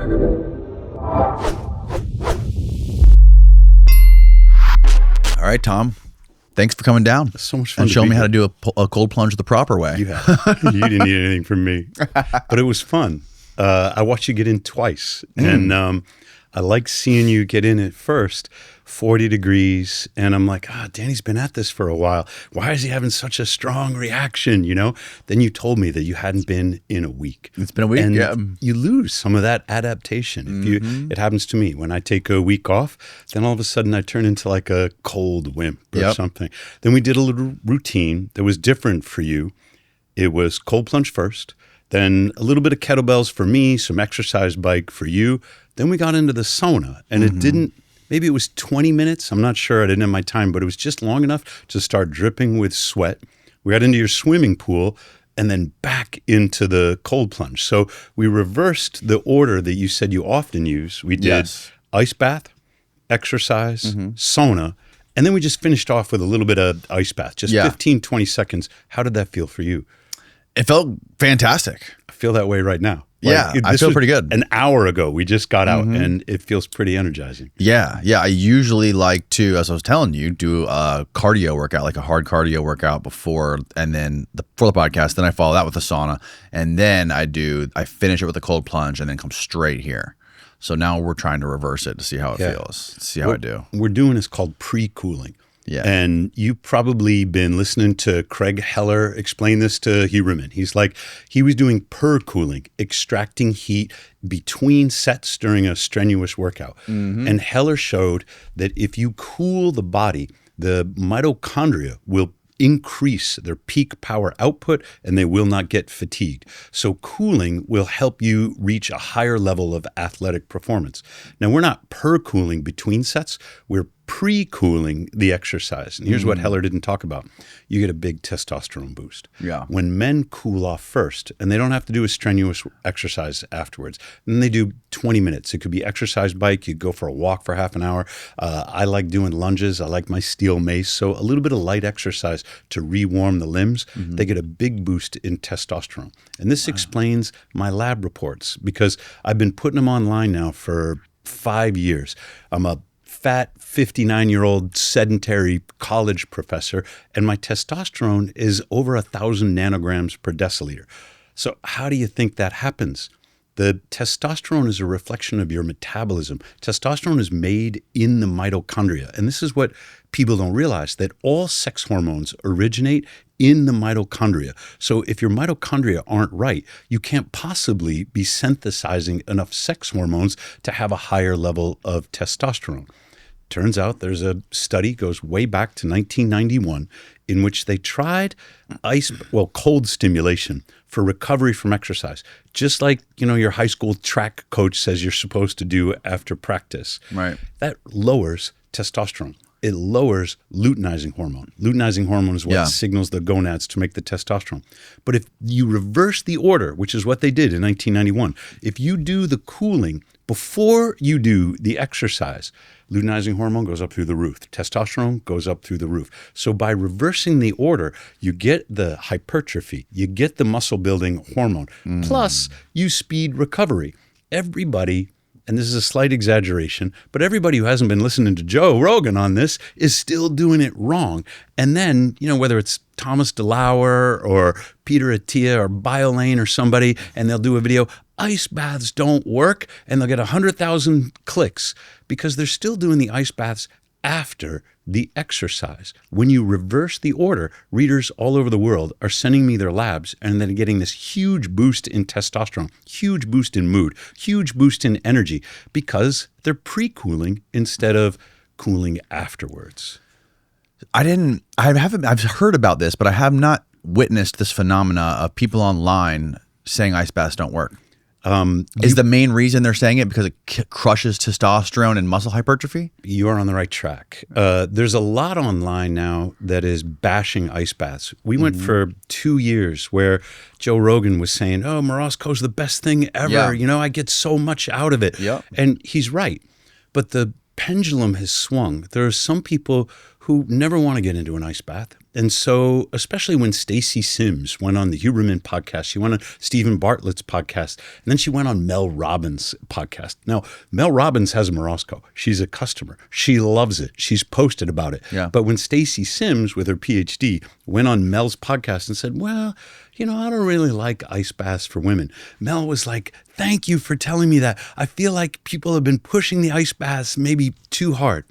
All right, Tom. Thanks for coming down. It's so much fun and showing me how to do a cold plunge the proper way. You didn't need anything from me, but it was fun. I watched you get in twice, and I like seeing you get in at first, 40 degrees, and I'm like, Danny's been at this for a while. Why is he having such a strong reaction, you know? Then you told me that you hadn't been in a week. It's been a week, and yeah. you lose some of that adaptation. It happens to me. When I take a week off, then all of a sudden I turn into like a cold wimp or something. Then we did a little routine that was different for you. It was cold plunge first, then a little bit of kettlebells for me, some exercise bike for you. Then we got into the sauna, and it didn't, maybe it was 20 minutes. I'm not sure. I didn't have my time, but it was just long enough to start dripping with sweat. We got into your swimming pool and then back into the cold plunge. So we reversed the order that you said you often use. We did ice bath, exercise, sauna, and then we just finished off with a little bit of ice bath, just 15, 20 seconds. How did that feel for you? It felt fantastic. I feel that way right now. I feel pretty good. An hour ago, we just got out, and it feels pretty energizing. Yeah. I usually like to, as I was telling you, do a cardio workout, like a hard cardio workout before, and then for the podcast. Then I follow that with a sauna, and then I finish it with a cold plunge, and then come straight here. So now we're trying to reverse it to see how it feels, see how I do. We're doing is called pre-cooling. Yeah. And you've probably been listening to Craig Heller explain this to Huberman. He's like, he was doing per-cooling, extracting heat between sets during a strenuous workout. And Heller showed that if you cool the body, the mitochondria will increase their peak power output and they will not get fatigued. So cooling will help you reach a higher level of athletic performance. Now, we're not per-cooling between sets. We're pre-cooling the exercise. And here's what Heller didn't talk about. You get a big testosterone boost. Yeah. When men cool off first, and they don't have to do a strenuous exercise afterwards, then they do 20 minutes. It could be exercise bike. You go for a walk for half an hour. I like doing lunges. I like my steel mace. So a little bit of light exercise to rewarm the limbs. They get a big boost in testosterone. And this explains my lab reports because I've been putting them online now for 5 years. I'm a fat 59-year-old sedentary college professor, and my testosterone is over 1,000 nanograms per deciliter. So how do you think that happens? The testosterone is a reflection of your metabolism. Testosterone is made in the mitochondria. And this is what people don't realize, that all sex hormones originate in the mitochondria. So if your mitochondria aren't right, you can't possibly be synthesizing enough sex hormones to have a higher level of testosterone. Turns out there's a study, goes way back to 1991, in which they tried cold stimulation for recovery from exercise, just like, your high school track coach says you're supposed to do after practice. Right. That lowers testosterone. It lowers luteinizing hormone. Luteinizing hormone is what signals the gonads to make the testosterone. But if you reverse the order, which is what they did in 1991, if you do the cooling before you do the exercise, luteinizing hormone goes up through the roof. Testosterone goes up through the roof. So by reversing the order, you get the hypertrophy, you get the muscle building hormone, plus you speed recovery. Everybody, and this is a slight exaggeration, but everybody who hasn't been listening to Joe Rogan on this is still doing it wrong. And then, whether it's Thomas DeLauer or Peter Attia or BioLane or somebody, and they'll do a video, ice baths don't work, and they'll get 100,000 clicks because they're still doing the ice baths after the exercise. When you reverse the order, readers all over the world are sending me their labs and then getting this huge boost in testosterone, huge boost in mood, huge boost in energy because they're pre-cooling instead of cooling afterwards. I've heard about this, but I have not witnessed this phenomena of people online saying ice baths don't work. Is the main reason they're saying it because it crushes testosterone and muscle hypertrophy? You are on the right track. There's a lot online now that is bashing ice baths. We went for 2 years where Joe Rogan was saying, oh, Morozko's the best thing ever. Yeah. I get so much out of it. Yep. And he's right. But the pendulum has swung. There are some people who never want to get into an ice bath. And so, especially when Stacey Sims went on the Huberman podcast, she went on Stephen Bartlett's podcast, and then she went on Mel Robbins' podcast. Now, Mel Robbins has a Morozko. She's a customer. She loves it. She's posted about it. Yeah. But when Stacey Sims, with her PhD, went on Mel's podcast and said, well, I don't really like ice baths for women. Mel was like, thank you for telling me that. I feel like people have been pushing the ice baths maybe too hard.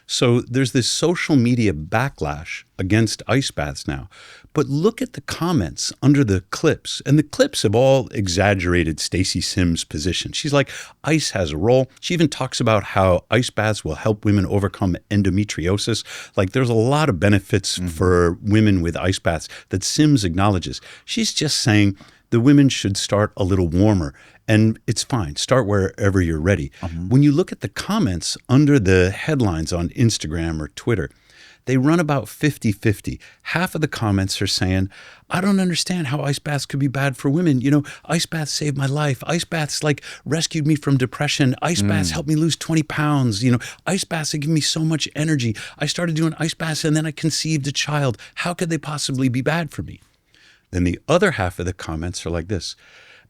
So there's this social media backlash against ice baths now. But look at the comments under the clips. And the clips have all exaggerated Stacey Sims' position. She's like, ice has a role. She even talks about how ice baths will help women overcome endometriosis. Like, there's a lot of benefits for women with ice baths that Sims acknowledges. She's just saying the women should start a little warmer. And it's fine. Start wherever you're ready. When you look at the comments under the headlines on Instagram or Twitter, they run about 50-50. Half of the comments are saying, I don't understand how ice baths could be bad for women. Ice baths saved my life. Ice baths rescued me from depression. Ice baths helped me lose 20 pounds. Ice baths have given me so much energy. I started doing ice baths and then I conceived a child. How could they possibly be bad for me? Then the other half of the comments are like this.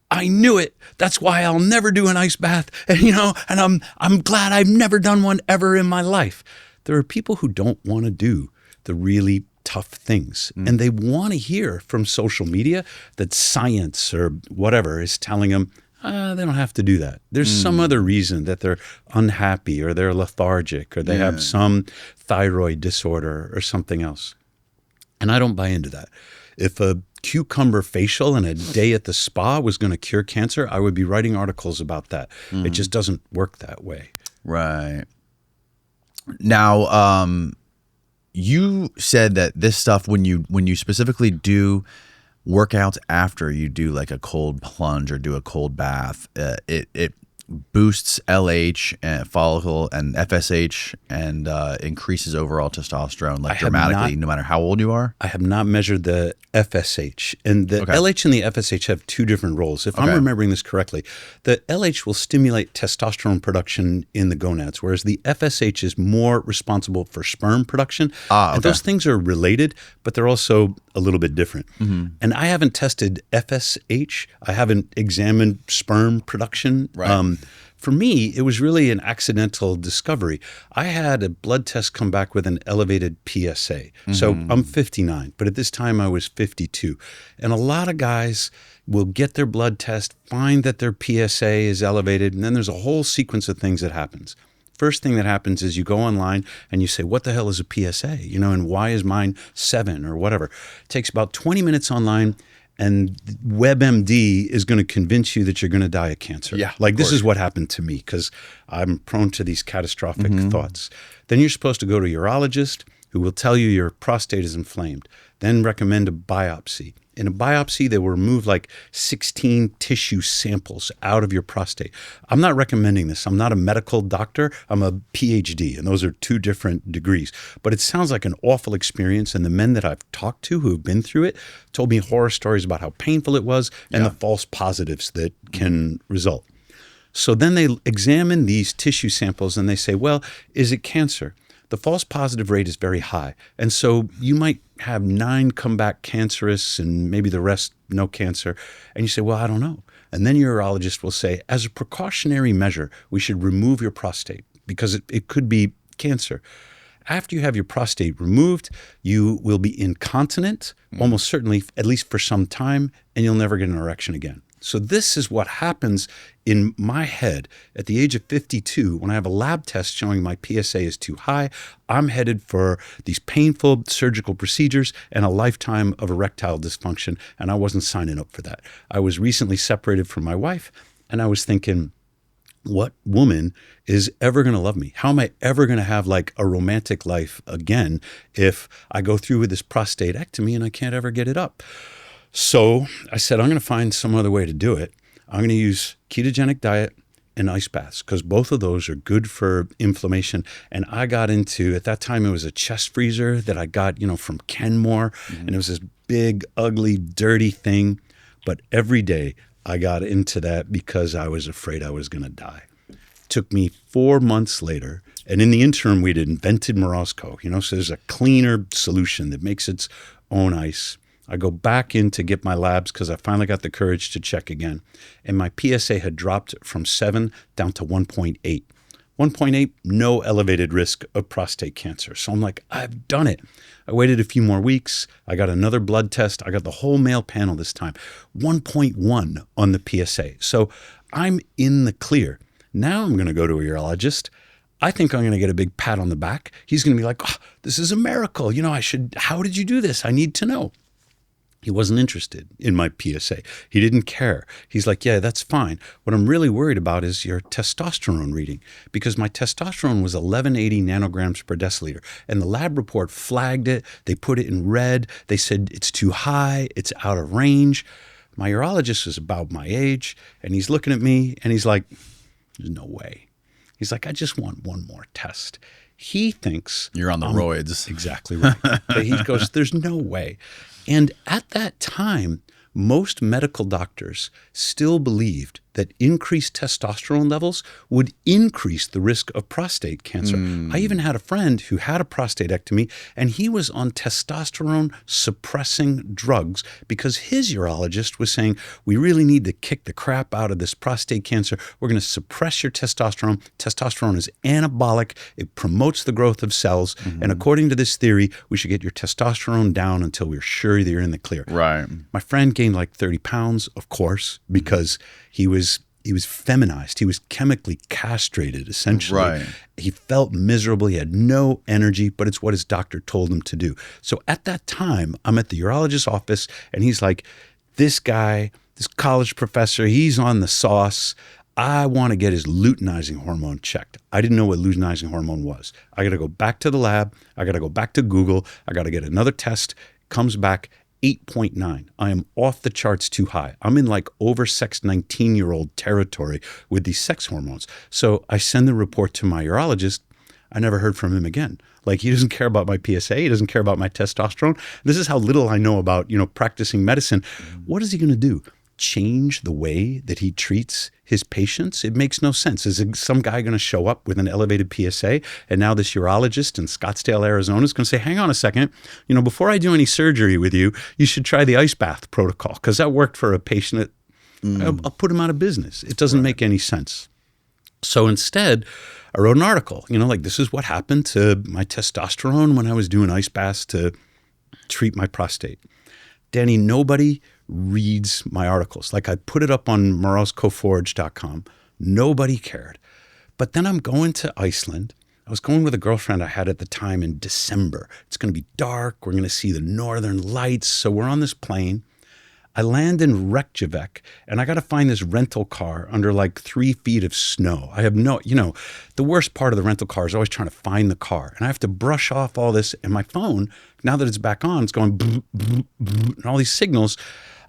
I knew it. That's why I'll never do an ice bath. And I'm glad I've never done one ever in my life. There are people who don't want to do the really tough things. And they want to hear from social media that science or whatever is telling them, they don't have to do that. There's some other reason that they're unhappy or they're lethargic or they have some thyroid disorder or something else. And I don't buy into that. If a cucumber facial and a day at the spa was going to cure cancer, I would be writing articles about that. It just doesn't work that way. Right. Now, you said that this stuff, when you specifically do workouts after you do like a cold plunge or do a cold bath, it boosts LH and follicle and FSH and increases overall testosterone dramatically, no matter how old you are? I have not measured the FSH. And the LH and the FSH have two different roles. If I'm remembering this correctly, the LH will stimulate testosterone production in the gonads, whereas the FSH is more responsible for sperm production. And those things are related, but they're also a little bit different. And I haven't tested FSH. I haven't examined sperm production. Right. For me, it was really an accidental discovery. I had a blood test come back with an elevated PSA. So I'm 59, but at this time I was 52. And a lot of guys will get their blood test, find that their PSA is elevated, and then there's a whole sequence of things that happens. First thing that happens is you go online and you say, what the hell is a PSA? And why is mine 7 or whatever? It takes about 20 minutes online. And WebMD is going to convince you that you're going to die of cancer. Yeah, this is what happened to me because I'm prone to these catastrophic thoughts. Then you're supposed to go to a urologist who will tell you your prostate is inflamed, then recommend a biopsy. In a biopsy, they will remove 16 tissue samples out of your prostate. I'm not recommending this. I'm not a medical doctor. I'm a PhD, and those are two different degrees. But it sounds like an awful experience, and the men that I've talked to who have been through it told me horror stories about how painful it was and the false positives that can result. So then they examine these tissue samples, and they say, well, is it cancer? The false positive rate is very high. And so you might have 9 come back cancerous and maybe the rest no cancer. And you say, well, I don't know. And then your urologist will say, as a precautionary measure, we should remove your prostate because it could be cancer. After you have your prostate removed, you will be incontinent, almost certainly, at least for some time, and you'll never get an erection again. So this is what happens in my head at the age of 52 when I have a lab test showing my PSA is too high. I'm headed for these painful surgical procedures and a lifetime of erectile dysfunction, and I wasn't signing up for that. I was recently separated from my wife, and I was thinking, what woman is ever going to love me? How am I ever going to have a romantic life again if I go through with this prostatectomy and I can't ever get it up? So I said, I'm going to find some other way to do it. I'm going to use ketogenic diet and ice baths because both of those are good for inflammation. And I got into, at that time, it was a chest freezer that I got, from Kenmore. And it was this big, ugly, dirty thing. But every day I got into that because I was afraid I was going to die. Took me 4 months later. And in the interim, we'd invented Morozko, so there's a cleaner solution that makes its own ice. I go back in to get my labs because I finally got the courage to check again. And my PSA had dropped from 7 down to 1.8. 1.8, no elevated risk of prostate cancer. So I'm like, I've done it. I waited a few more weeks. I got another blood test. I got the whole male panel this time. 1.1 on the PSA. So I'm in the clear. Now I'm going to go to a urologist. I think I'm going to get a big pat on the back. He's going to be like, oh, this is a miracle. How did you do this? I need to know. He wasn't interested in my PSA. He didn't care. He's like, yeah, that's fine. What I'm really worried about is your testosterone reading, because my testosterone was 1180 nanograms per deciliter. And the lab report flagged it. They put it in red. They said it's too high. It's out of range. My urologist is about my age, and he's looking at me, and he's like, there's no way. He's like, I just want one more test. He thinks you're on the roids. Exactly right. But he goes, there's no way. And at that time, most medical doctors still believed that increased testosterone levels would increase the risk of prostate cancer. I even had a friend who had a prostatectomy, and he was on testosterone suppressing drugs because his urologist was saying, we really need to kick the crap out of this prostate cancer. We're going to suppress your testosterone. Testosterone is anabolic. It promotes the growth of cells. And according to this theory, we should get your testosterone down until we're sure that you're in the clear. Right. My friend gained like 30 pounds, of course, because he was feminized. He was chemically castrated, essentially. Right. He felt miserable. He had no energy, but it's what his doctor told him to do. So at that time, I'm at the urologist's office, and he's like, this guy, this college professor, he's on the sauce. I want to get his luteinizing hormone checked. I didn't know what luteinizing hormone was. I got to go back to the lab. I got to go back to Google. I got to get another test. Comes back 8.9. I am off the charts too high. I'm in like oversexed 19-year-old territory with these sex hormones. So I send the report to my urologist. I never heard from him again. Like, he doesn't care about my PSA. He doesn't care about my testosterone. This is how little I know about, practicing medicine. What is he going to do? Change the way that he treats his patients? It makes no sense. Is some guy going to show up with an elevated PSA, and now this urologist in Scottsdale, Arizona is going to say, hang on a second, before I do any surgery with you, you should try the ice bath protocol, because that worked for a patient. I'll put him out of business. It doesn't make any sense. So instead, I wrote an article, like, this is what happened to my testosterone when I was doing ice baths to treat my prostate. Danny, nobody reads my articles. Like, I put it up on morozkoforge.com. Nobody cared. But then I'm going to Iceland. I was going with a girlfriend I had at the time in December. It's going to be dark. We're going to see the northern lights. So we're on this plane. I land in Reykjavik, and I got to find this rental car under like 3 feet of snow. I have the worst part of the rental car is always trying to find the car. And I have to brush off all this. And my phone, now that it's back on, it's going boop, boop, boop, and all these signals.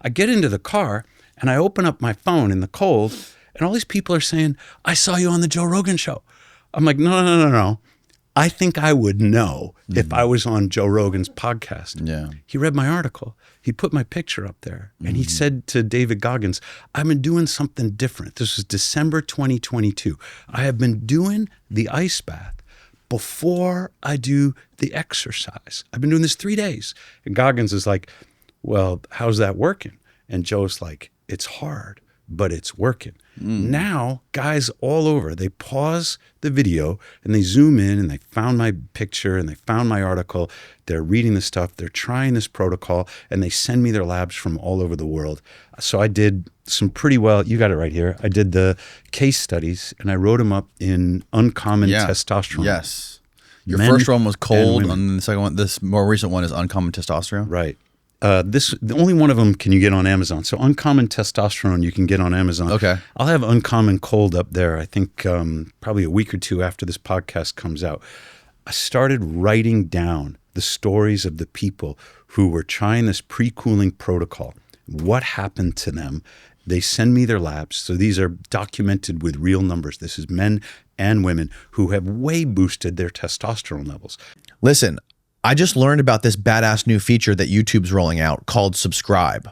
I get into the car, and I open up my phone in the cold, and all these people are saying, I saw you on the Joe Rogan show. I'm like, no. I think I would know if I was on Joe Rogan's podcast. Yeah. He read my article. He put my picture up there, and he said to David Goggins, I've been doing something different. This was December 2022. I have been doing the ice bath before I do the exercise. I've been doing this 3 days. And Goggins is like, well, how's that working? And Joe's like, it's hard, but it's working. Now, guys all over, they pause the video and they zoom in, and they found my picture and they found my article. They're reading the stuff. They're trying this protocol, and they send me their labs from all over the world. So I did some pretty well. You got it right here. I did the case studies, and I wrote them up in Uncommon Testosterone. Yes. Your Men first one was cold, and and the second one, this more recent one, is Uncommon Testosterone. Right. The only one of them can you get on Amazon. So Uncommon Testosterone you can get on Amazon. Okay. I'll have Uncommon Cold up there, I think probably a week or two after this podcast comes out. I started writing down the stories of the people who were trying this pre-cooling protocol. What happened to them? They send me their labs. So these are documented with real numbers. This is men and women who have way boosted their testosterone levels. Listen, I just learned about this badass new feature that YouTube's rolling out called Subscribe.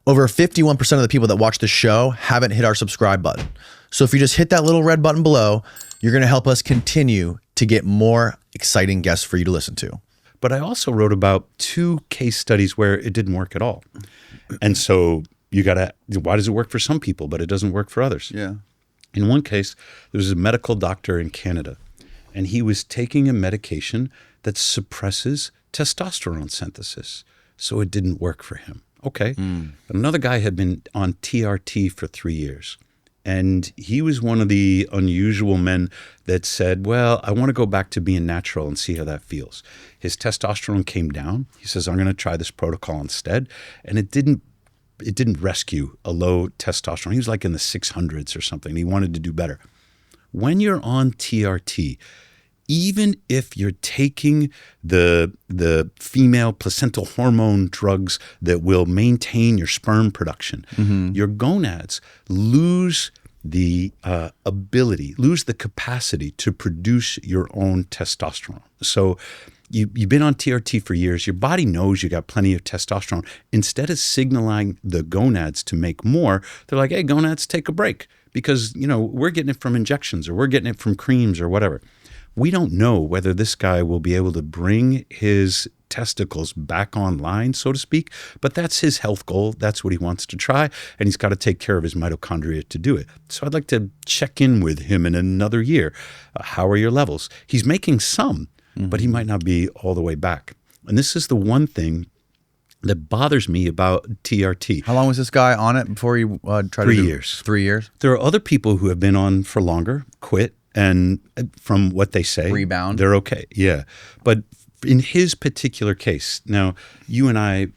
Over 51% of the people that watch the show haven't hit our subscribe button. So if you just hit that little red button below, you're going to help us continue to get more exciting guests for you to listen to. But I also wrote about 2 case studies where it didn't work at all. And so you got to, why does it work for some people, but it doesn't work for others? Yeah. In one case, there was a medical doctor in Canada, and he was taking a medication that suppresses testosterone synthesis. So it didn't work for him. Okay. But another guy had been on TRT for 3 years. And he was one of the unusual men that said, well, I want to go back to being natural and see how that feels. His testosterone came down. He says, I'm going to try this protocol instead. And it didn't rescue a low testosterone. He was like in the 600s or something. He wanted to do better. When you're on TRT, even if you're taking the female placental hormone drugs that will maintain your sperm production, your gonads lose the lose the capacity to produce your own testosterone. So you've been on TRT for years. Your body knows you got plenty of testosterone. Instead of signaling the gonads to make more, they're like, hey, gonads, take a break because, we're getting it from injections or we're getting it from creams or whatever. We don't know whether this guy will be able to bring his testicles back online, so to speak, but that's his health goal. That's what he wants to try, and he's got to take care of his mitochondria to do it. So I'd like to check in with him in another year. How are your levels? He's making some, but he might not be all the way back. And this is the one thing that bothers me about TRT. How long was this guy on it before he tried 3 years. 3 years? There are other people who have been on for longer, quit, and from what they say, Rebound. They're okay. Yeah. But in his particular case, now you and I,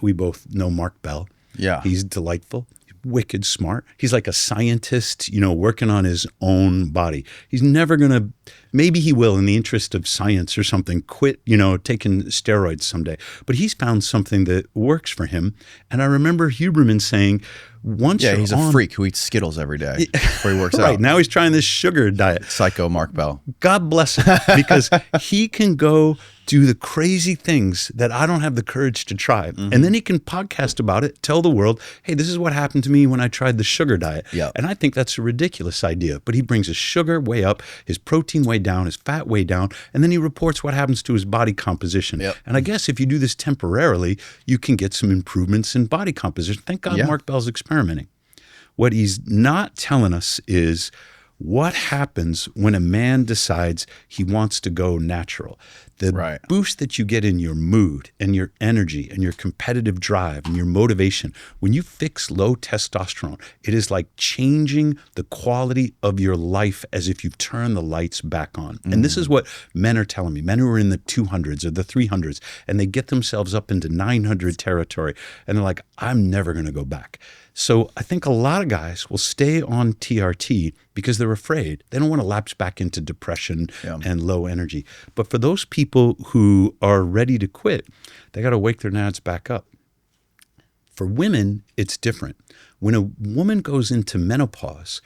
we both know Mark Bell. Yeah. He's delightful, wicked smart. He's like a scientist, working on his own body. He's never going to, maybe he will in the interest of science or something, quit, taking steroids someday. But he's found something that works for him. And I remember Huberman saying, he's a freak who eats Skittles every day before he works out. Right, now he's trying this sugar diet. Psycho Mark Bell. God bless him, because he can go do the crazy things that I don't have the courage to try. And then he can podcast about it, tell the world, hey, this is what happened to me when I tried the sugar diet. Yep. And I think that's a ridiculous idea. But he brings his sugar way up, his protein way down, his fat way down, and then he reports what happens to his body composition. Yep. And I guess if you do this temporarily, you can get some improvements in body composition. Thank God Mark Bell's experimenting. What he's not telling us is what happens when a man decides he wants to go natural. The boost that you get in your mood and your energy and your competitive drive and your motivation, when you fix low testosterone, it is like changing the quality of your life as if you've turned the lights back on. And this is what men are telling me, men who are in the 200s or the 300s, and they get themselves up into 900 territory, and they're like, I'm never going to go back. So I think a lot of guys will stay on TRT because they're afraid. They don't want to lapse back into depression and low energy. But for those people who are ready to quit, they got to wake their nads back up. For women, it's different. When a woman goes into menopause,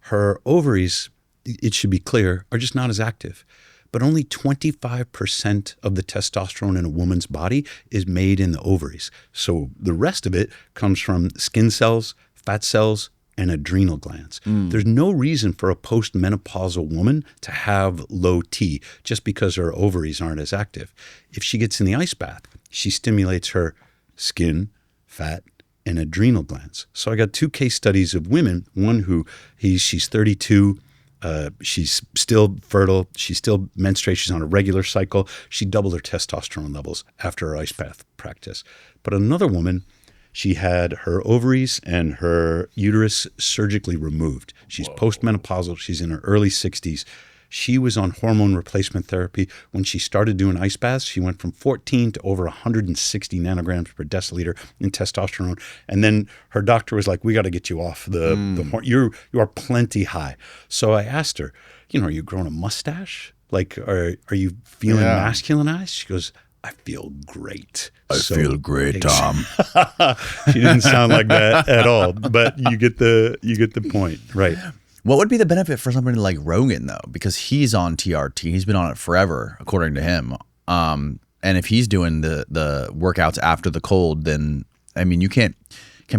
her ovaries, it should be clear, are just not as active. But only 25% of the testosterone in a woman's body is made in the ovaries. So the rest of it comes from skin cells, fat cells, and adrenal glands. There's no reason for a postmenopausal woman to have low T just because her ovaries aren't as active. If she gets in the ice bath, she stimulates her skin, fat, and adrenal glands. So I got 2 case studies of women, one who she's 32, she's still fertile. She still menstruates. She's on a regular cycle. She doubled her testosterone levels after her ice bath practice. But another woman, she had her ovaries and her uterus surgically removed. She's postmenopausal. She's in her early 60s. She was on hormone replacement therapy. When she started doing ice baths, she went from 14 to over 160 nanograms per deciliter in testosterone. And then her doctor was like, we got to get you off the hormone. You are plenty high. So I asked her, are you growing a mustache? Like, are you feeling masculinized? She goes, I feel great. I feel great, Tom. She didn't sound like that at all, but you get the point, right? What would be the benefit for somebody like Rogan, though? Because he's on TRT. He's been on it forever, according to him. And if he's doing the workouts after the cold, then, I mean, can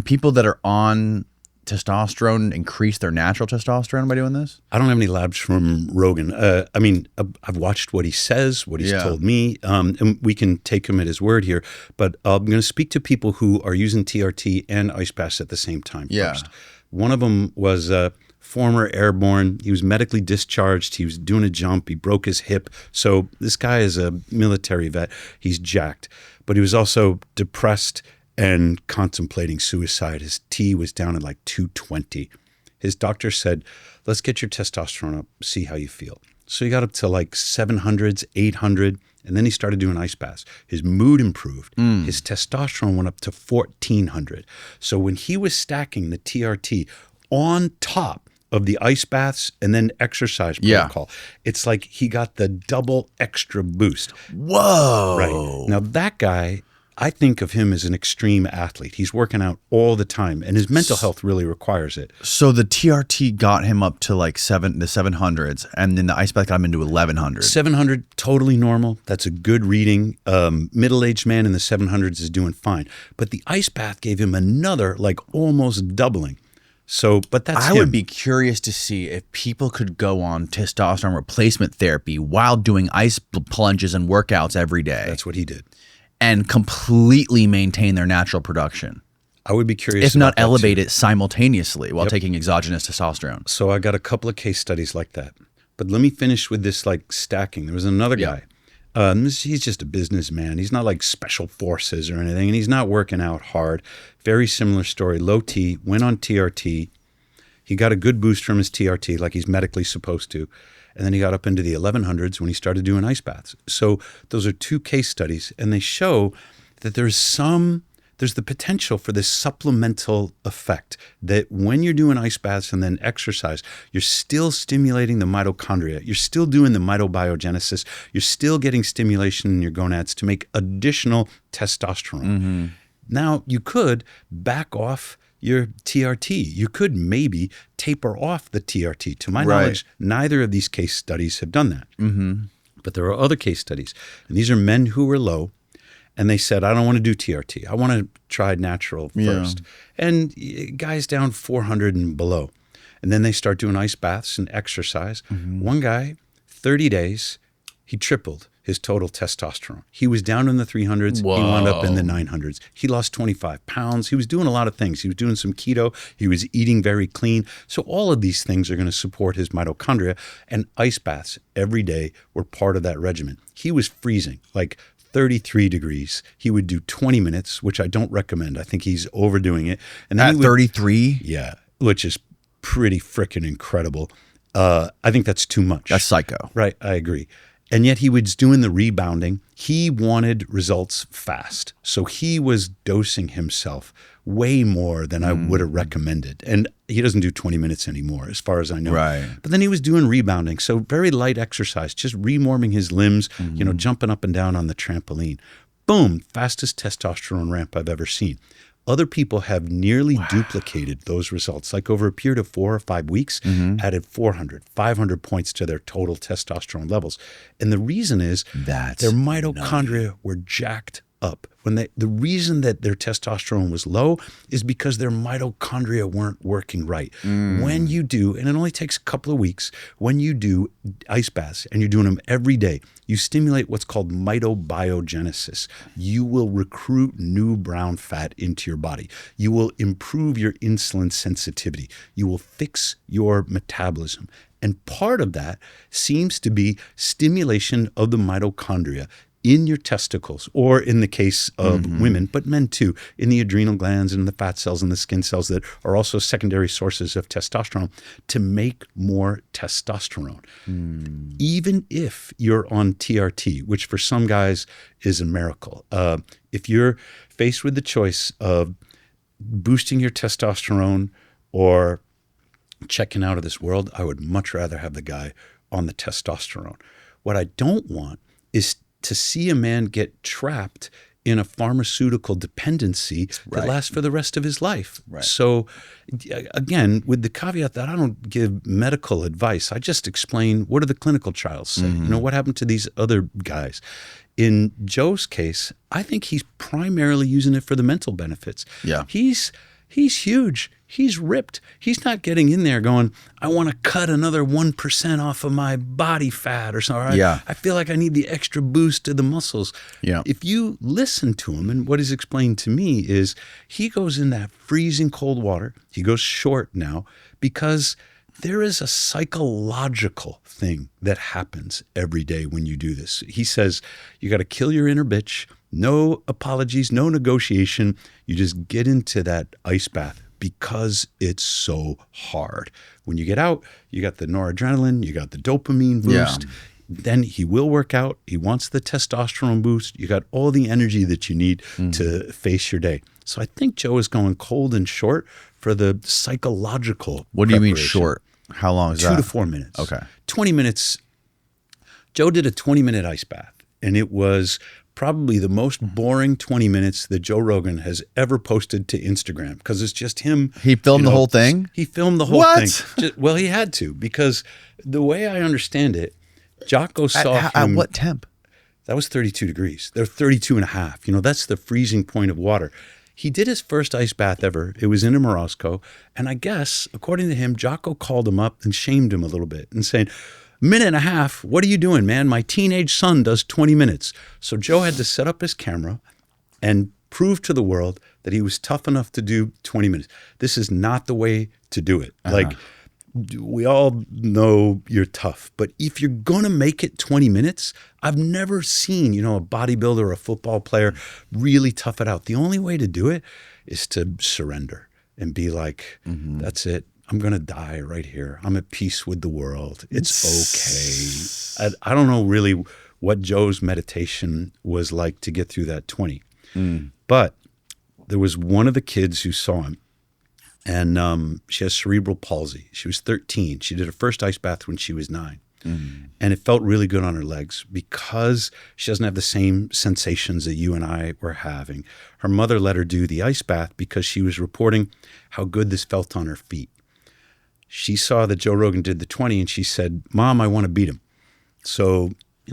people that are on testosterone increase their natural testosterone by doing this? I don't have any labs from Rogan. I mean, I've watched what he says, what he's told me, and we can take him at his word here. But I'm going to speak to people who are using TRT and ice baths at the same time first. One of them was former airborne. He was medically discharged. He was doing a jump. He broke his hip. So this guy is a military vet. He's jacked. But he was also depressed and contemplating suicide. His T was down at like 220. His doctor said, let's get your testosterone up, see how you feel. So he got up to like 700s, 800, and then he started doing ice baths. His mood improved. His testosterone went up to 1400. So when he was stacking the TRT on top of the ice baths and then exercise protocol, it's like he got the double extra boost. Whoa. Right. Now that guy, I think of him as an extreme athlete. He's working out all the time, and his mental health really requires it. So the TRT got him up to like the 700s, and then the ice bath got him into 1100. 700, totally normal. That's a good reading. Middle-aged man in the 700s is doing fine. But the ice bath gave him another, like almost doubling. So, but that's I would be curious to see if people could go on testosterone replacement therapy while doing ice plunges and workouts every day. That's what he did. And completely maintain their natural production. I would be curious. If not elevate it simultaneously while taking exogenous testosterone. So I got a couple of case studies like that. But let me finish with this like stacking. There was another guy. He's just a businessman. He's not like special forces or anything, and he's not working out hard. Very similar story. Low T, went on TRT. He got a good boost from his TRT like he's medically supposed to. And then he got up into the 1100s when he started doing ice baths. So those are two case studies, and they show that there's the potential for this supplemental effect that when you're doing ice baths and then exercise, you're still stimulating the mitochondria. You're still doing the mitobiogenesis. You're still getting stimulation in your gonads to make additional testosterone. Now, you could back off your TRT. You could maybe taper off the TRT. To my knowledge, neither of these case studies have done that. But there are other case studies, and these are men who were low, and they said, I don't want to do TRT. I want to try natural first. And guys down 400 and below. And then they start doing ice baths and exercise. One guy, 30 days, he tripled his total testosterone. He was down in the 300s. Whoa. He wound up in the 900s. He lost 25 pounds. He was doing a lot of things. He was doing some keto. He was eating very clean. So all of these things are going to support his mitochondria. And ice baths every day were part of that regimen. He was freezing, like 33 degrees. He would do 20 minutes, which I don't recommend. I think he's overdoing it. And then at 33? Yeah, which is pretty freaking incredible. I think that's too much. That's psycho. Right, I agree. And yet he was doing the rebounding. He wanted results fast. So he was dosing himself way more than I would have recommended. And he doesn't do 20 minutes anymore, as far as I know. Right. But then he was doing rebounding. So very light exercise, just rewarming his limbs, jumping up and down on the trampoline. Boom, fastest testosterone ramp I've ever seen. Other people have nearly duplicated those results, like over a period of 4 or 5 weeks, added 400, 500 points to their total testosterone levels. And the reason is their mitochondria were jacked up. The reason that their testosterone was low is because their mitochondria weren't working right. When you do, and it only takes a couple of weeks, when you do ice baths and you're doing them every day, you stimulate what's called mitobiogenesis. You will recruit new brown fat into your body. You will improve your insulin sensitivity. You will fix your metabolism. And part of that seems to be stimulation of the mitochondria in your testicles, or in the case of women, but men too, in the adrenal glands and the fat cells and the skin cells that are also secondary sources of testosterone, to make more testosterone. Even if you're on TRT, which for some guys is a miracle. If you're faced with the choice of boosting your testosterone or checking out of this world, I would much rather have the guy on the testosterone. What I don't want is to see a man get trapped in a pharmaceutical dependency that lasts for the rest of his life. So again, with the caveat that I don't give medical advice, I just explain what do the clinical trials say? What happened to these other guys? In Joe's case, I think he's primarily using it for the mental benefits. He's He's huge. He's ripped. He's not getting in there going, I want to cut another 1% off of my body fat or something. Yeah. I feel like I need the extra boost to the muscles. Yeah. If you listen to him, and what he's explained to me is he goes in that freezing cold water. He goes short now because there is a psychological thing that happens every day when you do this. He says you got to kill your inner bitch. No apologies, no negotiation. You just get into that ice bath because it's so hard. When you get out, you got the noradrenaline, you got the dopamine boost. Yeah. Then he will work out. He wants the testosterone boost. You got all the energy that you need to face your day. So I think Joe is going cold and short for the psychological What do you mean preparation. short? How long is that? 2 to 4 minutes. Okay. 20 minutes. Joe did a 20-minute ice bath, and it was probably the most boring 20 minutes that Joe Rogan has ever posted to Instagram because it's just him. He filmed the whole thing? He filmed the whole What? thing. Well, he had to because the way I understand it, Jocko saw him. At what temp? That was 32 degrees. They're 32 and a half. That's the freezing point of water. He did his first ice bath ever. It was in Morozko. And I guess, according to him, Jocko called him up and shamed him a little bit and saying, minute and a half, what are you doing, man? My teenage son does 20 minutes. So Joe had to set up his camera and prove to the world that he was tough enough to do 20 minutes. This is not the way to do it. Like, we all know you're tough, but if you're going to make it 20 minutes, I've never seen, a bodybuilder or a football player really tough it out. The only way to do it is to surrender and be like, that's it. I'm going to die right here. I'm at peace with the world. It's okay. I don't know really what Joe's meditation was like to get through that 20. But there was one of the kids who saw him. And she has cerebral palsy. She was 13. She did her first ice bath when she was 9. And it felt really good on her legs because she doesn't have the same sensations that you and I were having. Her mother let her do the ice bath because she was reporting how good this felt on her feet. She saw that Joe Rogan did the 20 and she said, Mom, I want to beat him. So,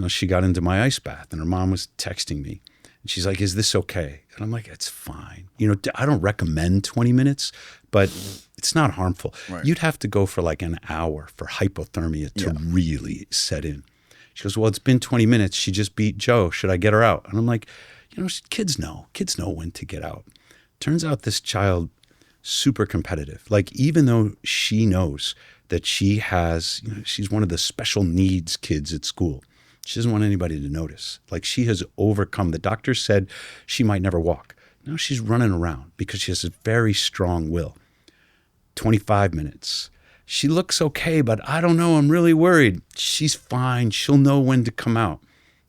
she got into my ice bath and her mom was texting me. And she's like, is this okay? And I'm like, it's fine. I don't recommend 20 minutes, but it's not harmful. Right. You'd have to go for like an hour for hypothermia to really set in. She goes, well, it's been 20 minutes. She just beat Joe. Should I get her out? And I'm like, kids know when to get out. Turns out this child, super competitive. Like, even though she knows that she has, she's one of the special needs kids at school. She doesn't want anybody to notice. Like, she has overcome. The doctor said she might never walk. Now she's running around because she has a very strong will. 25 minutes. She looks okay, but I don't know. I'm really worried. She's fine. She'll know when to come out.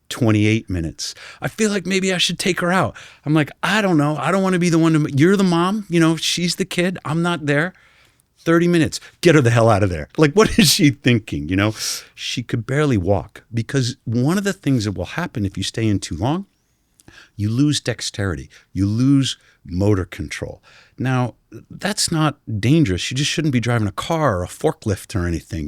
28 minutes. I feel like maybe I should take her out. I'm like, I don't know. I don't want to be the one to, you're the mom. She's the kid. I'm not there. 30 minutes. Get her the hell out of there. Like, what is she thinking? She could barely walk because one of the things that will happen if you stay in too long, you lose dexterity. You lose motor control. Now, that's not dangerous. You just shouldn't be driving a car or a forklift or anything.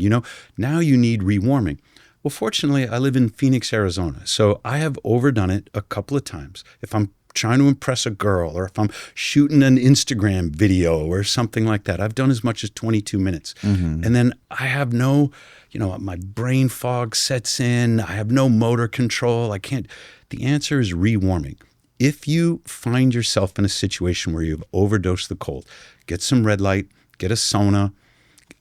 Now you need rewarming. Well, fortunately, I live in Phoenix, Arizona, so I have overdone it a couple of times. If I'm trying to impress a girl or if I'm shooting an Instagram video or something like that, I've done as much as 22 minutes. And then I have no, my brain fog sets in. I have no motor control. I can't. The answer is rewarming. If you find yourself in a situation where you've overdosed the cold, get some red light, get a sauna,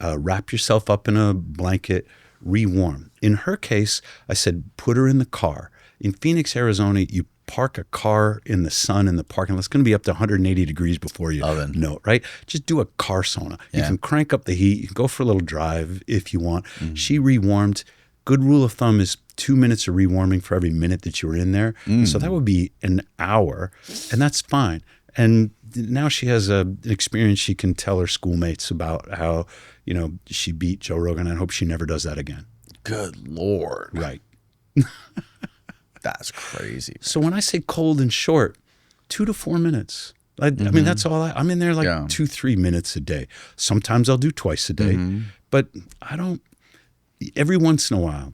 wrap yourself up in a blanket, rewarm. In her case, I said, put her in the car. In Phoenix, Arizona, you park a car in the sun in the parking lot. It's going to be up to 180 degrees before you know it, right? Just do a car sauna. You can crank up the heat. You can go for a little drive if you want. She rewarmed. Good rule of thumb is 2 minutes of rewarming for every minute that you were in there. So that would be an hour, and that's fine. And now she has an experience she can tell her schoolmates about how, she beat Joe Rogan. I hope she never does that again. Good Lord. Right. That's crazy. So when I say cold and short, 2 to 4 minutes. I mean, that's all I'm in there 2-3 minutes a day. Sometimes I'll do twice a day, but I don't, every once in a while,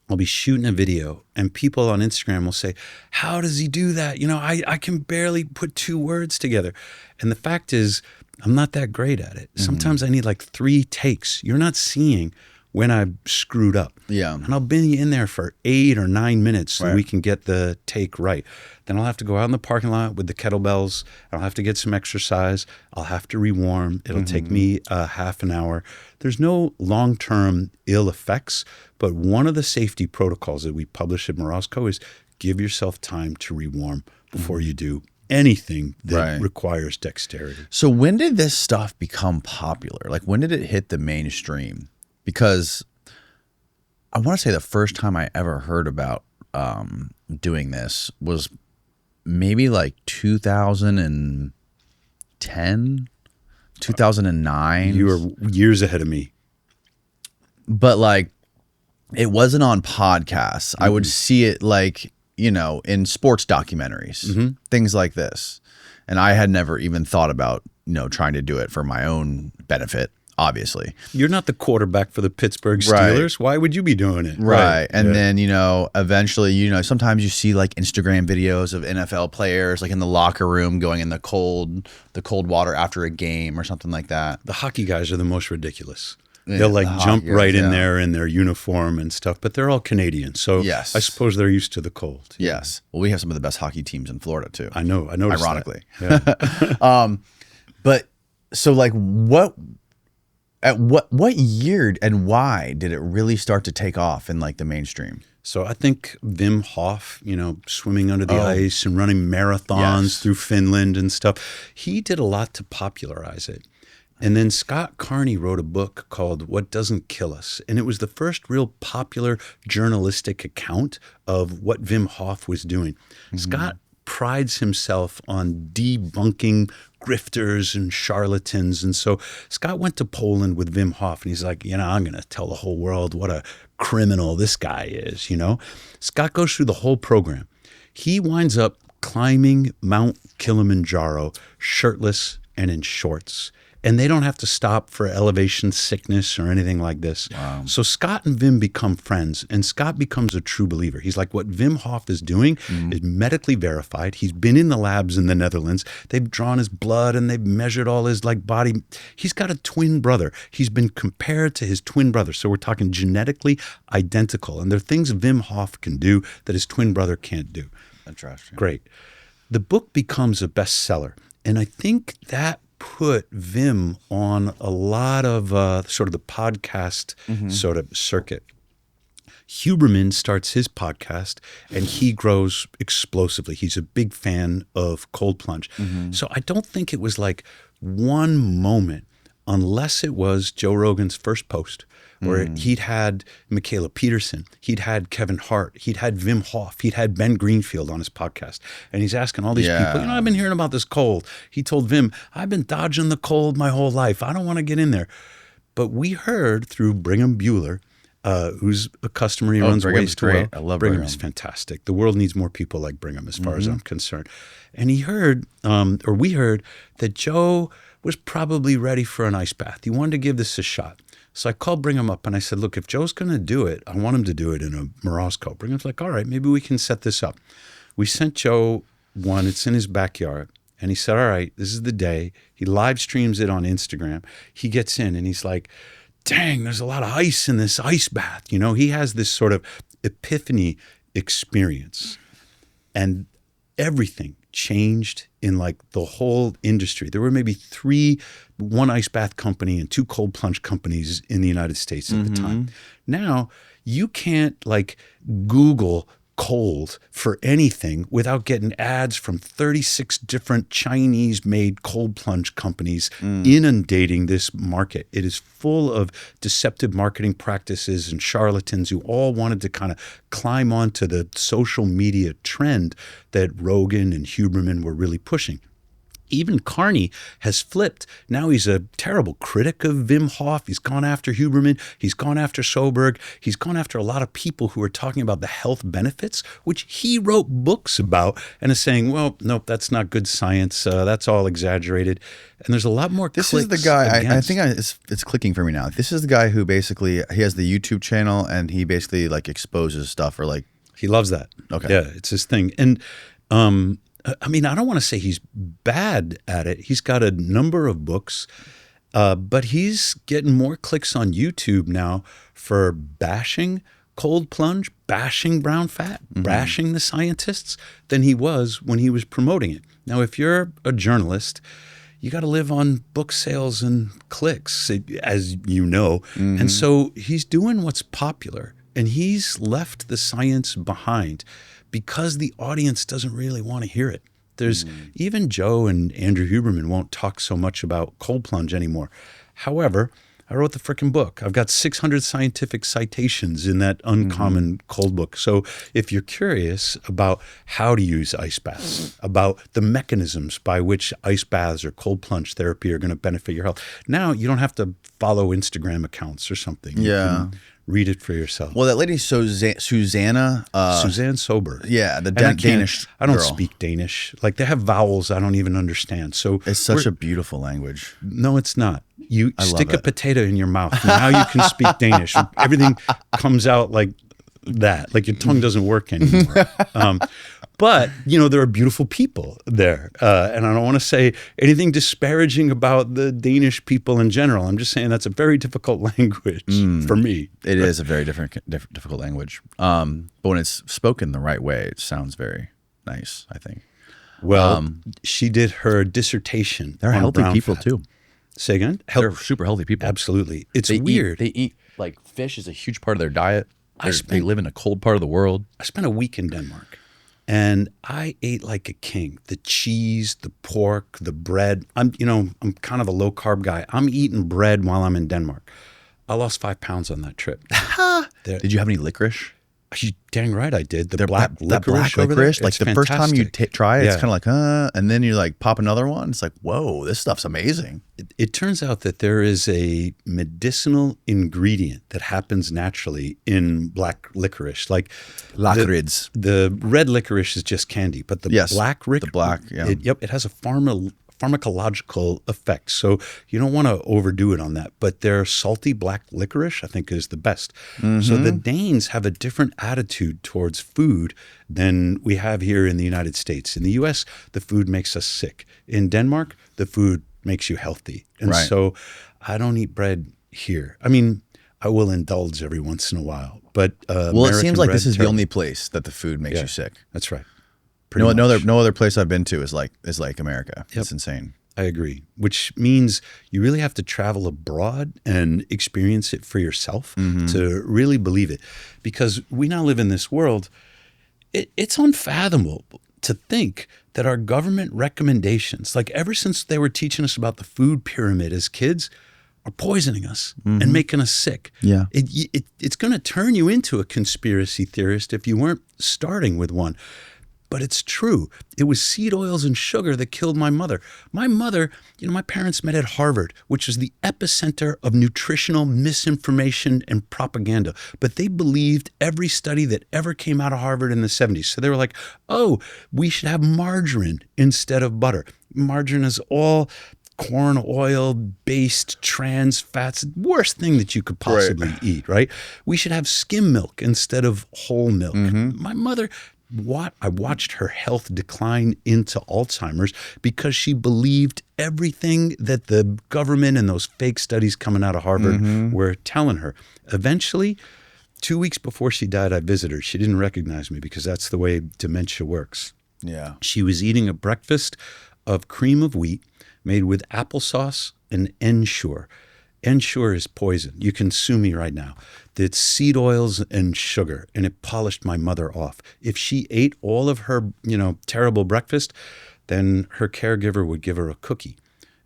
I'll be shooting a video and people on Instagram will say, how does he do that? I can barely put 2 words together. And the fact is, I'm not that great at it. Sometimes I need like 3 takes. You're not seeing when I've screwed up. Yeah. And I'll be in there for 8 or 9 minutes so we can get the take right. Then I'll have to go out in the parking lot with the kettlebells. I'll have to get some exercise. I'll have to rewarm. It'll take me half an hour. There's no long-term ill effects, but one of the safety protocols that we publish at Morozko is give yourself time to rewarm before you do anything that requires dexterity. So when did this stuff become popular? Like when did it hit the mainstream? Because I want to say the first time I ever heard about doing this was maybe like 2010, 2009. You were years ahead of me. But like it wasn't on podcasts. I would see it like, you know, in sports documentaries, things like this. And I had never even thought about, you know, trying to do it for my own benefit. Obviously, you're not the quarterback for the Pittsburgh Steelers. Why would you be doing it? Right. And then, you know, eventually, you know, sometimes you see like Instagram videos of NFL players like in the locker room going in the cold water after a game or something like that. The hockey guys are the most ridiculous. They'll like jump right in there in their uniform and stuff, but they're all Canadian. So I suppose they're used to the cold. Yes. Well, we have some of the best hockey teams in Florida too. I know. Ironically. But so like at what year and why did it really start to take off in like the mainstream? So I think Wim Hof, you know, swimming under the ice and running marathons through Finland and stuff, he did a lot to popularize it. And then Scott Carney wrote a book called What Doesn't Kill Us. And it was the first real popular journalistic account of what Wim Hof was doing. Scott prides himself on debunking grifters and charlatans. And so Scott went to Poland with Wim Hof and he's like, you know, I'm going to tell the whole world what a criminal this guy is, you know. Scott goes through the whole program. He winds up climbing Mount Kilimanjaro shirtless and in shorts. And they don't have to stop for elevation sickness or anything like this. Wow. So Scott and Wim become friends, and Scott becomes a true believer. He's like, what Wim Hof is doing is medically verified. He's been in the labs in the Netherlands. They've drawn his blood and they've measured all his like body. He's got a twin brother. He's been compared to his twin brother. So we're talking genetically identical. And there are things Wim Hof can do that his twin brother can't do. Interesting. Great. The book becomes a bestseller. And I think that put Wim on a lot of sort of the podcast sort of circuit. Huberman starts his podcast and he grows explosively. He's a big fan of cold plunge. So I don't think it was like one moment, unless it was Joe Rogan's first post where he'd had Michaela Peterson, he'd had Kevin Hart, he'd had Wim Hof, he'd had Ben Greenfield on his podcast. And he's asking all these people, you know, I've been hearing about this cold. He told Wim, I've been dodging the cold my whole life. I don't want to get in there. But we heard through Brigham Bueller, who's a customer, he runs Brigham's Waste great. Well. I love Brigham Brigham. is fantastic. The world needs more people like Brigham as far as I'm concerned. And he heard, or we heard, that Joe was probably ready for an ice bath. He wanted to give this a shot. So I called Brigham up and I said, look, if Joe's going to do it, I want him to do it in a Morozko. Bringham's like, all right, maybe we can set this up. We sent Joe one. It's in his backyard. And he said, all right, this is the day. He live streams it on Instagram. He gets in and he's like, dang, there's a lot of ice in this ice bath. You know, he has this sort of epiphany experience. And everything changed in like the whole industry. There were maybe one ice bath company and 2 cold plunge companies in the United States at the time. Now you can't like Google cold for anything without getting ads from 36 different Chinese-made cold plunge companies inundating this market. It is full of deceptive marketing practices and charlatans who all wanted to kind of climb onto the social media trend that Rogan and Huberman were really pushing. Even Carney has flipped. Now he's a terrible critic of Wim Hof. He's gone after Huberman. He's gone after Soberg. He's gone after a lot of people who are talking about the health benefits, which he wrote books about, and is saying, well, nope, that's not good science. That's all exaggerated. And there's a lot more This is the guy, I think it's clicking for me now. This is the guy who basically, he has the YouTube channel and he basically like exposes stuff or like. He loves that. Okay. Yeah, it's his thing. And I mean, I don't want to say he's bad at it. He's got a number of books, but he's getting more clicks on YouTube now for bashing cold plunge, bashing brown fat, bashing the scientists than he was when he was promoting it. Now, if you're a journalist, you got to live on book sales and clicks, as you know. And so he's doing what's popular, and he's left the science behind because the audience doesn't really want to hear it. There's even Joe and Andrew Huberman won't talk so much about cold plunge anymore. However, I wrote the frickin' book. I've got 600 scientific citations in that uncommon cold book. So if you're curious about how to use ice baths, about the mechanisms by which ice baths or cold plunge therapy are going to benefit your health, now you don't have to follow Instagram accounts or something. You can read it for yourself. Well, that lady Susanna. Suzanne Sober. Yeah, the And Danish I don't girl. speak Danish. Like, they have vowels I don't even understand. So It's such a beautiful language. No, it's not. You love stick a it. potato in your mouth, and now you can speak Danish. Everything comes out like that. Like, your tongue doesn't work anymore. But, there are beautiful people there. And I don't want to say anything disparaging about the Danish people in general. I'm just saying that's a very difficult language for me. It is a very difficult language. But when it's spoken the right way, it sounds very nice, I think. Well, she did her dissertation. They're on healthy brown people fat. too. Say again? They're super healthy people. Absolutely. It's They weird. They eat, like, fish is a huge part of their diet. They spent- live in a cold part of the world. I spent a week in Denmark, and I ate like a king. The cheese, the pork, the bread. I'm kind of a low carb guy. I'm eating bread while I'm in Denmark. I lost 5 pounds on that trip. Did you have any licorice? You dang right I did. The They're black that licorice black over there, licorice, like it's the first time you fantastic. try it, it's Yeah. kind of like, and then you like pop another one. It's like, whoa, this stuff's amazing. It turns out that there is a medicinal ingredient that happens naturally in black licorice. Like Lakrids. the red licorice is just candy, but the Yes, black the black, yeah. it has a pharmacological effect. So you don't want to overdo it on that. But their salty black licorice, I think, is the best. So the Danes have a different attitude towards food than we have here in the United States. In the U.S., the food makes us sick. In Denmark, the food makes you healthy. And Right. so I don't eat bread here. I mean, I will indulge every once in a while. But Well, it seems like this is the terrible. only place that the food makes you sick. That's right. No other place I've been to is like America. It's insane. I agree, which means you really have to travel abroad and experience it for yourself to really believe it. Because we now live in this world, it's unfathomable to think that our government recommendations, like ever since they were teaching us about the food pyramid as kids, are poisoning us and making us sick. Yeah. It's going to turn you into a conspiracy theorist if you weren't starting with one. But it's true. It was seed oils and sugar that killed my mother. My mother, my parents met at Harvard, which is the epicenter of nutritional misinformation and propaganda. But they believed every study that ever came out of Harvard in the 70s. So they were like, oh, we should have margarine instead of butter. Margarine is all corn oil based trans fats, worst thing that you could possibly eat, right? We should have skim milk instead of whole milk. My mother, I watched her health decline into Alzheimer's because she believed everything that the government and those fake studies coming out of Harvard were telling her. Eventually, 2 weeks before she died, I visited her. She didn't recognize me because that's the way dementia works. Yeah. She was eating a breakfast of cream of wheat made with applesauce and Ensure. Ensure is poison. You can sue me right now. It's seed oils and sugar, and it polished my mother off. If she ate all of her, terrible breakfast, then her caregiver would give her a cookie.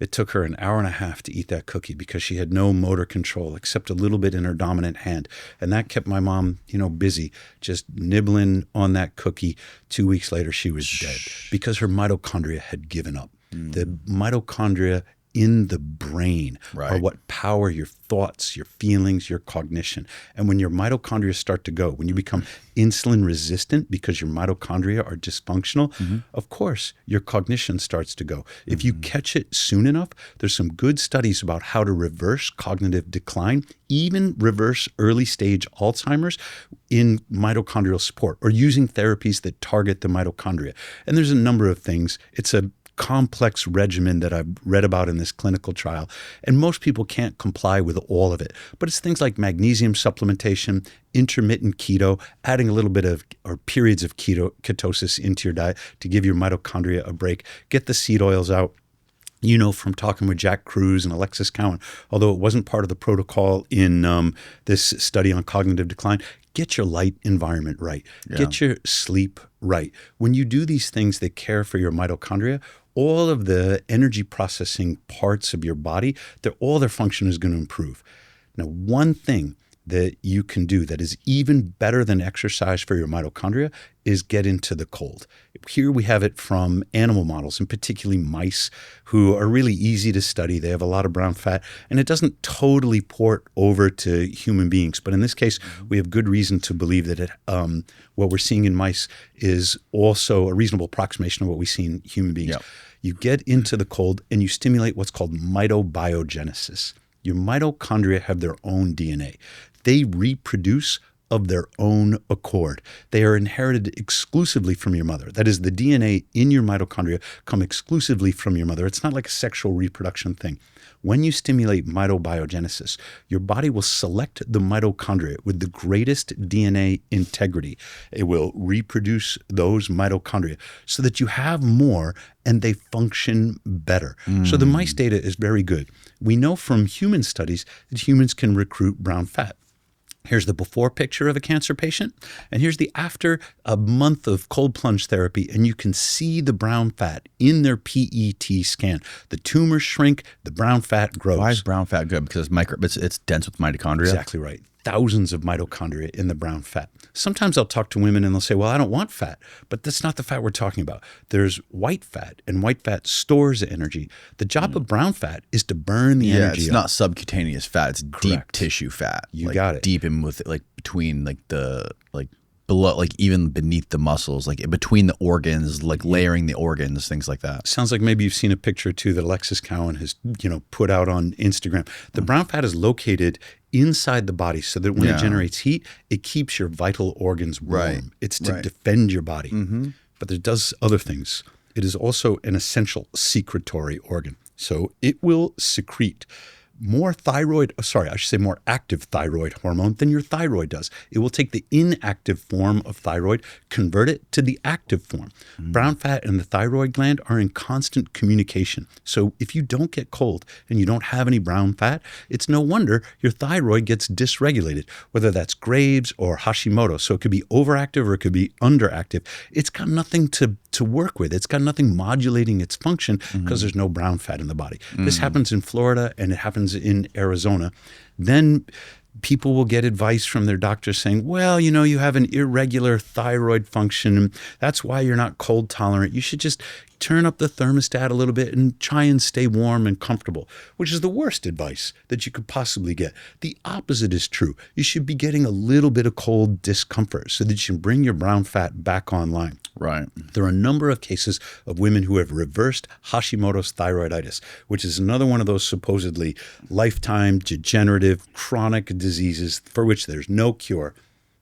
It took her an hour and a half to eat that cookie because she had no motor control except a little bit in her dominant hand. And that kept my mom, busy, just nibbling on that cookie. 2 weeks later, she was dead because her mitochondria had given up. The mitochondria in the brain are Right. what power your thoughts, your feelings, your cognition. And when your mitochondria start to go, when you become insulin resistant because your mitochondria are dysfunctional, of course, your cognition starts to go. If you catch it soon enough, there's some good studies about how to reverse cognitive decline, even reverse early stage Alzheimer's in mitochondrial support or using therapies that target the mitochondria. And there's a number of things. It's a complex regimen that I've read about in this clinical trial, and most people can't comply with all of it. But it's things like magnesium supplementation, intermittent keto, adding a little bit of or periods of ketosis into your diet to give your mitochondria a break, get the seed oils out. You know, from talking with Jack Cruz and Alexis Cowan, although it wasn't part of the protocol in this study on cognitive decline, get your light environment right. Yeah. Get your sleep right. When you do these things that care for your mitochondria, all of the energy processing parts of your body, all their function is going to improve. Now, one thing that you can do that is even better than exercise for your mitochondria is get into the cold. Here we have it from animal models, and particularly mice, who are really easy to study. They have a lot of brown fat, and it doesn't totally port over to human beings. But in this case, we have good reason to believe that what we're seeing in mice is also a reasonable approximation of what we see in human beings. Yep. You get into the cold and you stimulate what's called mitobiogenesis. Your mitochondria have their own DNA. They reproduce of their own accord. They are inherited exclusively from your mother. That is, the DNA in your mitochondria come exclusively from your mother. It's not like a sexual reproduction thing. When you stimulate mitobiogenesis, your body will select the mitochondria with the greatest DNA integrity. It will reproduce those mitochondria so that you have more and they function better. So the mice data is very good. We know from human studies that humans can recruit brown fat. Here's the before picture of a cancer patient, and here's the after a month of cold plunge therapy, and you can see the brown fat in their PET scan. The tumors shrink, the brown fat grows. Why is brown fat good? Because it's dense with mitochondria? Exactly right. Thousands of mitochondria in the brown fat. Sometimes I'll talk to women and they'll say, well, I don't want fat, but that's not the fat we're talking about. There's white fat, and white fat stores energy. The job of brown fat is to burn the energy it's up. not subcutaneous fat. It's deep tissue fat. You got it. Deep in with between below, even beneath the muscles, like in between the organs, like layering the organs, things like that. Sounds like maybe you've seen a picture too that Alexis Cowan has, put out on Instagram. The brown fat is located inside the body so that when it generates heat, it keeps your vital organs warm. Right. It's to defend your body. But it does other things. It is also an essential secretory organ. So it will secrete more active thyroid hormone than your thyroid does. It will take the inactive form of thyroid, convert it to the active form. Brown fat and the thyroid gland are in constant communication. So if you don't get cold and you don't have any brown fat, it's no wonder your thyroid gets dysregulated, whether that's Graves or Hashimoto. So it could be overactive or it could be underactive. It's got nothing to work with. It's got nothing modulating its function because there's no brown fat in the body. This happens in Florida and it happens in Arizona. Then people will get advice from their doctors saying, well, you have an irregular thyroid function. That's why you're not cold tolerant. You should just turn up the thermostat a little bit and try and stay warm and comfortable, which is the worst advice that you could possibly get. The opposite is true. You should be getting a little bit of cold discomfort so that you can bring your brown fat back online. Right. There are a number of cases of women who have reversed Hashimoto's thyroiditis, which is another one of those supposedly lifetime degenerative chronic diseases for which there's no cure.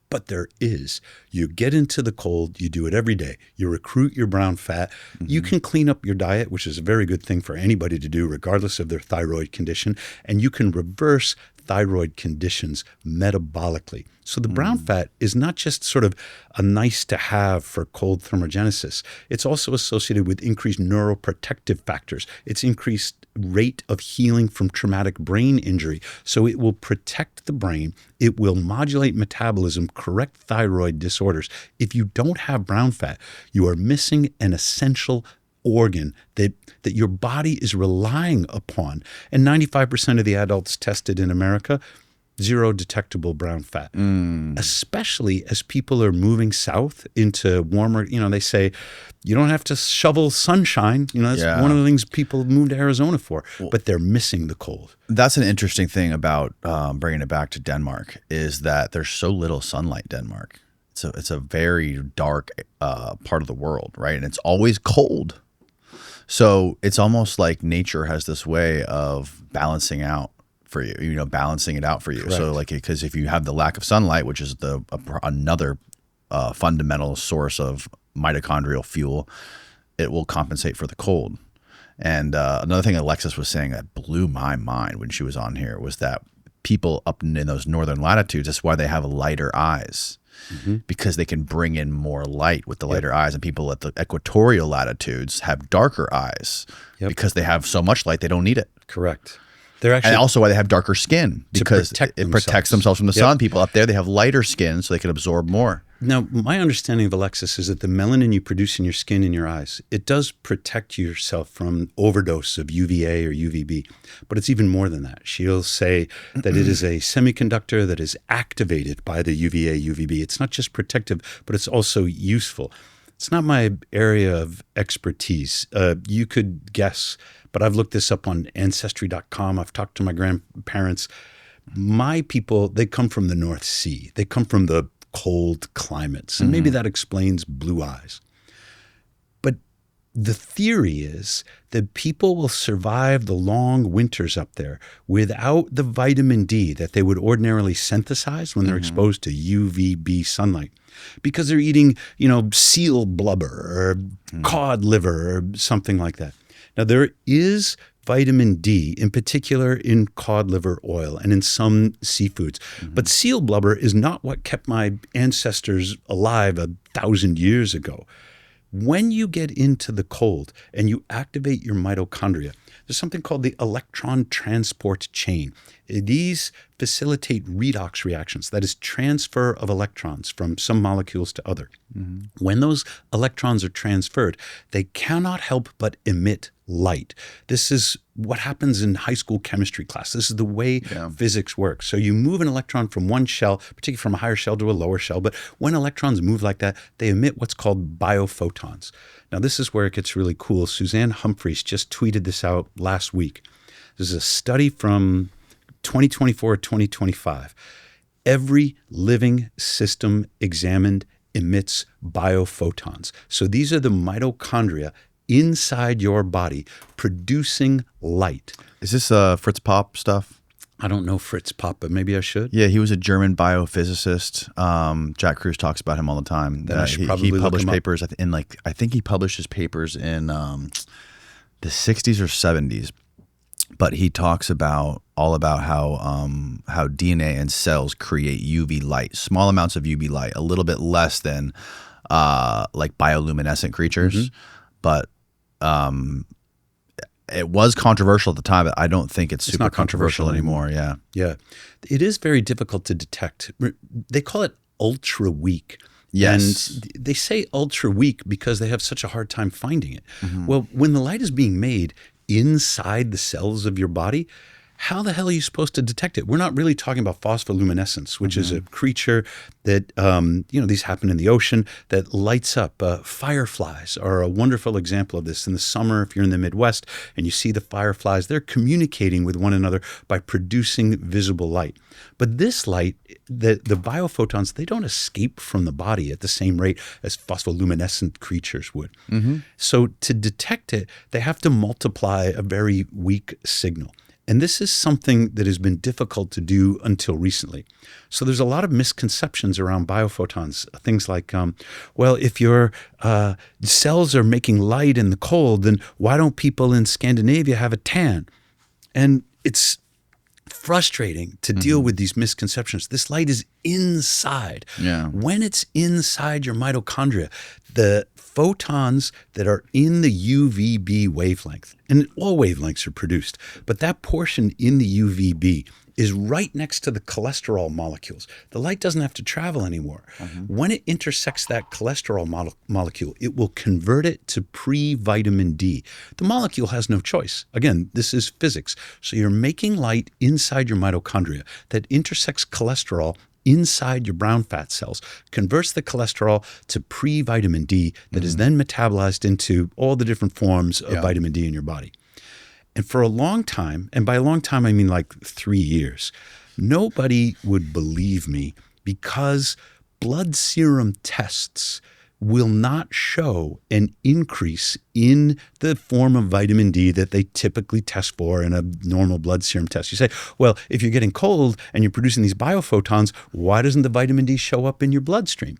But there is. You get into the cold, you do it every day. You recruit your brown fat. You can clean up your diet, which is a very good thing for anybody to do, regardless of their thyroid condition. And you can reverse thyroid conditions metabolically. So the brown fat is not just sort of a nice to have for cold thermogenesis. It's also associated with increased neuroprotective factors. It's increased rate of healing from traumatic brain injury. So it will protect the brain. It will modulate metabolism, correct thyroid disorders. If you don't have brown fat, you are missing an essential organ that your body is relying upon. And 95% of the adults tested in America zero detectable brown fat, especially as people are moving south into warmer, they say you don't have to shovel sunshine. That's one of the things people move to Arizona for, but they're missing the cold. That's an interesting thing about bringing it back to Denmark is that there's so little sunlight in Denmark. It's a very dark part of the world, right? And it's always cold. So it's almost like nature has this way of balancing out for you, balancing it out for you. Correct. So like, because if you have the lack of sunlight, which is another fundamental source of mitochondrial fuel, it will compensate for the cold. And another thing Alexis was saying that blew my mind when she was on here was that people up in those northern latitudes, that's why they have lighter eyes. Because they can bring in more light with the lighter eyes, and people at the equatorial latitudes have darker eyes because they have so much light they don't need it. Correct. They're actually, and also why they have darker skin, because it protects themselves from the sun. People up there, they have lighter skin so they can absorb more. Now, my understanding of Alexis is that the melanin you produce in your skin and your eyes, it does protect yourself from overdose of UVA or UVB, but it's even more than that. She'll say that it is a semiconductor that is activated by the UVA, UVB. It's not just protective, but it's also useful. It's not my area of expertise. You could guess, but I've looked this up on Ancestry.com. I've talked to my grandparents. My people, they come from the North Sea. They come from the cold climates, and maybe that explains blue eyes. But the theory is that people will survive the long winters up there without the vitamin D that they would ordinarily synthesize when they're exposed to UVB sunlight, because they're eating, seal blubber or cod liver or something like that. Now, there is vitamin D, in particular in cod liver oil and in some seafoods. But seal blubber is not what kept my ancestors alive 1,000 years ago. When you get into the cold and you activate your mitochondria, there's something called the electron transport chain. These facilitate redox reactions, that is transfer of electrons from some molecules to other. When those electrons are transferred, they cannot help but emit light. This is what happens in high school chemistry class. This is the way physics works. So you move an electron from one shell, particularly from a higher shell to a lower shell, but when electrons move like that, they emit what's called biophotons. Now, this is where it gets really cool. Suzanne Humphreys just tweeted this out last week. This is a study from 2024 or 2025. Every living system examined emits biophotons. So these are the mitochondria inside your body producing light. Is this Fritz Popp stuff? I don't know Fritz Popp, but maybe I should. Yeah, he was a German biophysicist. Jack Kruse talks about him all the time. Then I should probably he look published him up. papers I think he published his papers in the 60s or 70s. But he talks all about how DNA and cells create UV light, small amounts of UV light, a little bit less than like bioluminescent creatures. But it was controversial at the time, but I don't think it's super not controversial anymore. Yeah. Yeah. It is very difficult to detect. They call it ultra weak. Yes. And they say ultra weak because they have such a hard time finding it. Well, when the light is being made inside the cells of your body, how the hell are you supposed to detect it? We're not really talking about phospholuminescence, which is a creature that, these happen in the ocean, that lights up. Fireflies are a wonderful example of this. In the summer, if you're in the Midwest and you see the fireflies, they're communicating with one another by producing visible light. But this light, the biophotons, they don't escape from the body at the same rate as phospholuminescent creatures would. So to detect it, they have to multiply a very weak signal. And this is something that has been difficult to do until recently. So there's a lot of misconceptions around biophotons. Things like, if your cells are making light in the cold, then why don't people in Scandinavia have a tan? And it's frustrating to deal with these misconceptions. This light is inside. Yeah. When it's inside your mitochondria, the photons that are in the UVB wavelength, and all wavelengths are produced, but that portion in the UVB is right next to the cholesterol molecules. The light doesn't have to travel anymore. When it intersects that cholesterol molecule, it will convert it to pre-vitamin D. The molecule has no choice. Again, this is physics. So you're making light inside your mitochondria that intersects cholesterol inside your brown fat cells, converts the cholesterol to pre-vitamin D that is then metabolized into all the different forms of vitamin D in your body. And for a long time, and by a long time I mean like 3 years, nobody would believe me because blood serum tests will not show an increase in the form of vitamin D that they typically test for in a normal blood serum test. You say, well, if you're getting cold and you're producing these biophotons, why doesn't the vitamin D show up in your bloodstream?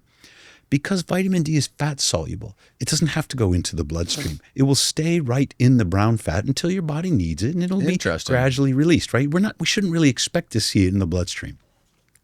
Because vitamin D is fat soluble. It doesn't have to go into the bloodstream. It will stay right in the brown fat until your body needs it, and it'll be gradually released, right? We shouldn't really expect to see it in the bloodstream.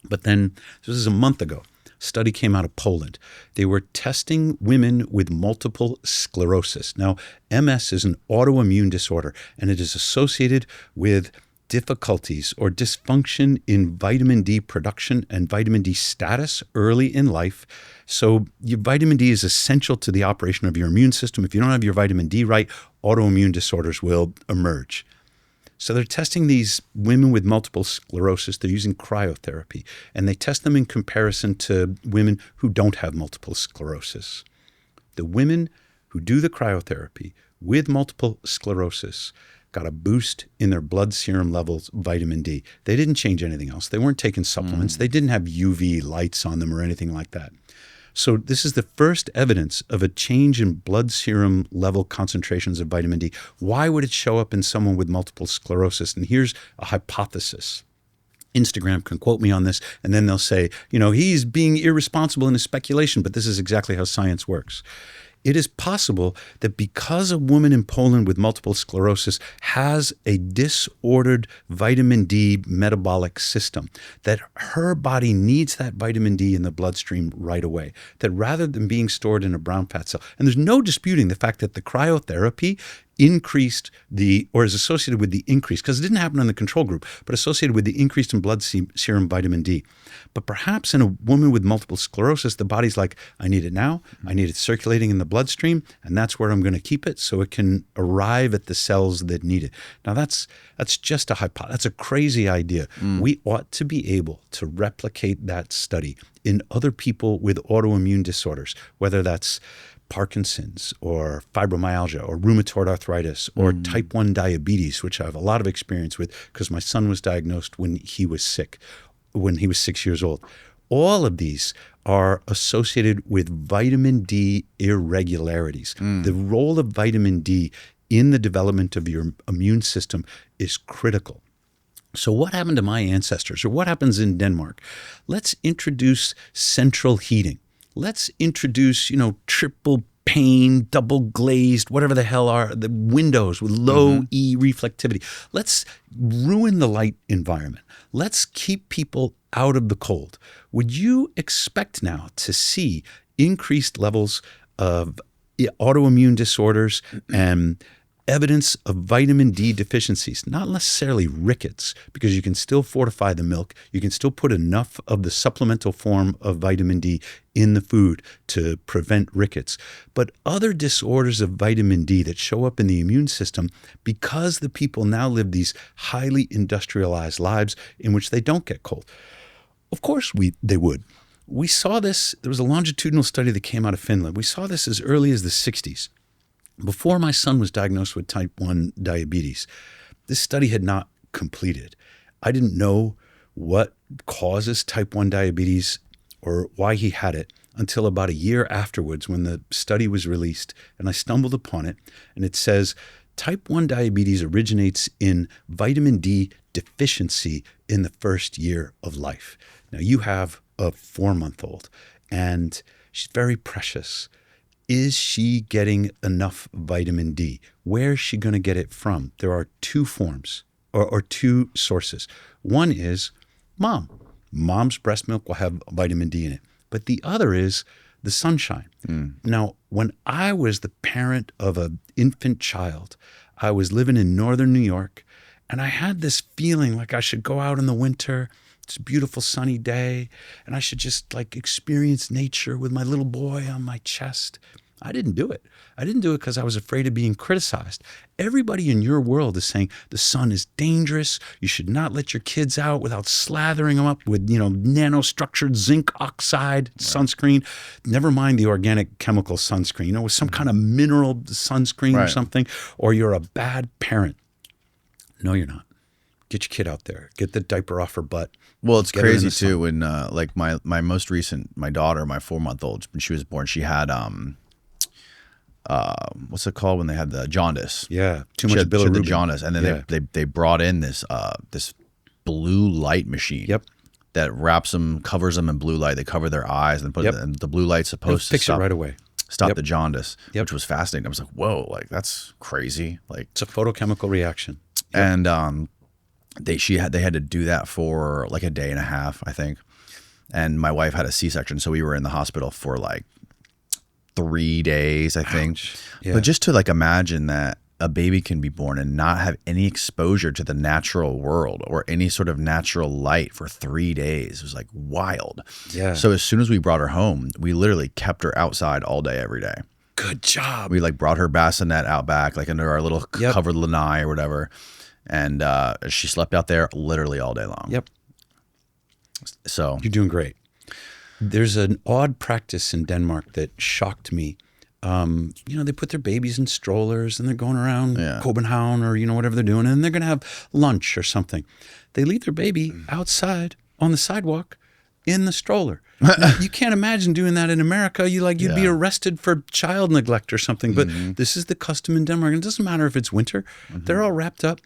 But then, this is a month ago, study came out of Poland. They were testing women with multiple sclerosis. Now, MS is an autoimmune disorder, and it is associated with difficulties or dysfunction in vitamin D production and vitamin D status early in life. So your vitamin D is essential to the operation of your immune system. If you don't have your vitamin D right, autoimmune disorders will emerge. So they're testing these women with multiple sclerosis. They're using cryotherapy, and they test them in comparison to women who don't have multiple sclerosis. The women who do the cryotherapy with multiple sclerosis got a boost in their blood serum levels, vitamin D. They didn't change anything else. They weren't taking supplements. They didn't have UV lights on them or anything like that. So this is the first evidence of a change in blood serum level concentrations of vitamin D. Why would it show up in someone with multiple sclerosis? And here's a hypothesis. Instagram can quote me on this, and then they'll say, he's being irresponsible in his speculation, but this is exactly how science works. It is possible that because a woman in Poland with multiple sclerosis has a disordered vitamin D metabolic system, that her body needs that vitamin D in the bloodstream right away, that rather than being stored in a brown fat cell, and there's no disputing the fact that the cryotherapy increased or is associated with the increase, because it didn't happen in the control group, but associated with the increase in blood serum vitamin D. But perhaps in a woman with multiple sclerosis, the body's like, I need it now, I need it circulating in the bloodstream, and that's where I'm going to keep it so it can arrive at the cells that need it. Now that's just a hypothesis. That's a crazy idea. We ought to be able to replicate that study in other people with autoimmune disorders, whether that's Parkinson's or fibromyalgia or rheumatoid arthritis or type 1 diabetes, which I have a lot of experience with because my son was diagnosed when he was 6 years old. All of these are associated with vitamin D irregularities. The role of vitamin D in the development of your immune system is critical. So what happened to my ancestors, or what happens in Denmark? Let's introduce central heating. Let's introduce, triple pane, double glazed, whatever the hell are the windows with low E reflectivity. Let's ruin the light environment. Let's keep people out of the cold. Would you expect now to see increased levels of autoimmune disorders and evidence of vitamin D deficiencies? Not necessarily rickets, because you can still fortify the milk. You can still put enough of the supplemental form of vitamin D in the food to prevent rickets. But other disorders of vitamin D that show up in the immune system because the people now live these highly industrialized lives in which they don't get cold. Of course they would. We saw this. There was a longitudinal study that came out of Finland. We saw this as early as the 60s. Before my son was diagnosed with type 1 diabetes, this study had not completed. I didn't know what causes type 1 diabetes or why he had it until about a year afterwards when the study was released, and I stumbled upon it, and it says type 1 diabetes originates in vitamin D deficiency in the first year of life. Now, you have a 4-month-old, and she's very precious. Is she getting enough vitamin D? Where is she going to get it from? There are two forms or two sources. One is mom. Mom's breast milk will have vitamin D in it. But the other is the sunshine. Now, when I was the parent of an infant child, I was living in northern New York, And I had this feeling like I should go out in the winter. It's a beautiful sunny day, and I should just like experience nature with my little boy on my chest. I didn't do it. I didn't do it because I was afraid of being criticized. Everybody in your world is saying the sun is dangerous. You should not let your kids out without slathering them up with, nanostructured zinc oxide sunscreen. Never mind the organic chemical sunscreen, with some kind of mineral sunscreen or something, or you're a bad parent. No, you're not. Get your kid out there. Get the diaper off her butt. Well, it's crazy too when like my most recent, my daughter, my 4-month-old, when she was born, she had what's it called when they had the jaundice? Yeah, She had the jaundice, and then they brought in this this blue light machine. Yep. That wraps them, covers them in blue light. They cover their eyes and put it, and the blue light's supposed to fix it right away. Stop the jaundice, which was fascinating. I was like, whoa, like that's crazy. Like it's a photochemical reaction. And they had to do that for like a day and a half, I think. And my wife had a C-section, so we were in the hospital for like 3 days, I think. Yeah. But just to like imagine that a baby can be born and not have any exposure to the natural world or any sort of natural light for 3 days was like wild. Yeah. So as soon as we brought her home, we literally kept her outside all day, every day. Good job. We like brought her bassinet out back, like under our little covered lanai or whatever. And she slept out there literally all day long. Yep. So you're doing great. There's an odd practice in Denmark that shocked me. They put their babies in strollers and they're going around Copenhagen or, whatever they're doing. And they're going to have lunch or something. They leave their baby outside on the sidewalk in the stroller. Now, you can't imagine doing that in America. You'd be arrested for child neglect or something. But this is the custom in Denmark. And it doesn't matter if it's winter. They're all wrapped up.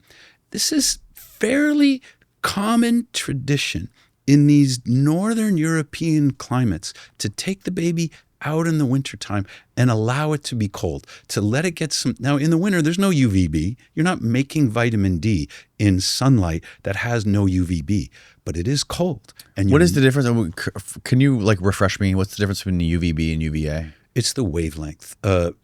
This is fairly common tradition in these northern European climates to take the baby out in the wintertime and allow it to be cold, to let it get some. Now, in the winter, there's no UVB. You're not making vitamin D in sunlight that has no UVB, but it is cold. And what is the difference? Can you like refresh me? What's the difference between the UVB and UVA? It's the wavelength.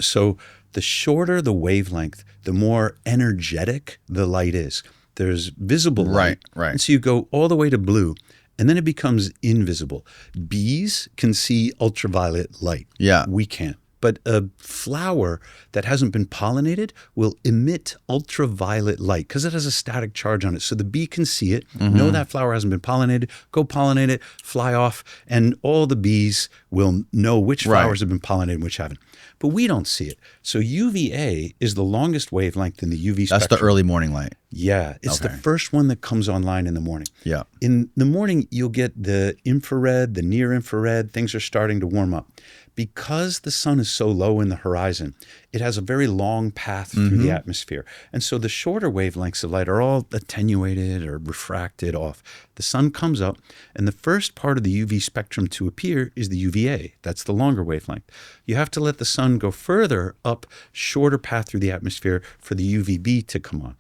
So the shorter the wavelength, the more energetic the light is. There's visible light. Right. And so you go all the way to blue, and then it becomes invisible. Bees can see ultraviolet light. Yeah. We can't. But a flower that hasn't been pollinated will emit ultraviolet light because it has a static charge on it. So the bee can see it, know that flower hasn't been pollinated, go pollinate it, fly off, and all the bees will know which flowers have been pollinated and which haven't. But we don't see it. So UVA is the longest wavelength in the UV spectrum. That's the early morning light. Yeah. It's the first one that comes online in the morning. Yeah. In the morning, you'll get the infrared, the near infrared. Things are starting to warm up. Because the sun is so low in the horizon, it has a very long path through the atmosphere. And so the shorter wavelengths of light are all attenuated or refracted off. The sun comes up, and the first part of the UV spectrum to appear is the UVA. That's the longer wavelength. You have to let the sun go further up, shorter path through the atmosphere for the UVB to come on.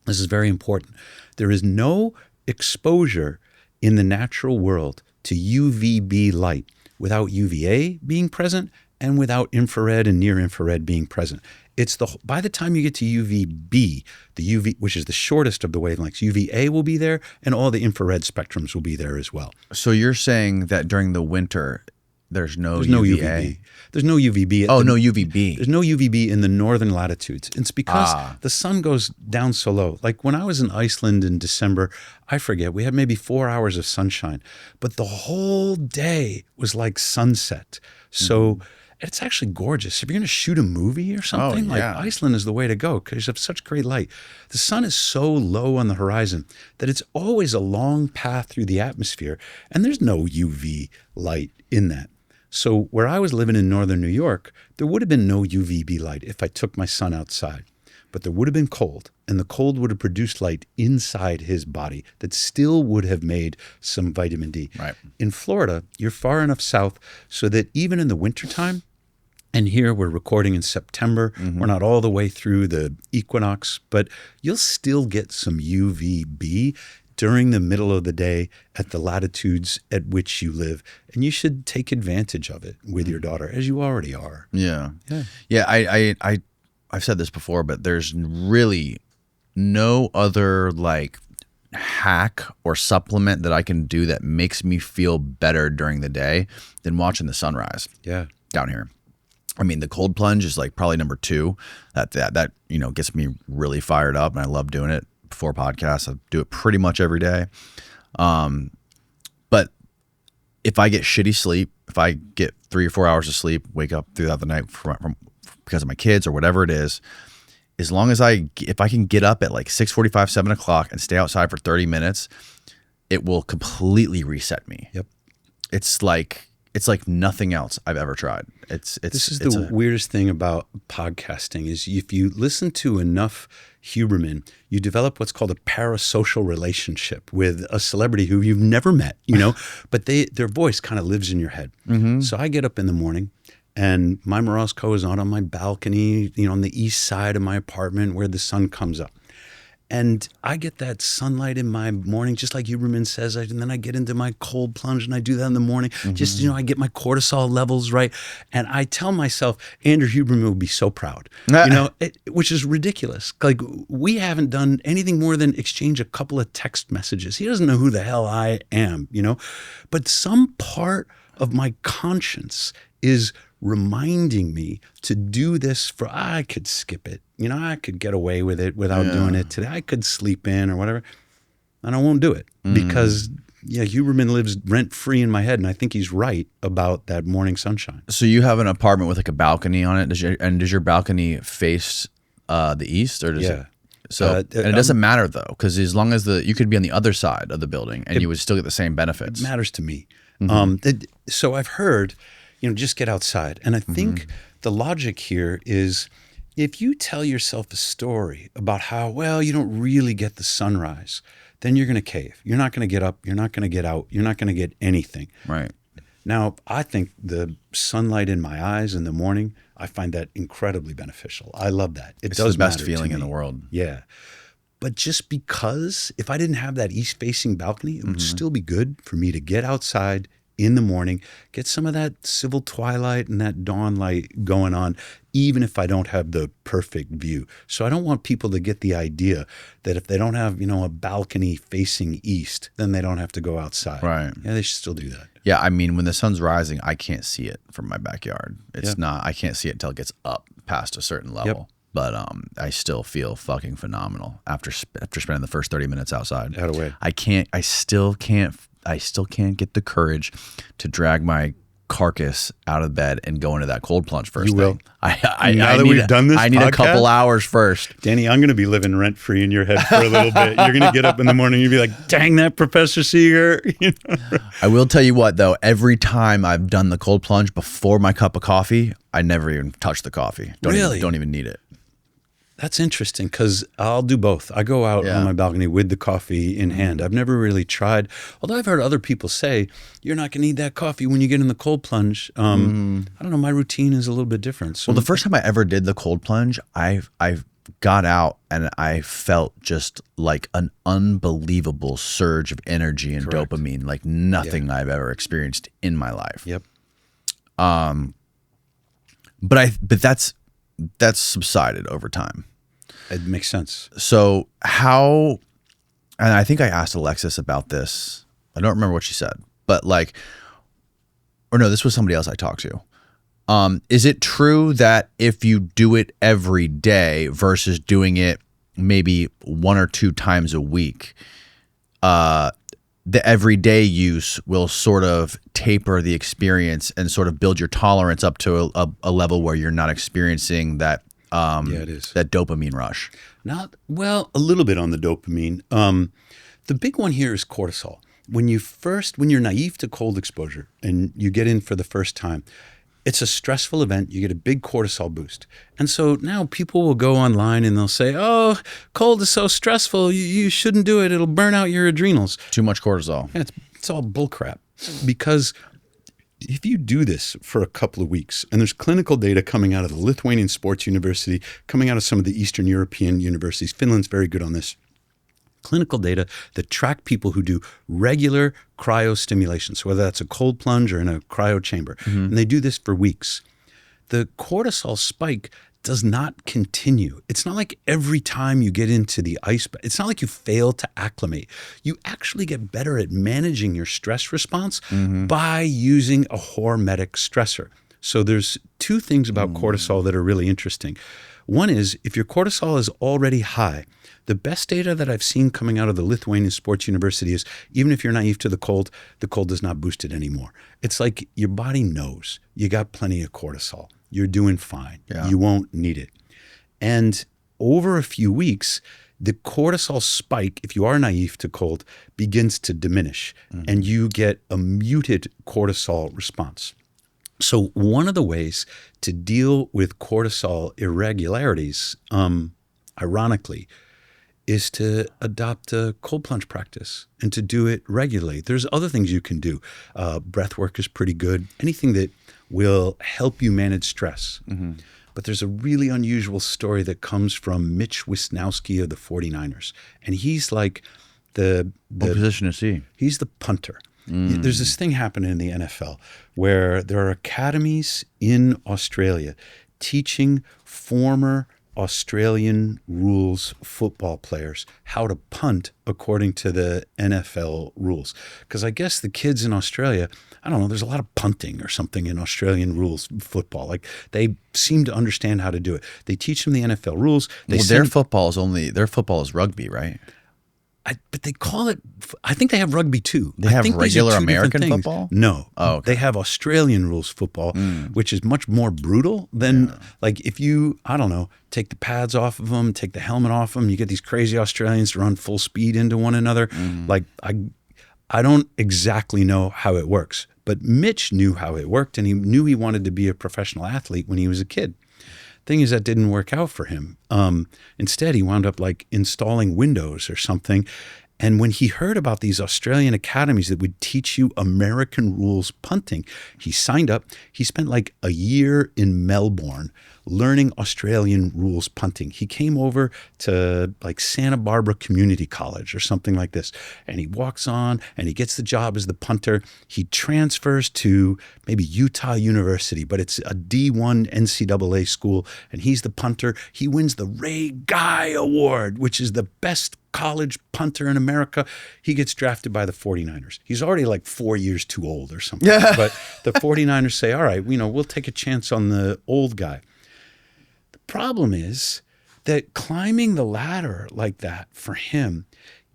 This is very important. There is no exposure in the natural world to UVB light without UVA being present and without infrared and near infrared being present. By the time you get to UVB, the UV, which is the shortest of the wavelengths, UVA will be there and all the infrared spectrums will be there as well. So you're saying that during the winter, there's no UVA? There's no UVB. No UVB. There's no UVB in the northern latitudes. It's because the sun goes down so low. Like when I was in Iceland in December, I forget, we had maybe 4 hours of sunshine, but the whole day was like sunset. So it's actually gorgeous. If you're going to shoot a movie or something, Iceland is the way to go because you have such great light. The sun is so low on the horizon that it's always a long path through the atmosphere, and there's no UV light in that. So where I was living in northern New York, there would have been no UVB light if I took my son outside. But there would have been cold, and the cold would have produced light inside his body that still would have made some vitamin D. Right. In Florida, you're far enough south so that even in the wintertime, and here we're recording in September, we're not all the way through the equinox, but you'll still get some UVB during the middle of the day at the latitudes at which you live. And you should take advantage of it with your daughter, as you already are. Yeah. I've said this before, but there's really no other like hack or supplement that I can do that makes me feel better during the day than watching the sunrise. Yeah. Down here. I mean, the cold plunge is like probably number 2. That you know gets me really fired up, and I love doing it before podcasts. I do it pretty much every day. But if I get shitty sleep, if I get 3 or 4 hours of sleep, wake up throughout the night from because of my kids or whatever it is, as long as if I can get up at like 6:45, 7 o'clock and stay outside for 30 minutes, it will completely reset me. Yep. It's like nothing else I've ever tried. This is the weirdest thing about podcasting is if you listen to enough Huberman, you develop what's called a parasocial relationship with a celebrity who you've never met, you know, but their voice kind of lives in your head. Mm-hmm. So I get up in the morning, and my Morozko is out on my balcony, you know, on the east side of my apartment where the sun comes up. And I get that sunlight in my morning, just like Huberman says, and then I get into my cold plunge, and I do that in the morning. Mm-hmm. Just, you know, I get my cortisol levels right. And I tell myself, Andrew Huberman will be so proud, you know, which is ridiculous. Like, we haven't done anything more than exchange a couple of text messages. He doesn't know who the hell I am, you know, but some part of my conscience is reminding me to do this I could skip it. You know, I could get away with it without doing it today. I could sleep in or whatever. And I won't do it because, Huberman lives rent-free in my head. And I think he's right about that morning sunshine. So you have an apartment with like a balcony on it. Does your balcony face the east? Or does it? So and it doesn't matter though, because as long as you could be on the other side of the building and you would still get the same benefits. It matters to me. Mm-hmm. So I've heard, you know, just get outside. And I think the logic here is if you tell yourself a story about how, well, you don't really get the sunrise, then you're going to cave. You're not going to get up. You're not going to get out. You're not going to get anything. Right. Now, I think the sunlight in my eyes in the morning, I find that incredibly beneficial. I love that. It's the best feeling in the world. Yeah. But just because if I didn't have that east-facing balcony, it would still be good for me to get outside in the morning, get some of that civil twilight and that dawn light going on, even if I don't have the perfect view. So I don't want people to get the idea that if they don't have, you know, a balcony facing east, then they don't have to go outside. Right. Yeah, they should still do that. Yeah, I mean, when the sun's rising, I can't see it from my backyard. I can't see it until it gets up past a certain level. Yep. But I still feel fucking phenomenal after spending the first 30 minutes outside. Out of way. I still can't get the courage to drag my carcass out of bed and go into that cold plunge first. You will. Thing. We've done this, I need a couple hours first. Danny, I'm going to be living rent free in your head for a little bit. You're going to get up in the morning and you'll be like, dang that Professor Seager. You know? I will tell you what, though, every time I've done the cold plunge before my cup of coffee, I never even touch the coffee. Don't even need it. That's interesting because I'll do both. I go out on my balcony with the coffee in hand. I've never really tried, although I've heard other people say, you're not going to need that coffee when you get in the cold plunge. I don't know. My routine is a little bit different. So well, the first time I ever did the cold plunge, I got out and I felt just like an unbelievable surge of energy and dopamine, like nothing I've ever experienced in my life. Yep. But that's subsided over time. It makes sense. So how, and I think I asked Alexis about this. I don't remember what she said, but this was somebody else I talked to. Is it true that if you do it every day versus doing it maybe 1 or 2 times a week, the everyday use will sort of taper the experience and sort of build your tolerance up to a level where you're not experiencing that it is. That dopamine rush? A little bit on the dopamine. The big one here is cortisol. When you're naive to cold exposure and you get in for the first time, it's a stressful event. You get a big cortisol boost. And so now people will go online and they'll say, oh, cold is so stressful. You shouldn't do it. It'll burn out your adrenals. Too much cortisol. Yeah, it's all bullcrap. Because if you do this for a couple of weeks, and there's clinical data coming out of the Lithuanian Sports University, coming out of some of the Eastern European universities, Finland's very good on this, clinical data that track people who do regular cryostimulation, so whether that's a cold plunge or in a cryo chamber, and they do this for weeks. The cortisol spike does not continue. It's not like every time you get into the ice bath, it's not like you fail to acclimate. You actually get better at managing your stress response by using a hormetic stressor. So there's two things about cortisol that are really interesting. One is if your cortisol is already high, the best data that I've seen coming out of the Lithuanian Sports University is even if you're naive to the cold does not boost it anymore. It's like your body knows you got plenty of cortisol. You're doing fine. Yeah. You won't need it. And over a few weeks, the cortisol spike, if you are naive to cold, begins to diminish and you get a muted cortisol response. So one of the ways to deal with cortisol irregularities, ironically, is to adopt a cold plunge practice and to do it regularly. There's other things you can do. Breath work is pretty good. Anything that will help you manage stress. But there's a really unusual story that comes from Mitch Wisnowski of the 49ers. And he's like What position is he? He's the punter. There's this thing happening in the NFL where there are academies in Australia teaching former Australian rules football players how to punt according to the NFL rules. Because I guess the kids in Australia, I don't know, there's a lot of punting or something in Australian rules football. Like they seem to understand how to do it. They teach them the NFL rules. Their football is rugby, right? But they call it, I think they have rugby too. They have think regular American football? No. Oh, okay. They have Australian rules football, which is much more brutal than like if you, I don't know, take the pads off of them, take the helmet off them, you get these crazy Australians to run full speed into one another. Like I don't exactly know how it works, but Mitch knew how it worked and he knew he wanted to be a professional athlete when he was a kid. Thing is that didn't work out for him. Instead, he wound up like installing Windows or something. And when he heard about these Australian academies that would teach you American rules punting, he signed up. He spent like a year in Melbourne learning Australian rules punting. He came over to like Santa Barbara Community College or something like this. And he walks on and he gets the job as the punter. He transfers to maybe Utah University, but it's a D1 NCAA school. And he's the punter. He wins the Ray Guy Award, which is the best college punter in America. He gets drafted by the 49ers. He's already like 4 years too old or something. But the 49ers say, all right, we'll take a chance on the old guy. The problem is that climbing the ladder like that for him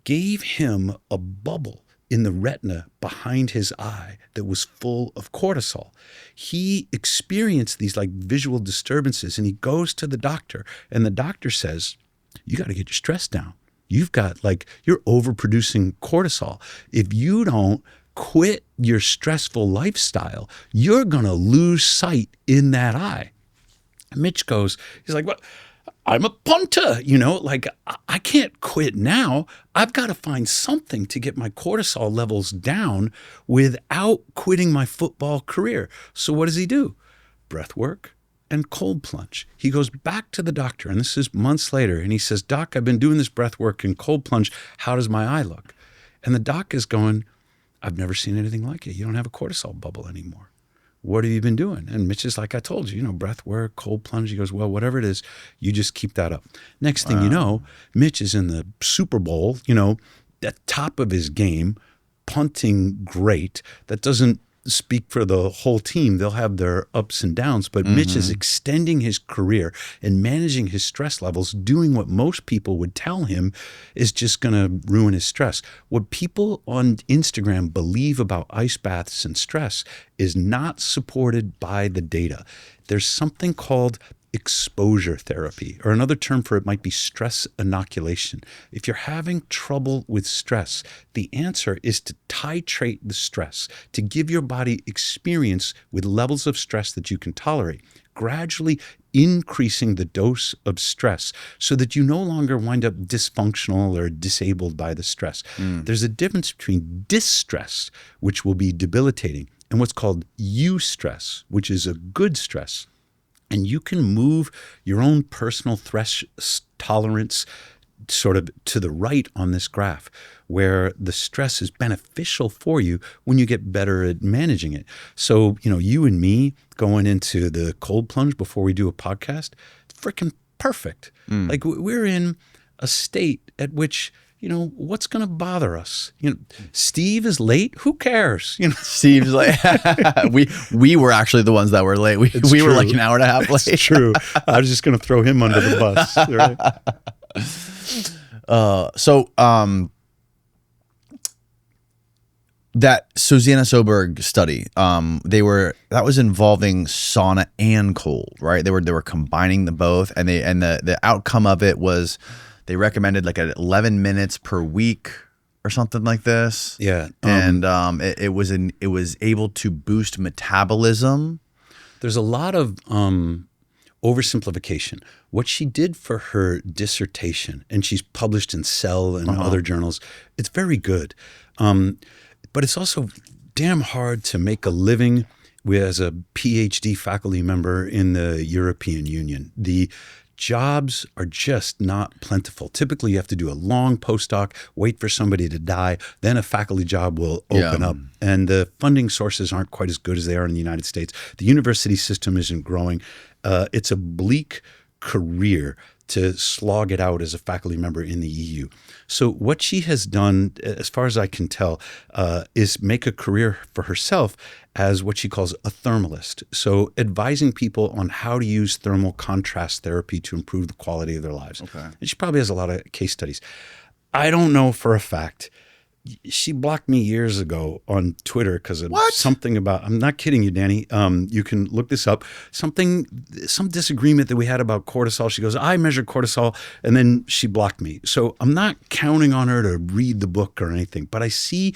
gave him a bubble in the retina behind his eye that was full of cortisol. He experienced these like visual disturbances and he goes to the doctor and the doctor says, you got to get your stress down. You've got you're overproducing cortisol. If you don't quit your stressful lifestyle, you're going to lose sight in that eye. And Mitch goes, he's like, well, I'm a punter, I can't quit now. I've got to find something to get my cortisol levels down without quitting my football career. So what does he do? Breath work and cold plunge. He goes back to the doctor, and this is months later, and he says, Doc, I've been doing this breath work and cold plunge. How does my eye look? And the doc is going, I've never seen anything like it. You don't have a cortisol bubble anymore. What have you been doing? And Mitch is like, I told you, breath work, cold plunge. He goes, well, whatever it is, you just keep that up. Next thing you know, Mitch is in the Super Bowl, at top of his game, punting great. That doesn't speak for the whole team. They'll have their ups and downs, but Mitch is extending his career and managing his stress levels, doing what most people would tell him is just going to ruin his stress. What people on Instagram believe about ice baths and stress is not supported by the data. There's something called exposure therapy, or another term for it might be stress inoculation. If you're having trouble with stress, the answer is to titrate the stress, to give your body experience with levels of stress that you can tolerate, gradually increasing the dose of stress so that you no longer wind up dysfunctional or disabled by the stress. There's a difference between distress, which will be debilitating, and what's called eustress, which is a good stress. And you can move your own personal stress tolerance sort of to the right on this graph, where the stress is beneficial for you when you get better at managing it. So, you and me going into the cold plunge before we do a podcast, freaking perfect. Like we're in a state at which, what's going to bother us? Steve is late. Who cares? Steve's like, we were actually the ones that were late. We were like an hour and a half late. It's true. I was just going to throw him under the bus. Right? That Susanna Soberg study, that was involving sauna and cold, right? They were combining the both, and the outcome of it was they recommended like at 11 minutes per week or something like this. Yeah, and it was able to boost metabolism. There's a lot of oversimplification. What she did for her dissertation, and she's published in Cell and other journals, it's very good. But it's also damn hard to make a living as a PhD faculty member in the European Union. The jobs are just not plentiful. Typically, you have to do a long postdoc, wait for somebody to die, then a faculty job will open up. And the funding sources aren't quite as good as they are in the United States. The university system isn't growing. It's a bleak career to slog it out as a faculty member in the EU. So what she has done, as far as I can tell, is make a career for herself as what she calls a thermalist. So advising people on how to use thermal contrast therapy to improve the quality of their lives. Okay. And she probably has a lot of case studies. I don't know for a fact. She blocked me years ago on Twitter because of something about, I'm not kidding you, Danny. You can look this up. Some disagreement that we had about cortisol. She goes, I measure cortisol, and then she blocked me. So I'm not counting on her to read the book or anything, but I see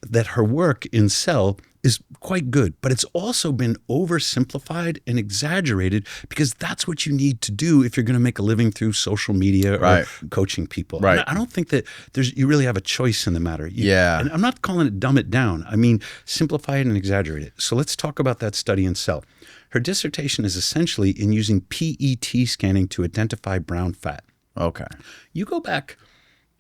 that her work in Cell is quite good, but it's also been oversimplified and exaggerated because that's what you need to do if you're going to make a living through social media or coaching people. Right. I don't think that you really have a choice in the matter. And I'm not calling it dumb it down. I mean, simplify it and exaggerate it. So let's talk about that study in Cell. Her dissertation is essentially in using PET scanning to identify brown fat. Okay. You go back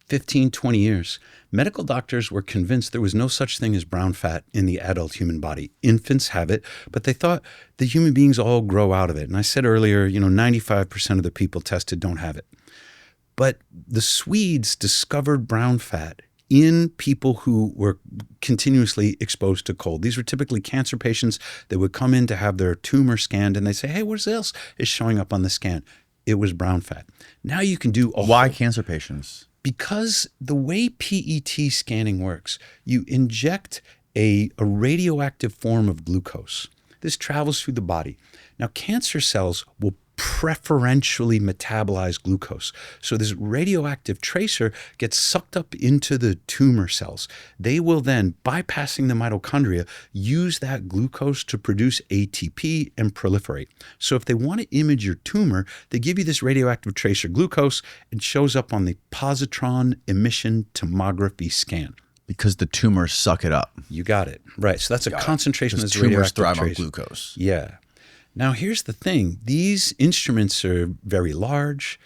15, 20 years, medical doctors were convinced there was no such thing as brown fat in the adult human body. Infants have it, but they thought the human beings all grow out of it. And I said earlier, 95% of the people tested don't have it. But the Swedes discovered brown fat in people who were continuously exposed to cold. These were typically cancer patients that would come in to have their tumor scanned, and they say, hey, what else is showing up on the scan? It was brown fat. Now you can do Why cancer patients? Because the way PET scanning works, you inject a radioactive form of glucose. This travels through the body. Now, cancer cells will preferentially metabolize glucose. So this radioactive tracer gets sucked up into the tumor cells. They will then, bypassing the mitochondria, use that glucose to produce ATP and proliferate. So if they want to image your tumor, they give you this radioactive tracer glucose. It shows up on the positron emission tomography scan. Because the tumors suck it up. You got it. Right. So that's a concentration of this tumors radioactive thrive tracer. on glucose. Yeah. Now, here's the thing. These instruments are very large.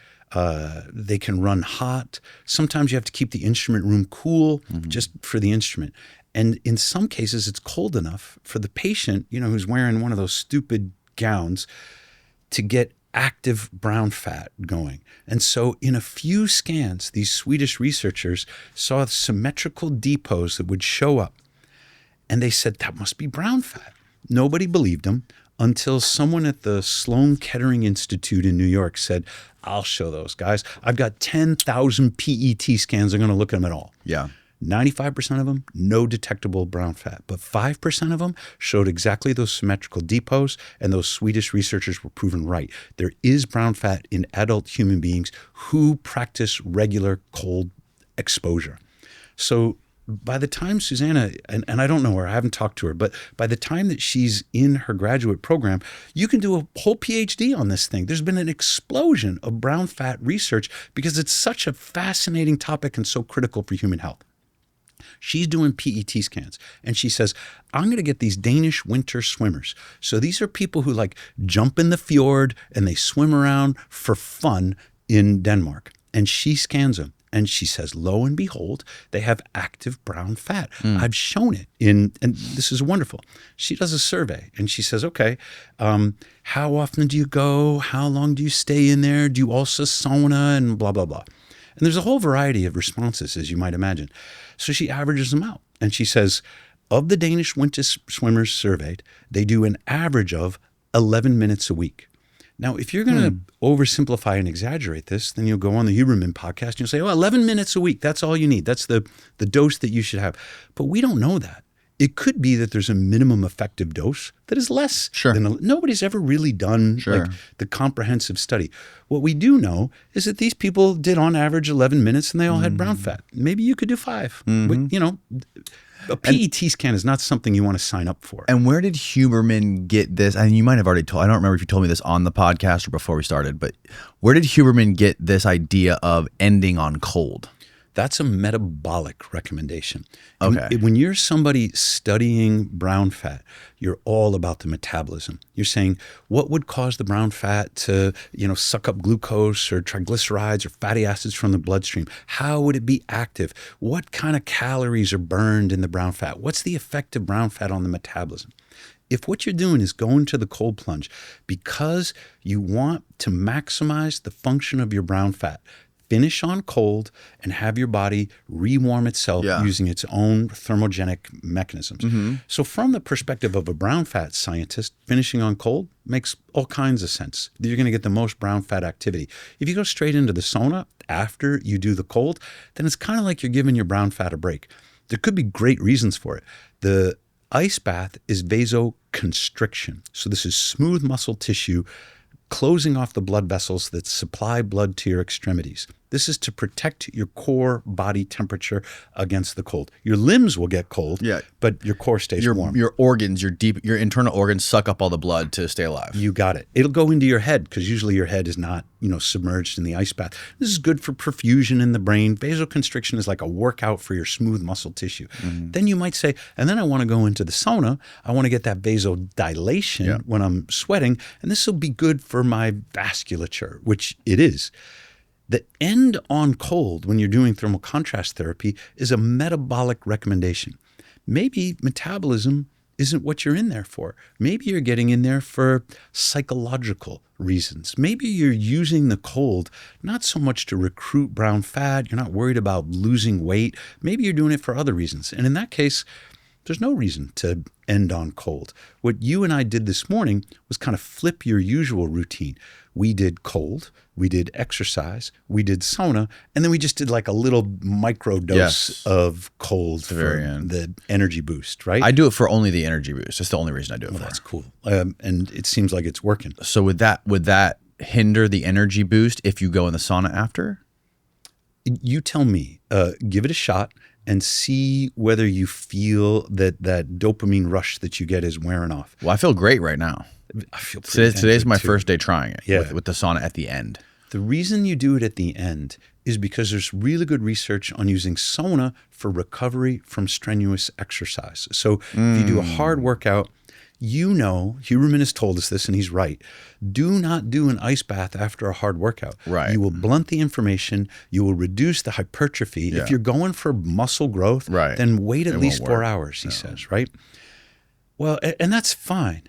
They can run hot. Sometimes you have to keep the instrument room cool just for the instrument. And in some cases, it's cold enough for the patient, who's wearing one of those stupid gowns to get active brown fat going. And so in a few scans, these Swedish researchers saw symmetrical depots that would show up. And they said, that must be brown fat. Nobody believed them until someone at the Sloan Kettering Institute in New York said, I'll show those guys. I've got 10,000 PET scans. I'm going to look at them at all. Yeah. 95% of them, no detectable brown fat. But 5% of them showed exactly those symmetrical depots, and those Swedish researchers were proven right. There is brown fat in adult human beings who practice regular cold exposure. So by the time Susanna, and I don't know her, I haven't talked to her, but by the time that she's in her graduate program, you can do a whole PhD on this thing. There's been an explosion of brown fat research because it's such a fascinating topic and so critical for human health. She's doing PET scans, and she says, I'm going to get these Danish winter swimmers. So these are people who jump in the fjord and they swim around for fun in Denmark. And she scans them. And she says, lo and behold, they have active brown fat. I've shown it and this is wonderful. She does a survey and she says, okay, how often do you go? How long do you stay in there? Do you also sauna and blah, blah, blah. And there's a whole variety of responses, as you might imagine. So she averages them out and she says, of the Danish winter swimmers surveyed, they do an average of 11 minutes a week. Now, if you're going to oversimplify and exaggerate this, then you'll go on the Huberman podcast and you'll say, 11 minutes a week, that's all you need. That's the dose that you should have. But we don't know that. It could be that there's a minimum effective dose that is less. Sure. Nobody's ever really done like the comprehensive study. What we do know is that these people did on average 11 minutes and they all had brown fat. Maybe you could do 5. But, a PET scan is not something you want to sign up for. And where did Huberman get this? And you might have already told, I don't remember if you told me this on the podcast or before we started, but where did Huberman get this idea of ending on cold? That's a metabolic recommendation. Okay. When you're somebody studying brown fat, you're all about the metabolism. You're saying, what would cause the brown fat to, suck up glucose or triglycerides or fatty acids from the bloodstream? How would it be active? What kind of calories are burned in the brown fat? What's the effect of brown fat on the metabolism? If what you're doing is going to the cold plunge because you want to maximize the function of your brown fat, finish on cold and have your body rewarm itself using its own thermogenic mechanisms. So from the perspective of a brown fat scientist, finishing on cold makes all kinds of sense. You're going to get the most brown fat activity. If you go straight into the sauna after you do the cold, then it's kind of like you're giving your brown fat a break. There could be great reasons for it. The ice bath is vasoconstriction. So this is smooth muscle tissue closing off the blood vessels that supply blood to your extremities. This is to protect your core body temperature against the cold. Your limbs will get cold, but your core stays warm. Your organs, your internal organs suck up all the blood to stay alive. You got it. It'll go into your head because usually your head is not, submerged in the ice bath. This is good for perfusion in the brain. Vasoconstriction is like a workout for your smooth muscle tissue. Then you might say, and then I want to go into the sauna. I want to get that vasodilation when I'm sweating, and this will be good for my vasculature, which it is. The end on cold when you're doing thermal contrast therapy is a metabolic recommendation. Maybe metabolism isn't what you're in there for. Maybe you're getting in there for psychological reasons. Maybe you're using the cold not so much to recruit brown fat. You're not worried about losing weight. Maybe you're doing it for other reasons. And in that case, there's no reason to end on cold. What you and I did this morning was kind of flip your usual routine. We did cold, we did exercise, we did sauna, and then we just did like a little micro dose of cold for the energy boost, right? I do it for only the energy boost. That's the only reason I do it for. That's cool. And it seems like it's working. So would that hinder the energy boost if you go in the sauna after? You tell me. Give it a shot and see whether you feel that dopamine rush that you get is wearing off. Well, I feel great right now. I feel pretty Today's my too. first day trying it with the sauna at the end. The reason you do it at the end is because there's really good research on using sauna for recovery from strenuous exercise. So if you do a hard workout, Huberman has told us this and he's right. Do not do an ice bath after a hard workout. Right. You will blunt the inflammation. You will reduce the hypertrophy. Yeah. If you're going for muscle growth, then wait at least 4 hours, he says, right? Well, and that's fine.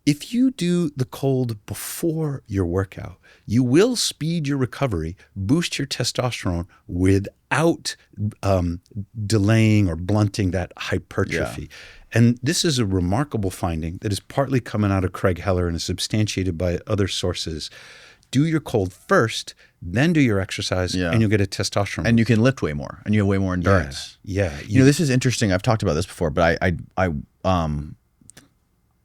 If you do the cold before your workout, you will speed your recovery, boost your testosterone without delaying or blunting that hypertrophy. Yeah. And this is a remarkable finding that is partly coming out of Craig Heller and is substantiated by other sources. Do your cold first, then do your exercise, and you'll get a testosterone. And you can lift way more, and you have way more endurance. Yeah. This is interesting. I've talked about this before, but I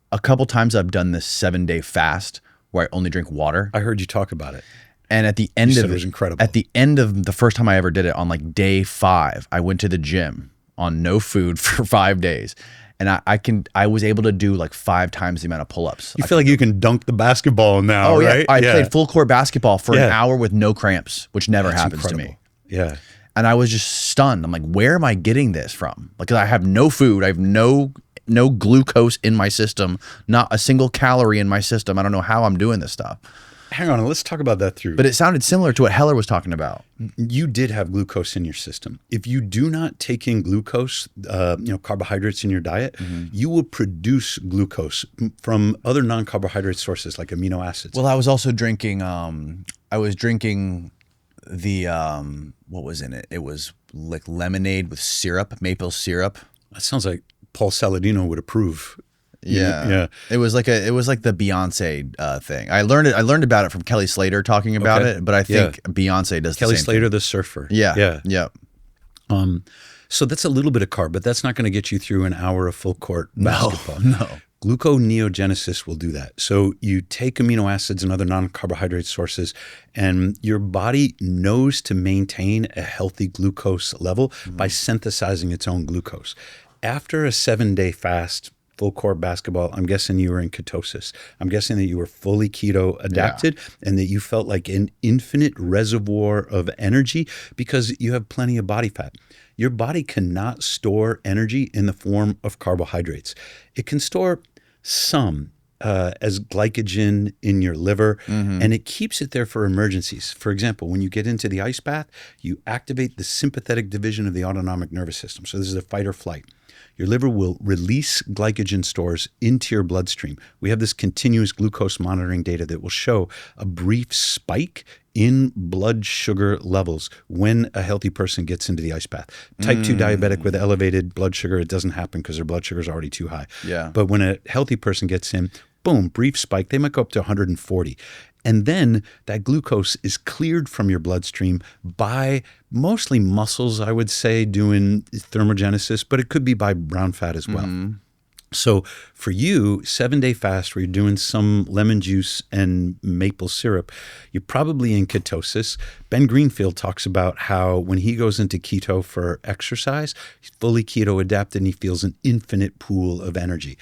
a couple times I've done this 7-day fast where I only drink water. I heard you talk about it. And at the end of it was incredible. At the end of the first time I ever did it, on like day 5, I went to the gym on no food for 5 days. And I was able to do like 5 times the amount of pull-ups. You feel like you can dunk the basketball now, right? I played full court basketball for an hour with no cramps, which never happens to me. Yeah. And I was just stunned. I'm like, where am I getting this from? Like, 'cause I have no food. I have no glucose in my system, not a single calorie in my system. I don't know how I'm doing this stuff. hang on, let's talk about that through. But it sounded similar to what Heller was talking about. You did have glucose in your system. If you do not take in glucose, carbohydrates in your diet, you will produce glucose from other non-carbohydrate sources like amino acids. Well, I was also drinking. I was drinking the what was in it? It was like lemonade with syrup, maple syrup. That sounds like Paul Saladino would approve. Yeah. It was like the Beyonce thing. I learned about it from Kelly Slater talking about it, but I think Beyonce does Kelly the same Slater, thing. the surfer. Yeah. So that's a little bit of carb, but that's not going to get you through an hour of full court basketball. No. Gluconeogenesis will do that. So you take amino acids and other non-carbohydrate sources, and your body knows to maintain a healthy glucose level by synthesizing its own glucose. After a 7-day fast, full court basketball, I'm guessing you were in ketosis. I'm guessing that you were fully keto adapted and that you felt like an infinite reservoir of energy because you have plenty of body fat. Your body cannot store energy in the form of carbohydrates. It can store some as glycogen in your liver, and it keeps it there for emergencies. For example, when you get into the ice bath, you activate the sympathetic division of the autonomic nervous system. So this is a fight or flight. Your liver will release glycogen stores into your bloodstream. We have this continuous glucose monitoring data that will show a brief spike in blood sugar levels when a healthy person gets into the ice bath. Type 2 diabetic with elevated blood sugar, it doesn't happen because their blood sugar is already too high. Yeah. But when a healthy person gets in, boom, brief spike, they might go up to 140. And then that glucose is cleared from your bloodstream by mostly muscles, I would say, doing thermogenesis, but it could be by brown fat as well. So for you, 7-day fast where you're doing some lemon juice and maple syrup, you're probably in ketosis. Ben Greenfield talks about how when he goes into keto for exercise, he's fully keto adapted and he feels an infinite pool of energy.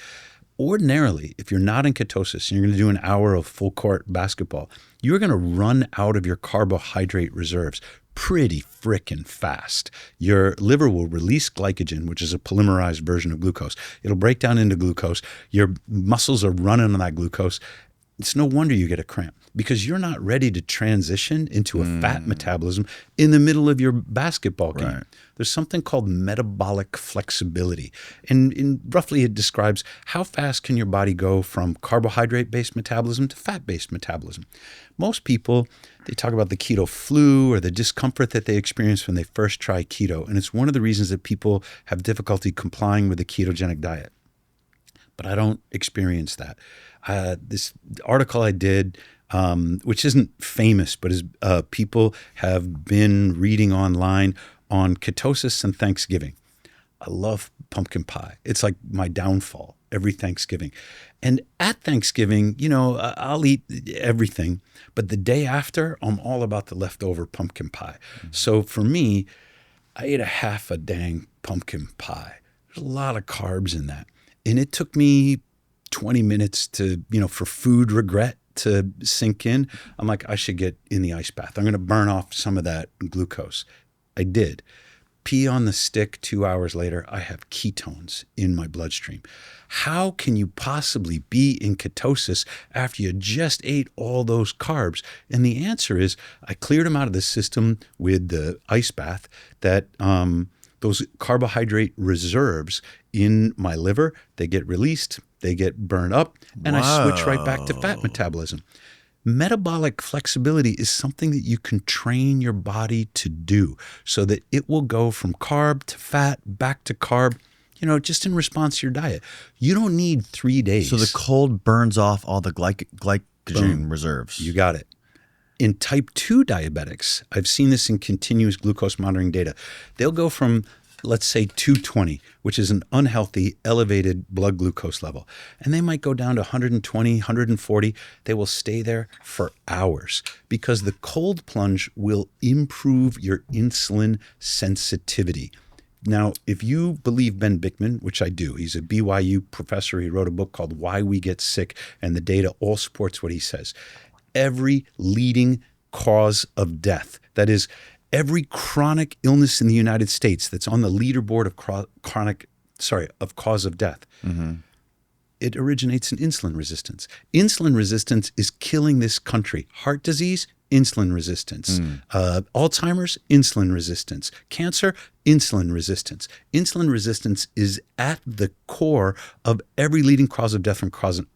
Ordinarily, if you're not in ketosis and you're going to do an hour of full court basketball, you're going to run out of your carbohydrate reserves pretty frickin' fast. Your liver will release glycogen, which is a polymerized version of glucose. It'll break down into glucose. Your muscles are running on that glucose. It's no wonder you get a cramp because you're not ready to transition into a fat metabolism in the middle of your basketball game. Right. There's something called metabolic flexibility. And roughly it describes how fast can your body go from carbohydrate-based metabolism to fat-based metabolism. Most people, they talk about the keto flu or the discomfort that they experience when they first try keto. And it's one of the reasons that people have difficulty complying with the ketogenic diet. But I don't experience that. This article I did, which isn't famous, but is people have been reading online on ketosis and Thanksgiving. I love pumpkin pie. It's like my downfall every Thanksgiving. And at Thanksgiving, I'll eat everything, but the day after, I'm all about the leftover pumpkin pie. So for me, I ate a half a dang pumpkin pie. There's a lot of carbs in that. And it took me 20 minutes to, for food regret to sink in. I'm like, I should get in the ice bath. I'm going to burn off some of that glucose. I did. Pee on the stick 2 hours later, I have ketones in my bloodstream. How can you possibly be in ketosis after you just ate all those carbs? And the answer is I cleared them out of the system with the ice bath that those carbohydrate reserves in my liver, they get released, they get burned up, and I switch right back to fat metabolism. Metabolic flexibility is something that you can train your body to do so that it will go from carb to fat, back to carb, just in response to your diet. You don't need 3 days. So the cold burns off all the glycogen reserves. You got it. In type 2 diabetics, I've seen this in continuous glucose monitoring data. They'll go from, let's say, 220, which is an unhealthy, elevated blood glucose level. And they might go down to 120, 140. They will stay there for hours because the cold plunge will improve your insulin sensitivity. Now, if you believe Ben Bickman, which I do, he's a BYU professor. He wrote a book called Why We Get Sick, and the data all supports what he says. Every leading cause of death, that is, every chronic illness in the United States that's on the leaderboard of cause of death, it originates in insulin resistance. Insulin resistance is killing this country. Heart disease, insulin resistance. Alzheimer's, insulin resistance. Cancer, insulin resistance. Insulin resistance is at the core of every leading cause of death from chronic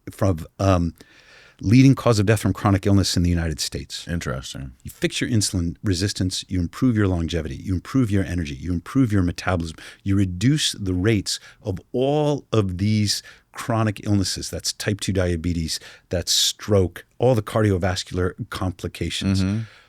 illness in the United States. Interesting. You fix your insulin resistance, you improve your longevity, you improve your energy, you improve your metabolism, you reduce the rates of all of these chronic illnesses. That's type 2 diabetes, that's stroke, all the cardiovascular complications.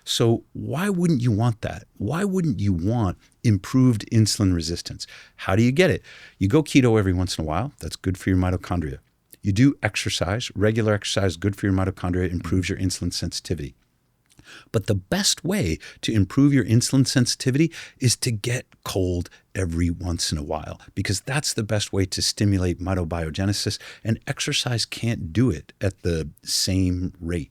So why wouldn't you want that? Why wouldn't you want improved insulin resistance? How do you get it? You go keto every once in a while. That's good for your mitochondria. You do exercise, regular exercise, good for your mitochondria, improves your insulin sensitivity. But the best way to improve your insulin sensitivity is to get cold every once in a while, because that's the best way to stimulate mitobiogenesis, and exercise can't do it at the same rate.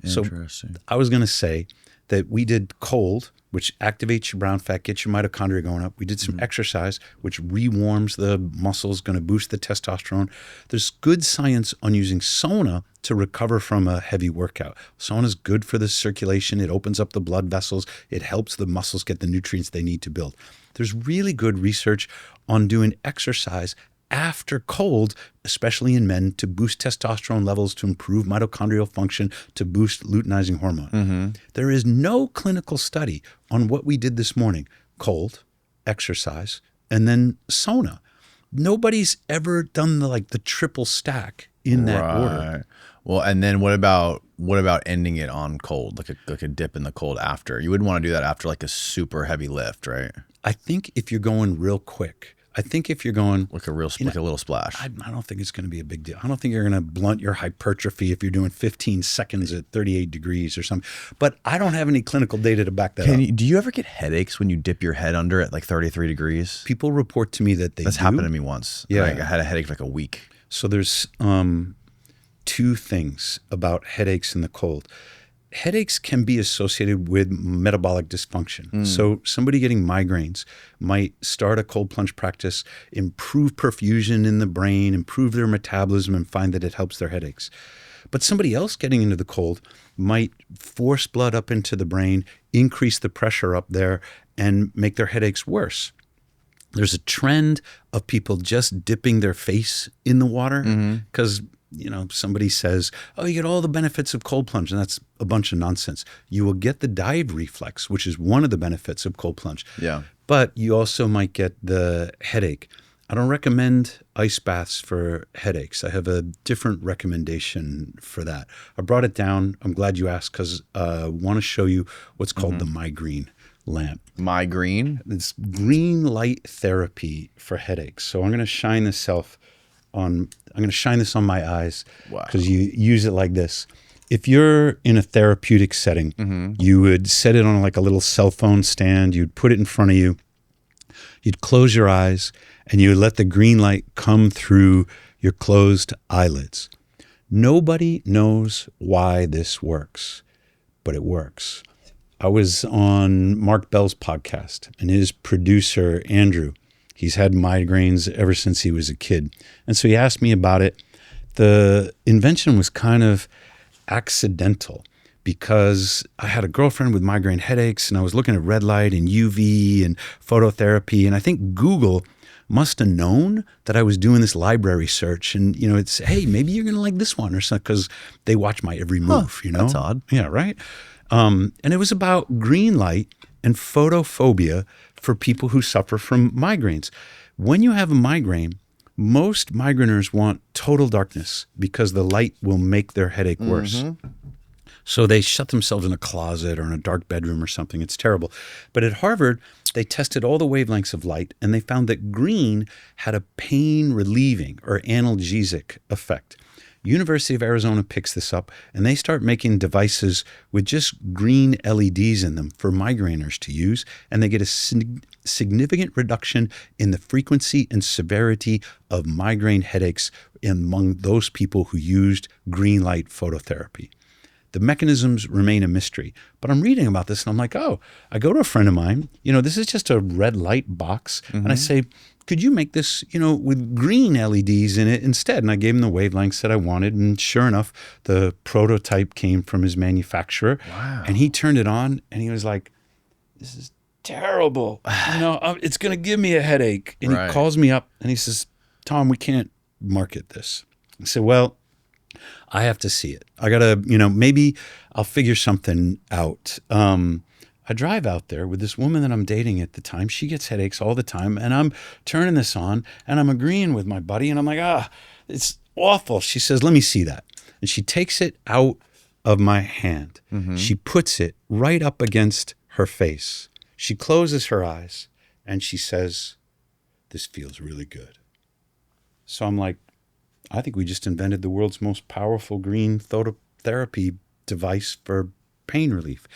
Interesting. So I was going to say that we did cold, which activates your brown fat, gets your mitochondria going up. We did some exercise, which rewarms the muscles, going to boost the testosterone. There's good science on using sauna to recover from a heavy workout. Sauna is good for the circulation. It opens up the blood vessels. It helps the muscles get the nutrients they need to build. There's really good research on doing exercise after cold, especially in men, to boost testosterone levels, to improve mitochondrial function, to boost luteinizing hormone. There is no clinical study on what we did this morning: cold, exercise, and then sauna. Nobody's ever done the triple stack in that order. Well, and then what about ending it on cold, like a dip in the cold after? You wouldn't want to do that after like a super heavy lift, right? I think if you're going real quick, I think if you're going like a little splash, I don't think it's going to be a big deal. I don't think you're going to blunt your hypertrophy if you're doing 15 seconds at 38 degrees or something. But I don't have any clinical data to back that up. Do you ever get headaches when you dip your head under at like 33 degrees? People report to me that That's happened to me once. Yeah, I had a headache for like a week. So there's two things about headaches in the cold. Headaches can be associated with metabolic dysfunction. So somebody getting migraines might start a cold plunge practice, improve perfusion in the brain, improve their metabolism, and find that it helps their headaches. But somebody else getting into the cold might force blood up into the brain, increase the pressure up there, and make their headaches worse. There's a trend of people just dipping their face in the water because somebody says, oh, you get all the benefits of cold plunge, and that's a bunch of nonsense. You will get the dive reflex, which is one of the benefits of cold plunge. Yeah. But you also might get the headache. I don't recommend ice baths for headaches. I have a different recommendation for that. I brought it down. I'm glad you asked, because I want to show you what's called the migraine lamp. Migraine? It's green light therapy for headaches. So I'm going to shine this on my eyes, because you use it like this. If you're in a therapeutic setting, you would set it on like a little cell phone stand. You'd put it in front of you. You'd close your eyes, and you would let the green light come through your closed eyelids. Nobody knows why this works, but it works. I was on Mark Bell's podcast, and his producer, Andrew, he's had migraines ever since he was a kid. And so he asked me about it. The invention was kind of accidental, because I had a girlfriend with migraine headaches, and I was looking at red light and UV and phototherapy. And I think Google must have known that I was doing this library search. And, it's, hey, maybe you're going to like this one or something, because they watch my every move, That's odd. Yeah, right? And it was about green light and photophobia for people who suffer from migraines. When you have a migraine, most migraineurs want total darkness, because the light will make their headache worse. So they shut themselves in a closet or in a dark bedroom or something. It's terrible. But at Harvard, they tested all the wavelengths of light, and they found that green had a pain relieving or analgesic effect. University of Arizona picks this up, and they start making devices with just green LEDs in them for migraineurs to use, and they get a significant reduction in the frequency and severity of migraine headaches among those people who used green light phototherapy. The mechanisms remain a mystery, but I'm reading about this, and I'm like, oh, I go to a friend of mine, this is just a red light box, and I say, could you make this, with green LEDs in it instead? And I gave him the wavelengths that I wanted. And sure enough, the prototype came from his manufacturer. Wow. And he turned it on and he was like, this is terrible. It's going to give me a headache. And Right. he calls me up and he says, Tom, we can't market this. I said, well, I have to see it. I got to, maybe I'll figure something out. I drive out there with this woman that I'm dating at the time. She gets headaches all the time. And I'm turning this on and I'm agreeing with my buddy. And I'm like, it's awful. She says, let me see that. And she takes it out of my hand. Mm-hmm. She puts it right up against her face. She closes her eyes and she says, this feels really good. So I'm like, I think we just invented the world's most powerful green phototherapy device for pain relief.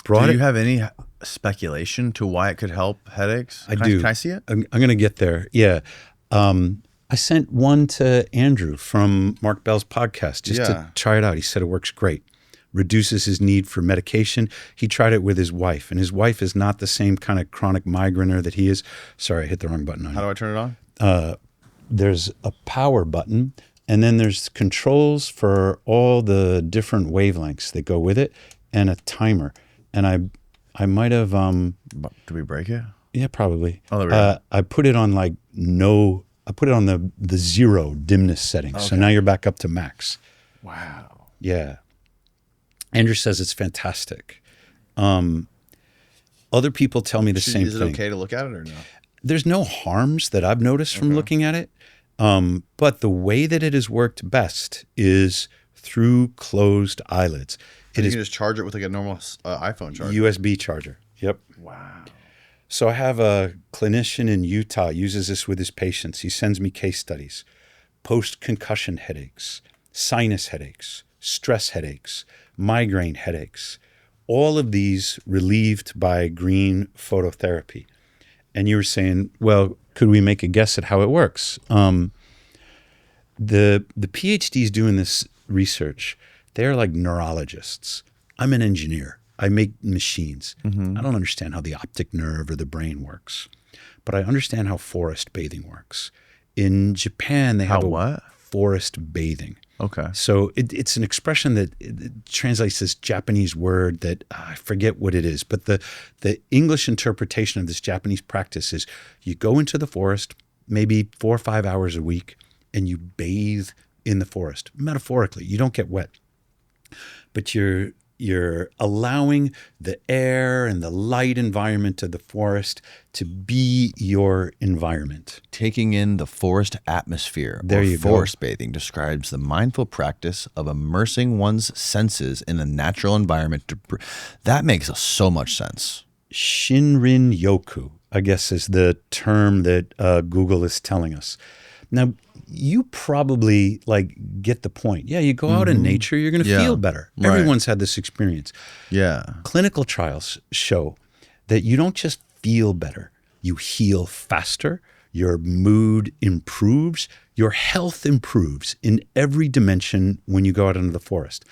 Do you have any speculation to why it could help headaches? I do. Can I see it? I'm going to get there. Yeah. I sent one to Andrew from Mark Bell's podcast just to try it out. He said it works great. Reduces his need for medication. He tried it with his wife, and his wife is not the same kind of chronic migrainer that he is. Sorry, I hit the wrong button on you. How do I turn it on? There's a power button, and then there's controls for all the different wavelengths that go with it, and a timer. And I might have Did we break it? Yeah, probably. Oh, there we go. I put it on I put it on the 0 dimness setting. Okay. So now you're back up to max. Wow. Yeah. Andrew says it's fantastic. Other people tell me the same thing. Is it okay to look at it or no? There's no harms that I've noticed from looking at it. But the way that it has worked best is through closed eyelids. You can just charge it with like a normal iPhone charger. USB charger. Yep. Wow. So I have a clinician in Utah uses this with his patients. He sends me case studies, post-concussion headaches, sinus headaches, stress headaches, migraine headaches, all of these relieved by green phototherapy. And you were saying, well, could we make a guess at how it works? The PhDs doing this research, they're like neurologists. I'm an engineer. I make machines. Mm-hmm. I don't understand how the optic nerve or the brain works, but I understand how forest bathing works. In Japan, they have forest bathing. Okay. So it's an expression that it translates this Japanese word that I forget what it is, but the English interpretation of this Japanese practice is you go into the forest maybe 4 or 5 hours a week and you bathe in the forest. Metaphorically, you don't get wet, but you're allowing the air and the light environment of the forest to be your environment. Taking in the forest atmosphere forest bathing describes the mindful practice of immersing one's senses in a natural environment. That makes so much sense. Shinrin Yoku, I guess, is the term that Google is telling us. Now, you probably get the point. Yeah, you go out in nature, you're going to feel better. Right. Everyone's had this experience. Yeah. Clinical trials show that you don't just feel better, you heal faster, your mood improves, your health improves in every dimension when you go out into the forest.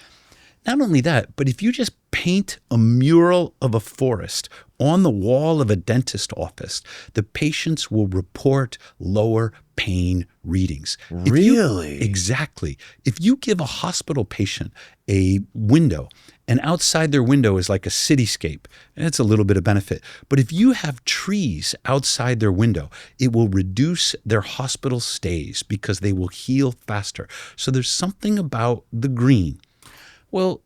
Not only that, but if you just paint a mural of a forest on the wall of a dentist office, the patients will report lower pain readings. Really? Exactly. If you give a hospital patient a window, and outside their window is like a cityscape, and it's a little bit of benefit. But if you have trees outside their window, it will reduce their hospital stays because they will heal faster. So there's something about the green. Well,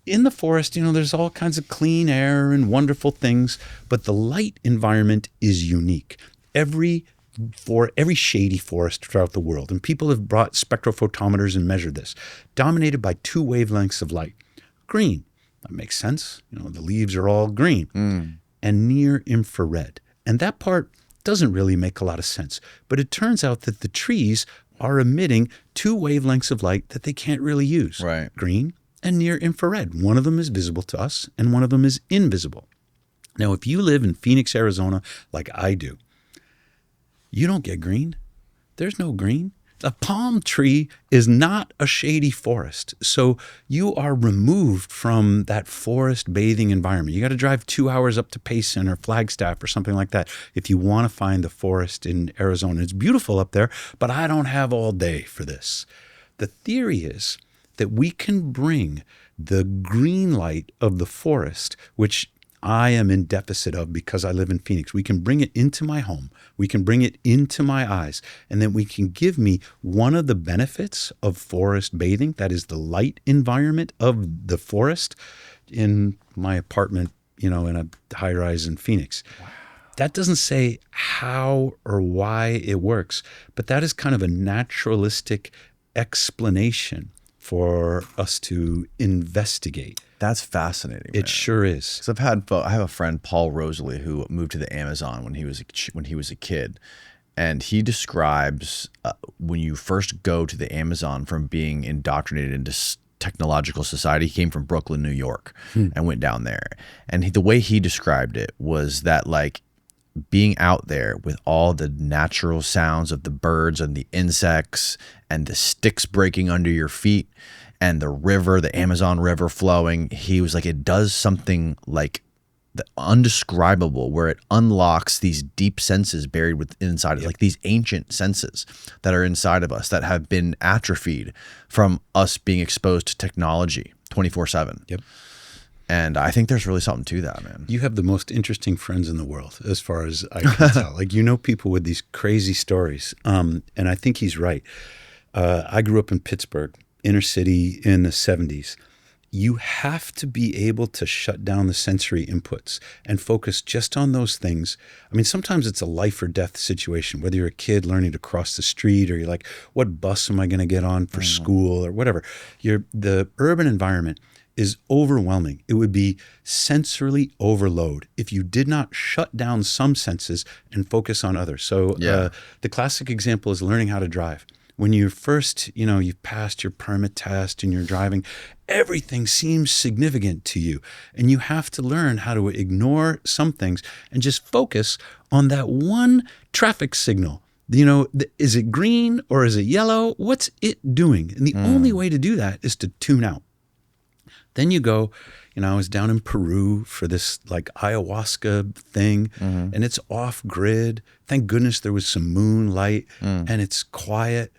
in the forest, there's all kinds of clean air and wonderful things, but the light environment is unique. Every shady forest throughout the world, and people have brought spectrophotometers and measured this, dominated by 2 wavelengths of light. Green, that makes sense. The leaves are all green. And near infrared. And that part doesn't really make a lot of sense. But it turns out that the trees are emitting 2 wavelengths of light that they can't really use. Right. Green and near infrared. One of them is visible to us and one of them is invisible. Now, if you live in Phoenix, Arizona, like I do, you don't get green. There's no green. A palm tree is not a shady forest. So you are removed from that forest bathing environment. You got to drive 2 hours up to Payson or Flagstaff or something like that if you want to find the forest in Arizona. It's beautiful up there, but I don't have all day for this. The theory is that we can bring the green light of the forest, which I am in deficit of because I live in Phoenix. We can bring it into my home. We can bring it into my eyes. And then we can give me one of the benefits of forest bathing, that is the light environment of the forest in my apartment, in a high rise in Phoenix. Wow. That doesn't say how or why it works, but that is kind of a naturalistic explanation for us to investigate. That's fascinating. It sure is. So I have a friend, Paul Rosalie, who moved to the Amazon when he was a kid, and he describes when you first go to the Amazon from being indoctrinated into technological society. He came from Brooklyn, New York, and went down there, and the way he described it was that like being out there with all the natural sounds of the birds and the insects and the sticks breaking under your feet and the river, the Amazon River flowing, he was like, it does something like the undescribable where it unlocks these deep senses buried inside of like these ancient senses that are inside of us that have been atrophied from us being exposed to technology 24/7. Yep. And I think there's really something to that, man. You have the most interesting friends in the world, as far as I can tell. Like, people with these crazy stories. And I think he's right. I grew up in Pittsburgh, inner city in the 70s. You have to be able to shut down the sensory inputs and focus just on those things. I mean, sometimes it's a life or death situation, whether you're a kid learning to cross the street or you're like, what bus am I going to get on for school or whatever. The urban environment is overwhelming. It would be sensorily overload if you did not shut down some senses and focus on others. So the classic example is learning how to drive. When you're first, you've passed your permit test and you're driving, everything seems significant to you. And you have to learn how to ignore some things and just focus on that one traffic signal. Is it green or is it yellow? What's it doing? And the only way to do that is to tune out. Then you go, I was down in Peru for this like ayahuasca thing, and it's off grid. Thank goodness there was some moonlight and it's quiet.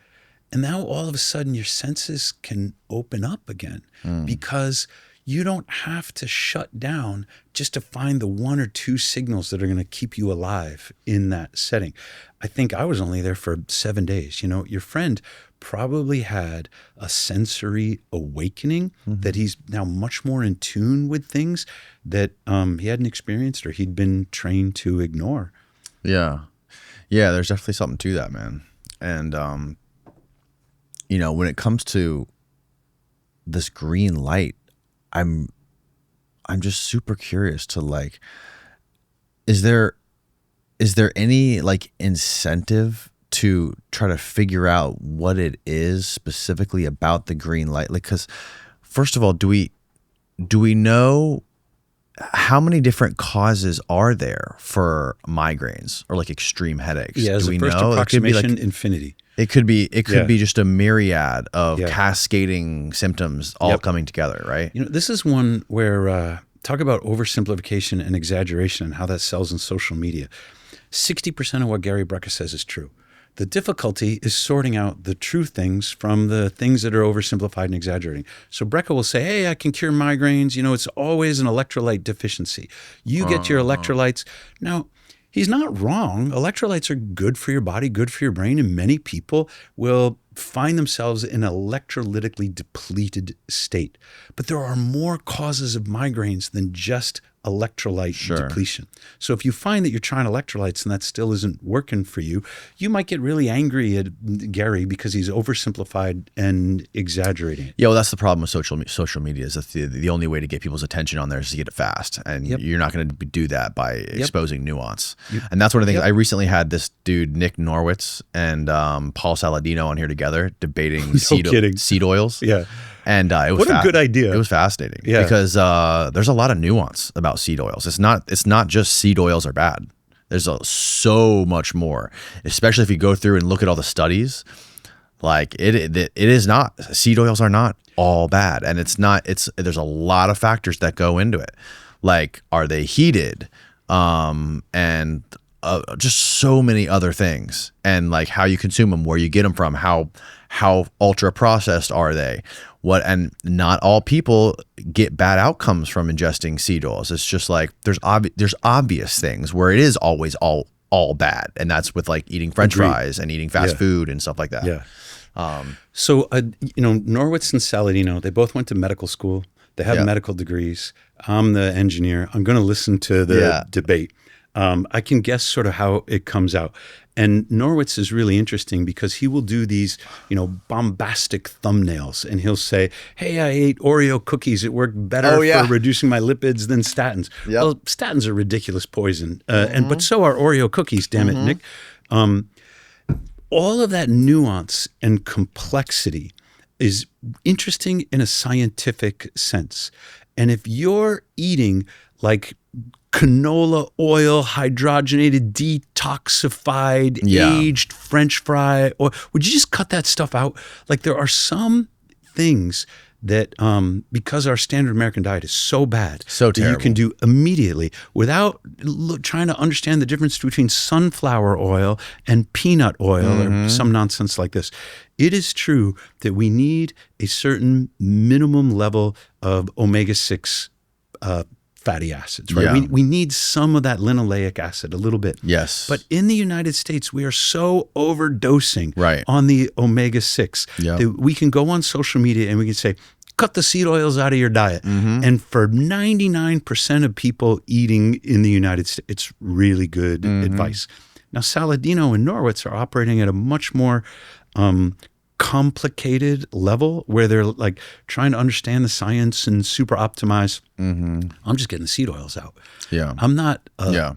And now all of a sudden your senses can open up again because you don't have to shut down just to find the one or two signals that are going to keep you alive in that setting. I think I was only there for 7 days. Your friend probably had a sensory awakening that he's now much more in tune with things that he hadn't experienced or he'd been trained to ignore. Yeah. Yeah, there's definitely something to that, man. And, when it comes to this green light, I'm just super curious to like, is there any like incentive to try to figure out what it is specifically about the green light? Like, because first of all, do we know how many different causes are there for migraines or like extreme headaches? Yeah, as do we a first know? approximation, infinity. It could be just a myriad of cascading symptoms all coming together, right? This is one where talk about oversimplification and exaggeration and how that sells in social media. 60% of what Gary Brecka says is true. The difficulty is sorting out the true things from the things that are oversimplified and exaggerating. So Brecka will say, hey, I can cure migraines. It's always an electrolyte deficiency. You get your electrolytes. Now, he's not wrong. Electrolytes are good for your body, good for your brain, and many people will find themselves in an electrolytically depleted state. But there are more causes of migraines than just electrolyte depletion. So if you find that you're trying electrolytes and that still isn't working for you, you might get really angry at Gary because he's oversimplified and exaggerating it. Yeah, well, that's the problem with social media is that the only way to get people's attention on there is to get it fast. And you're not going to do that by exposing nuance. And that's one of the things. I recently had this dude, Nick Norwitz, and Paul Saladino on here together debating seed oils. Yeah. And it was what a good idea. It was fascinating because there's a lot of nuance about seed oils. It's not just seed oils are bad. There's so much more, especially if you go through and look at all the studies. Like it is not. Seed oils are not all bad, and it's not. There's a lot of factors that go into it. Like, are they heated, and just so many other things, and like how you consume them, where you get them from, how ultra processed are they, and not all people get bad outcomes from ingesting seed oils. It's just like there's obvious things where it is always all bad, and that's with like eating French fries and eating fast food and stuff like that. Yeah. So, Norwitz and Saladino, they both went to medical school. They have medical degrees. I'm the engineer. I'm going to listen to the debate. I can guess sort of how it comes out. And Norwitz is really interesting because he will do these, bombastic thumbnails, and he'll say, "Hey, I ate Oreo cookies. It worked better for reducing my lipids than statins." Yep. Well, statins are ridiculous poison, but so are Oreo cookies. Damn it, Nick. All of that nuance and complexity is interesting in a scientific sense. And if you're eating like canola oil, hydrogenated, detoxified, aged French fry, or would you just cut that stuff out? Like, there are some things that because our standard American diet is so bad, so terrible, that you can do immediately without trying to understand the difference between sunflower oil and peanut oil or some nonsense like this. It is true that we need a certain minimum level of omega-6 fatty acids, right? Yeah. We need some of that linoleic acid, a little bit. Yes. But in the United States, we are so overdosing Right. on the omega-6 that we can go on social media and we can say, cut the seed oils out of your diet. And for 99% of people eating in the United States, it's really good advice. Now, Saladino and Norwitz are operating at a much more complicated level where they're like trying to understand the science and super optimize. I'm just getting the seed oils out. Yeah. I'm not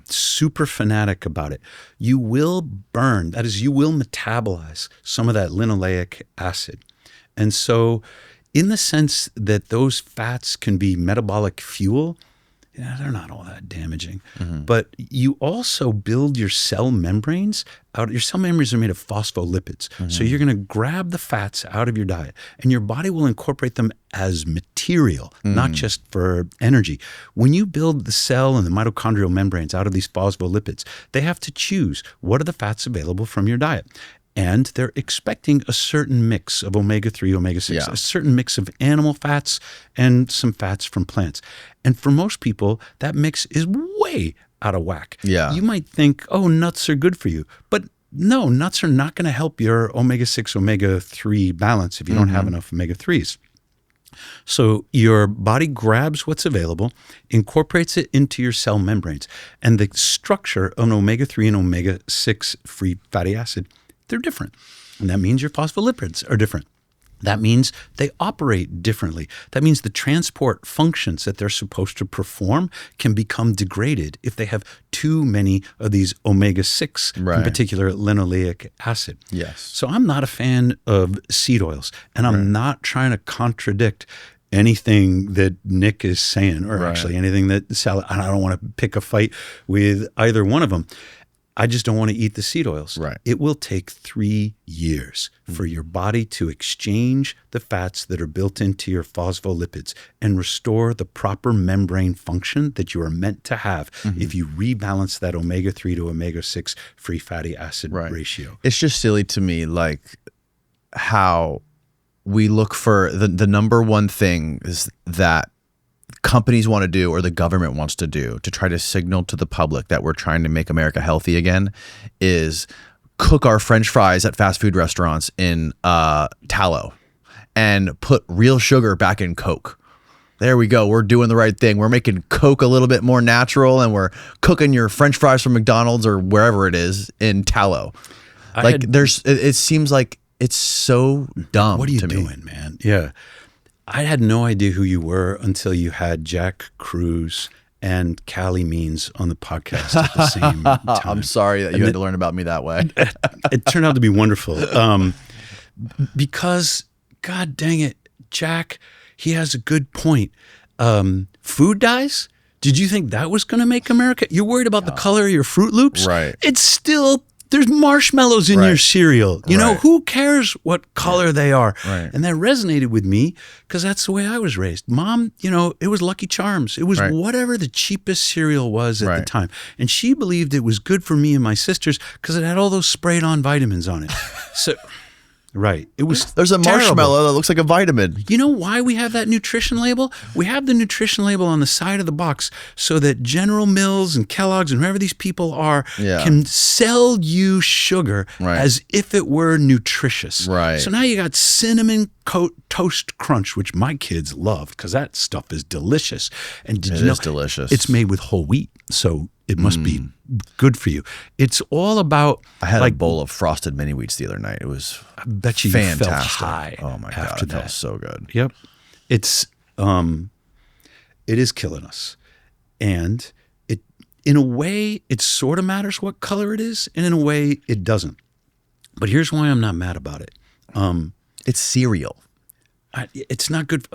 super fanatic about it. You will burn, that is, you will metabolize some of that linoleic acid. And so in the sense that those fats can be metabolic fuel, they're not all that damaging. But you also build your cell membranes out. Your cell membranes are made of phospholipids. So you're going to grab the fats out of your diet, and your body will incorporate them as material, not just for energy. When you build the cell and the mitochondrial membranes out of these phospholipids, they have to choose what are the fats available from your diet. And they're expecting a certain mix of omega-3, omega-6, a certain mix of animal fats and some fats from plants. And for most people, that mix is way out of whack. Yeah. You might think, oh, nuts are good for you. But no, nuts are not going to help your omega-6, omega-3 balance if you don't have enough omega-3s. So your body grabs what's available, incorporates it into your cell membranes. And the structure of an omega-3 and omega-6 free fatty acid, they're different. And that means your phospholipids are different. That means they operate differently. That means the transport functions that they're supposed to perform can become degraded if they have too many of these omega-6, in particular linoleic acid. Yes. So I'm not a fan of seed oils, and I'm not trying to contradict anything that Nick is saying, or actually anything that Sal. I don't want to pick a fight with either one of them. I just don't want to eat the seed oils. Right. It will take 3 years for your body to exchange the fats that are built into your phospholipids and restore the proper membrane function that you are meant to have if you rebalance that omega-3 to omega-6 free fatty acid ratio. It's just silly to me, like how we look for the number one thing is that companies want to do, or the government wants to do, to try to signal to the public that we're trying to make America healthy again, is cook our French fries at fast food restaurants in tallow and put real sugar back in Coke. There we go. We're doing the right thing. We're making Coke a little bit more natural, and we're cooking your French fries from McDonald's or wherever it is in tallow. It seems like it's so dumb. What are you to me. doing, man? Yeah. I had no idea who you were until you had Jack Cruz and Callie Means on the podcast at the same time. I'm sorry that you had to learn about me that way. It turned out to be wonderful. Because, God dang it, Jack, he has a good point. Food dyes? Did you think that was going to make America? You're worried about the color of your Fruit Loops? Right. It's still There's marshmallows in your cereal. You know, Right. who cares what color they are? Right. And that resonated with me because that's the way I was raised. Mom, you know, it was Lucky Charms. It was Right. whatever the cheapest cereal was at the Right. time. And she believed it was good for me and my sisters because it had all those sprayed on vitamins on it. So, right. It was There's a terrible. marshmallow that looks like a vitamin. You know why we have that nutrition label? We have the nutrition label on the side of the box so that General Mills and Kellogg's and whoever these people are Yeah. can sell you sugar Right. as if it were nutritious. Right. So now you got cinnamon toast crunch, which my kids love because that stuff is delicious. And did you know is delicious. it's made with whole wheat, so it must be good for you. It's all about. I had like, a bowl of frosted mini wheats the other night. It was I bet you fantastic. felt high. Oh my God, after it felt that. so good. Yep. It's it is killing us. And it in a way it sort of matters what color it is, and in a way it doesn't. But here's why I'm not mad about it. It's cereal. It's not good.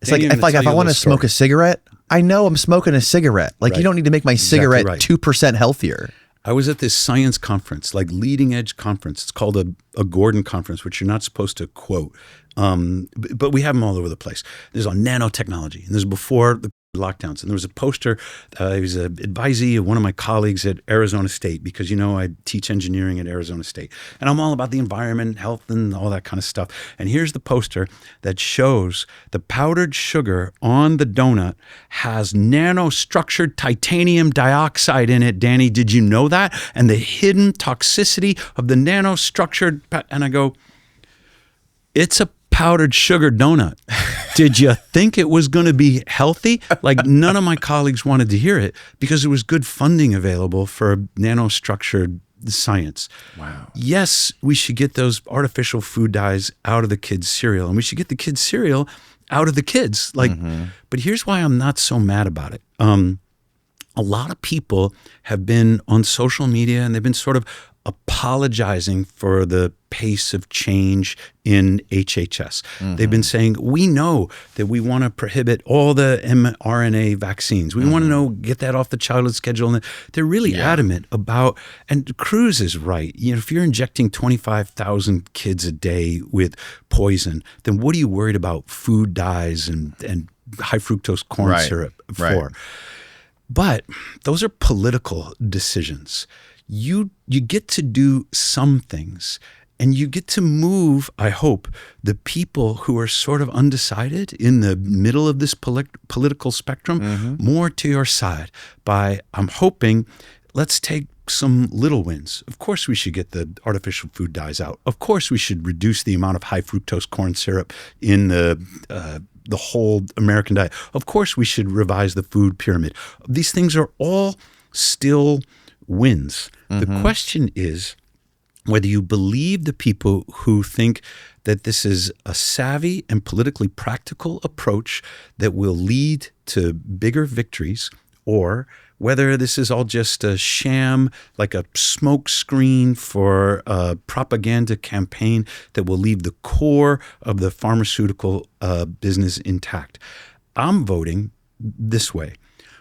It's like if I want to smoke a cigarette, I know I'm smoking a cigarette. Like Right. you don't need to make my cigarette right. 2% healthier. I was at this science conference, like leading edge conference. It's called a Gordon conference, which you're not supposed to quote. But we have them all over the place. There's on nanotechnology, and there's before the lockdowns. And there was a poster. He was an advisee of one of my colleagues at Arizona State because, you know, I teach engineering at Arizona State. And I'm all about the environment, health, and all that kind of stuff. And here's the poster that shows the powdered sugar on the donut has nanostructured titanium dioxide in it. Danny, did you know that? And the hidden toxicity of the nanostructured, and I go, it's a powdered sugar donut. Did you think it was going to be healthy? Like none of my colleagues wanted to hear it because there was good funding available for nanostructured science. Wow. Yes, we should get those artificial food dyes out of the kids' cereal, and we should get the kids' cereal out of the kids. Like, but here's why I'm not so mad about it. A lot of people have been on social media and they've been sort of apologizing for the pace of change in HHS. They've been saying, we know that we want to prohibit all the mRNA vaccines. We want to get that off the childhood schedule. And they're really adamant about, and Cruz is right. You know, if you're injecting 25,000 kids a day with poison, then what are you worried about food dyes and high fructose corn syrup for? Right. But those are political decisions. You get to do some things, and you get to move, I hope, the people who are sort of undecided in the middle of this political spectrum more to your side by, I'm hoping, let's take some little wins. Of course we should get the artificial food dyes out. Of course we should reduce the amount of high fructose corn syrup in the whole American diet. Of course we should revise the food pyramid. These things are all still wins. The question is whether you believe the people who think that this is a savvy and politically practical approach that will lead to bigger victories, or whether this is all just a sham, like a smoke screen for a propaganda campaign that will leave the core of the pharmaceutical business intact. I'm voting this way.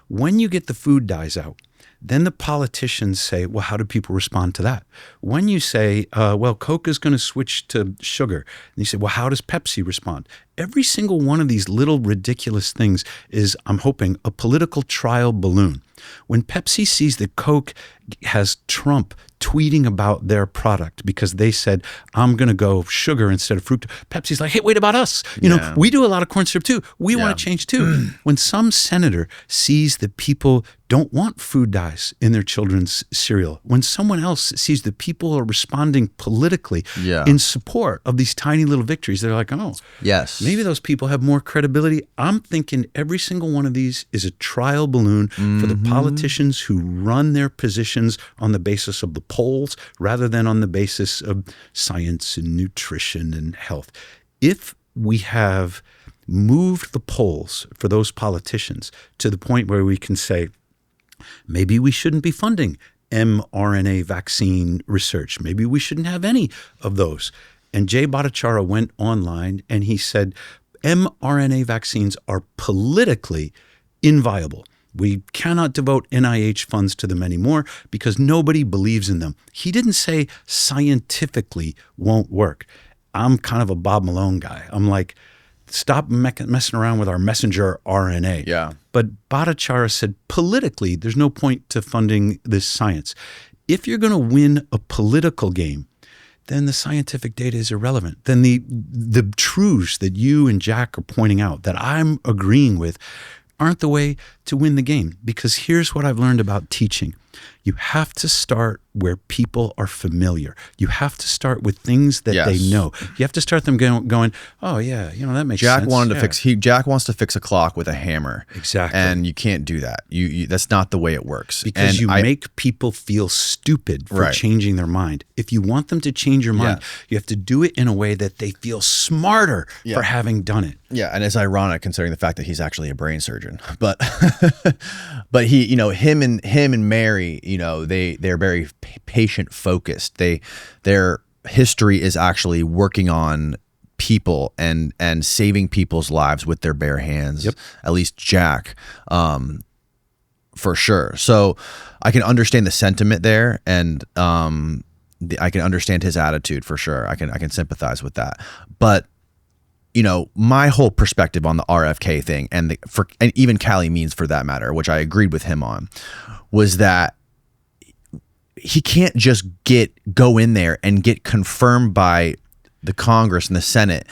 When you get the food dyes out, then the politicians say, well, how do people respond to that? When you say, well, Coke is going to switch to sugar, and you say, well, how does Pepsi respond? Every single one of these little ridiculous things is, I'm hoping, a political trial balloon. When Pepsi sees that Coke has Trump tweeting about their product because they said, I'm going to go sugar instead of fructose, Pepsi's like, hey, wait about us. You know, we do a lot of corn syrup too. We want to change too. When some senator sees that people don't want food dyes in their children's cereal, when someone else sees that people are responding politically in support of these tiny little victories, they're like, oh, yes, maybe those people have more credibility. I'm thinking every single one of these is a trial balloon for the politicians who run their positions on the basis of the polls rather than on the basis of science and nutrition and health. If we have moved the polls for those politicians to the point where we can say, maybe we shouldn't be funding mRNA vaccine research. Maybe we shouldn't have any of those. And Jay Bhattacharya went online and he said, mRNA vaccines are politically inviable. We cannot devote NIH funds to them anymore because nobody believes in them. He didn't say scientifically won't work. I'm kind of a Bob Malone guy. I'm like, stop messing around with our messenger RNA. Yeah. But Bhattacharya said politically, there's no point to funding this science. If you're going to win a political game, then the scientific data is irrelevant. Then the truths that you and Jack are pointing out that I'm agreeing with aren't the way to win the game. Because here's what I've learned about teaching. You have to start where people are familiar. You have to start with things that they know. You have to start them going, oh yeah, that makes sense. Jack wants to fix a clock with a hammer. Exactly. And you can't do that. You that's not the way it works. Because you make people feel stupid for changing their mind. If you want them to change your mind, you have to do it in a way that they feel smarter for having done it. Yeah, and it's ironic considering the fact that he's actually a brain surgeon. But but he, him and Mary, they're very patient focused. Their history is actually working on people and saving people's lives with their bare hands. Yep. At least Jack, for sure. So I can understand the sentiment there, and I can understand his attitude for sure. I can sympathize with that. But my whole perspective on the RFK thing and even Cali Means for that matter, which I agreed with him on, was that he can't just go in there and get confirmed by the Congress and the Senate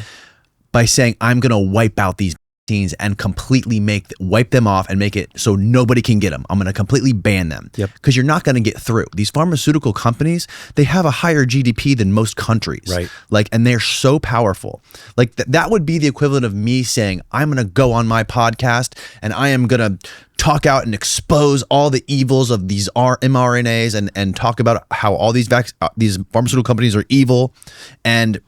by saying, I'm going to wipe out these vaccines and completely wipe them off and make it so nobody can get them. I'm going to completely ban them. Yep. Because you're not going to get through. These pharmaceutical companies, they have a higher GDP than most countries. Right. And they're so powerful. That would be the equivalent of me saying, I'm going to go on my podcast and I am going to talk out and expose all the evils of these mRNAs and talk about how all these pharmaceutical companies are evil. And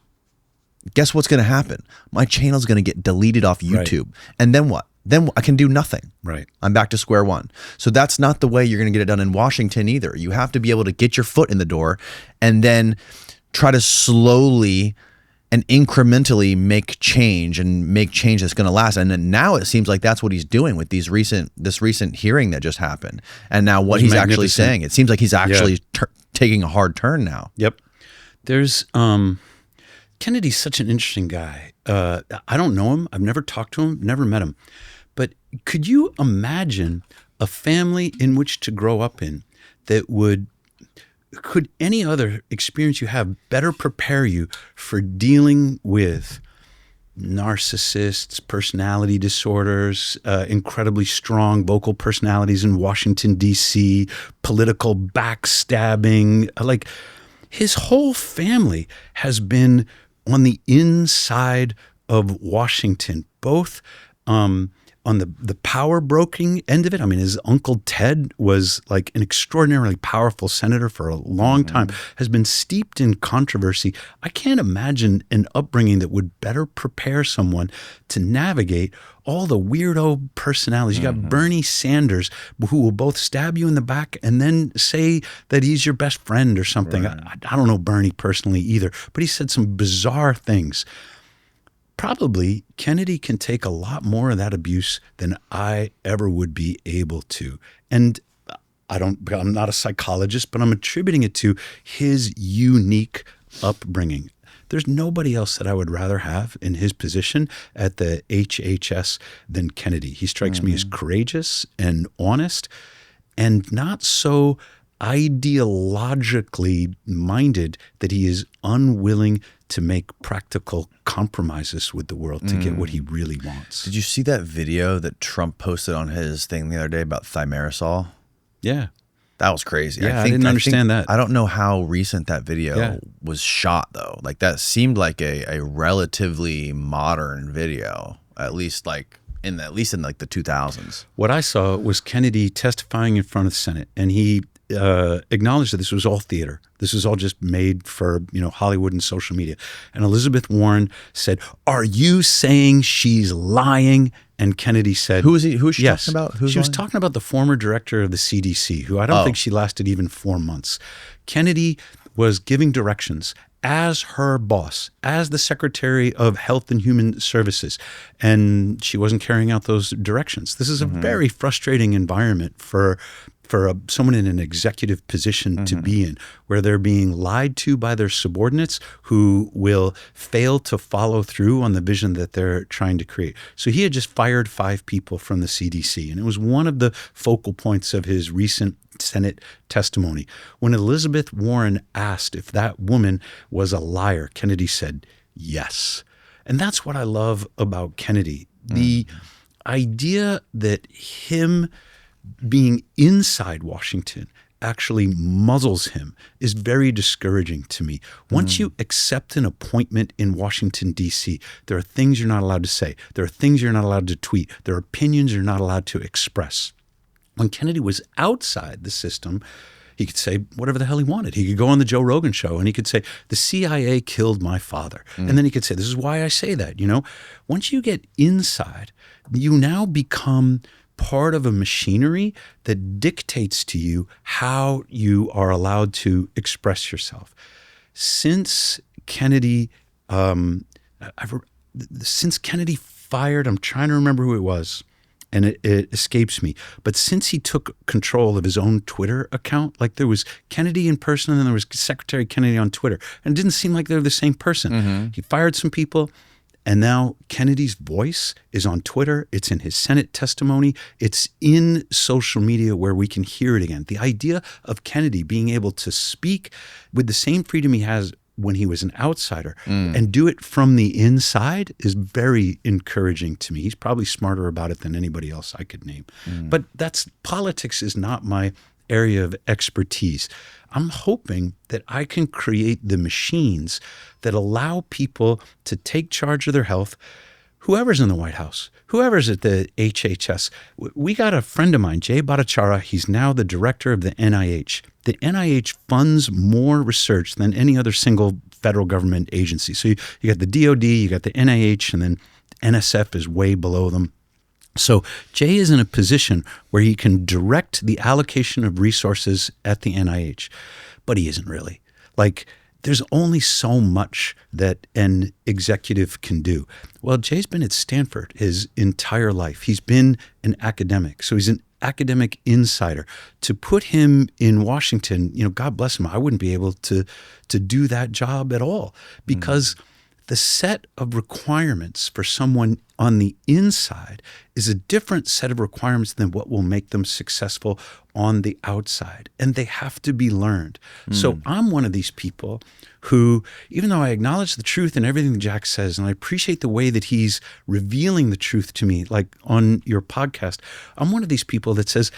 guess what's going to happen? My channel is going to get deleted off YouTube. Right. And then what? Then I can do nothing. Right. I'm back to square one. So that's not the way you're going to get it done in Washington either. You have to be able to get your foot in the door and then try to slowly and incrementally make change that's going to last. And then now it seems like that's what he's doing with this recent hearing that just happened. And now what he's actually saying, it seems like he's actually taking a hard turn now. Yep. There's Kennedy's such an interesting guy. I don't know him. I've never talked to him, never met him. But could you imagine a family in which to grow up in that could any other experience you have better prepare you for dealing with narcissists, personality disorders, incredibly strong vocal personalities in Washington, D.C., political backstabbing? Like, his whole family has been on the inside of Washington, both on the power broking end of it. I mean, his uncle Ted was like an extraordinarily powerful senator for a long time, has been steeped in controversy. I can't imagine an upbringing that would better prepare someone to navigate all the weirdo personalities. You got Bernie Sanders, who will both stab you in the back and then say that he's your best friend or something. Right. I don't know Bernie personally either, but he said some bizarre things. Probably Kennedy can take a lot more of that abuse than I ever would be able to. And I'm not a psychologist, but I'm attributing it to his unique upbringing. There's nobody else that I would rather have in his position at the HHS than Kennedy. He strikes me as courageous and honest and not so ideologically minded that he is unwilling to make practical compromises with the world to get what he really wants. Did you see that video that Trump posted on his thing the other day about thimerosal? Yeah. That was crazy. Yeah, I didn't understand that. I don't know how recent that video was shot, though. Like, that seemed like a relatively modern video, at least in the 2000s. What I saw was Kennedy testifying in front of the Senate, and he acknowledged that this was all theater. This was all just made for Hollywood and social media. And Elizabeth Warren said, "Are you saying she's lying?" And Kennedy said, Who is she talking about? She was talking about the former director of the CDC, who I don't think she lasted even 4 months. Kennedy was giving directions as her boss, as the Secretary of Health and Human Services, and she wasn't carrying out those directions. This is a very frustrating environment for someone in an executive position to be in, where they're being lied to by their subordinates who will fail to follow through on the vision that they're trying to create. So he had just fired 5 people from the CDC, and it was one of the focal points of his recent Senate testimony. When Elizabeth Warren asked if that woman was a liar, Kennedy said yes. And that's what I love about Kennedy. The idea that him being inside Washington actually muzzles him is very discouraging to me. Once you accept an appointment in Washington, D.C., there are things you're not allowed to say. There are things you're not allowed to tweet. There are opinions you're not allowed to express. When Kennedy was outside the system, he could say whatever the hell he wanted. He could go on the Joe Rogan show and he could say, the CIA killed my father. And then he could say, this is why I say that. Once you get inside, you now become part of a machinery that dictates to you how you are allowed to express yourself. Since Kennedy, fired, I'm trying to remember who it was, and it escapes me. But since he took control of his own Twitter account, like there was Kennedy in person and then there was Secretary Kennedy on Twitter, and it didn't seem like they were the same person. He fired some people. And now Kennedy's voice is on Twitter. It's in his Senate testimony. It's in social media where we can hear it again. The idea of Kennedy being able to speak with the same freedom he has when he was an outsider and do it from the inside is very encouraging to me. He's probably smarter about it than anybody else I could name. But politics is not my area of expertise. I'm hoping that I can create the machines that allow people to take charge of their health. Whoever's in the White House, whoever's at the HHS. We got a friend of mine, Jay Bhattacharya. He's now the director of the NIH. The NIH funds more research than any other single federal government agency. So you got the DOD, you got the NIH, and then NSF is way below them. So Jay is in a position where he can direct the allocation of resources at the NIH, but he isn't really. There's only so much that an executive can do. Well, Jay's been at Stanford his entire life. He's been an academic, so he's an academic insider. To put him in Washington, God bless him, I wouldn't be able to do that job at all because the set of requirements for someone on the inside is a different set of requirements than what will make them successful on the outside. And they have to be learned. So I'm one of these people who, even though I acknowledge the truth in everything Jack says, and I appreciate the way that he's revealing the truth to me, like on your podcast, I'm one of these people that says,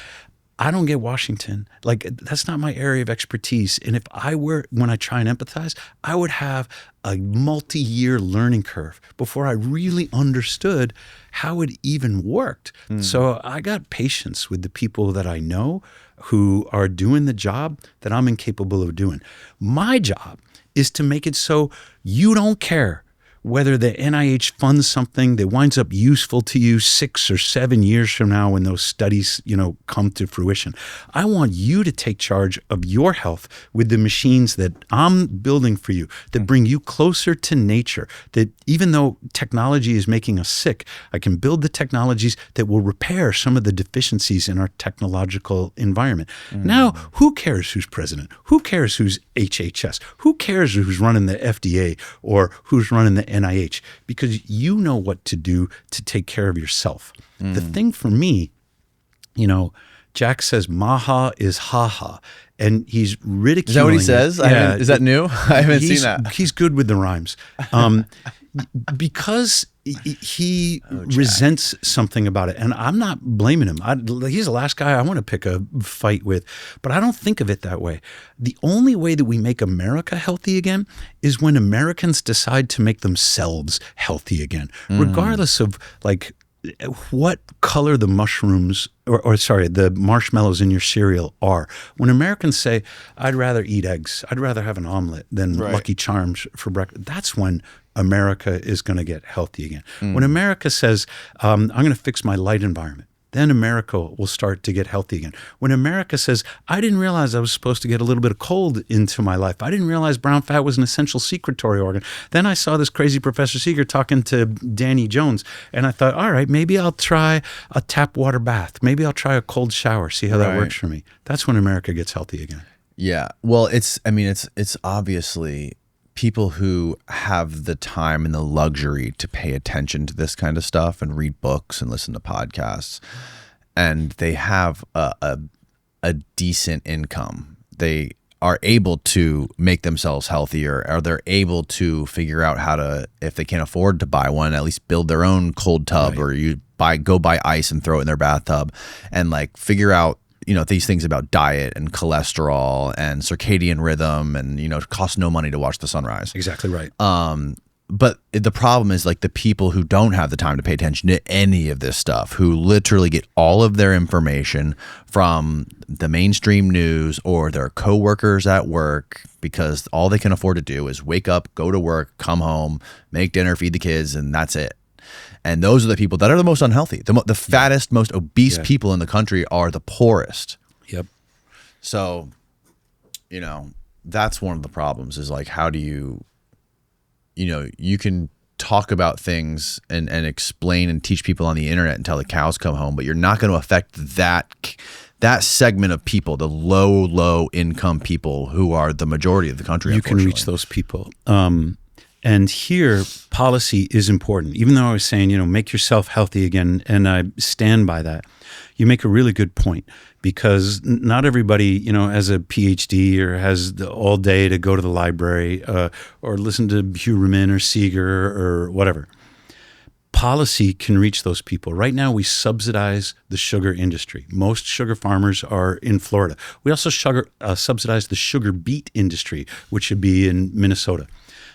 I don't get Washington. That's not my area of expertise. And if I were, when I try and empathize, I would have a multi-year learning curve before I really understood how it even worked. So I got patience with the people that I know who are doing the job that I'm incapable of doing. My job is to make it so you don't care whether the NIH funds something that winds up useful to you 6 or 7 years from now when those studies, come to fruition. I want you to take charge of your health with the machines that I'm building for you, that bring you closer to nature, that even though technology is making us sick, I can build the technologies that will repair some of the deficiencies in our technological environment. Now, who cares who's president? Who cares who's HHS? Who cares who's running the FDA or who's running the NIH? Because you know what to do to take care of yourself. The thing for me, Jack says maha is haha, and he's ridiculing. Is that what he says? Yeah, is that new? I haven't seen that. He's good with the rhymes. Because he resents something about it. And I'm not blaming him. He's the last guy I want to pick a fight with. But I don't think of it that way. The only way that we make America healthy again is when Americans decide to make themselves healthy again, regardless of what color the mushrooms the marshmallows in your cereal are. When Americans say, I'd rather eat eggs, I'd rather have an omelet than Lucky Charms for breakfast, that's when America is going to get healthy again. When America says, I'm going to fix my light environment, then America will start to get healthy again. When America says, I didn't realize I was supposed to get a little bit of cold into my life. I didn't realize brown fat was an essential secretory organ. Then I saw this crazy Professor Seager talking to Danny Jones, and I thought, all right, maybe I'll try a tap water bath. Maybe I'll try a cold shower, see how that works for me. That's when America gets healthy again. Yeah. Well, it's obviously people who have the time and the luxury to pay attention to this kind of stuff and read books and listen to podcasts, and they have a decent income. They are able to make themselves healthier, or they're able to figure out how to, if they can't afford to buy one, at least build their own cold tub, or go buy ice and throw it in their bathtub, and like figure out, you know, these things about diet and cholesterol and circadian rhythm, and, you know, it costs no money to watch the sunrise. Exactly right. But the problem is like the people who don't have the time to pay attention to any of this stuff, who literally get all of their information from the mainstream news or their coworkers at work, because all they can afford to do is wake up, go to work, come home, make dinner, feed the kids, and that's it. And those are the people that are the most unhealthy. The fattest, most obese people in the country are the poorest. Yep. So, you know, that's one of the problems, is like, how do you know, you can talk about things and explain and teach people on the internet until the cows come home, but you're not going to affect that segment of people, the low income people who are the majority of the country. You can reach those people. And here, policy is important. Even though I was saying, you know, make yourself healthy again, and I stand by that, you make a really good point, because not everybody, you know, has a PhD or has all day to go to the library or listen to Huberman or Seager or whatever. Policy can reach those people. Right now, we subsidize the sugar industry. Most sugar farmers are in Florida. We also subsidize the sugar beet industry, which should be in Minnesota.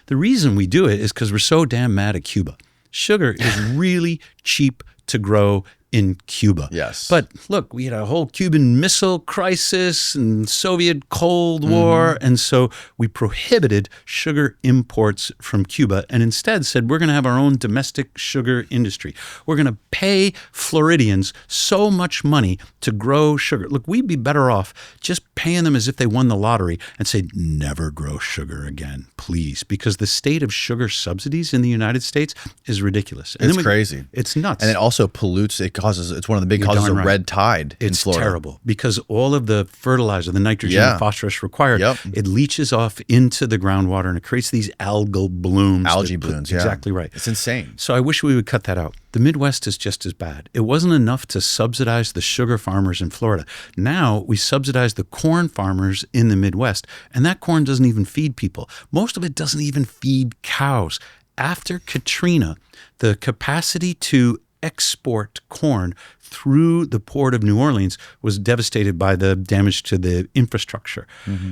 The reason we do it is because we're so damn mad at Cuba. Sugar is really cheap to grow in Cuba. Yes. But look, we had a whole Cuban Missile Crisis and Soviet Cold War. And so we prohibited sugar imports from Cuba and instead said, we're going to have our own domestic sugar industry. We're going to pay Floridians so much money to grow sugar. Look, we'd be better off just paying them as if they won the lottery and say, never grow sugar again, please. Because the state of sugar subsidies in the United States is ridiculous. And it's crazy. It's nuts. And it also pollutes. It's one of the big causes of red tide in Florida. It's terrible because all of the fertilizer, the nitrogen and phosphorus required, it leaches off into the groundwater and it creates these algal blooms. Algae blooms, Exactly right. It's insane. So I wish we would cut that out. The Midwest is just as bad. It wasn't enough to subsidize the sugar farmers in Florida. Now we subsidize the corn farmers in the Midwest, and that corn doesn't even feed people. Most of it doesn't even feed cows. After Katrina, the capacity to export corn through the port of New Orleans was devastated by the damage to the infrastructure.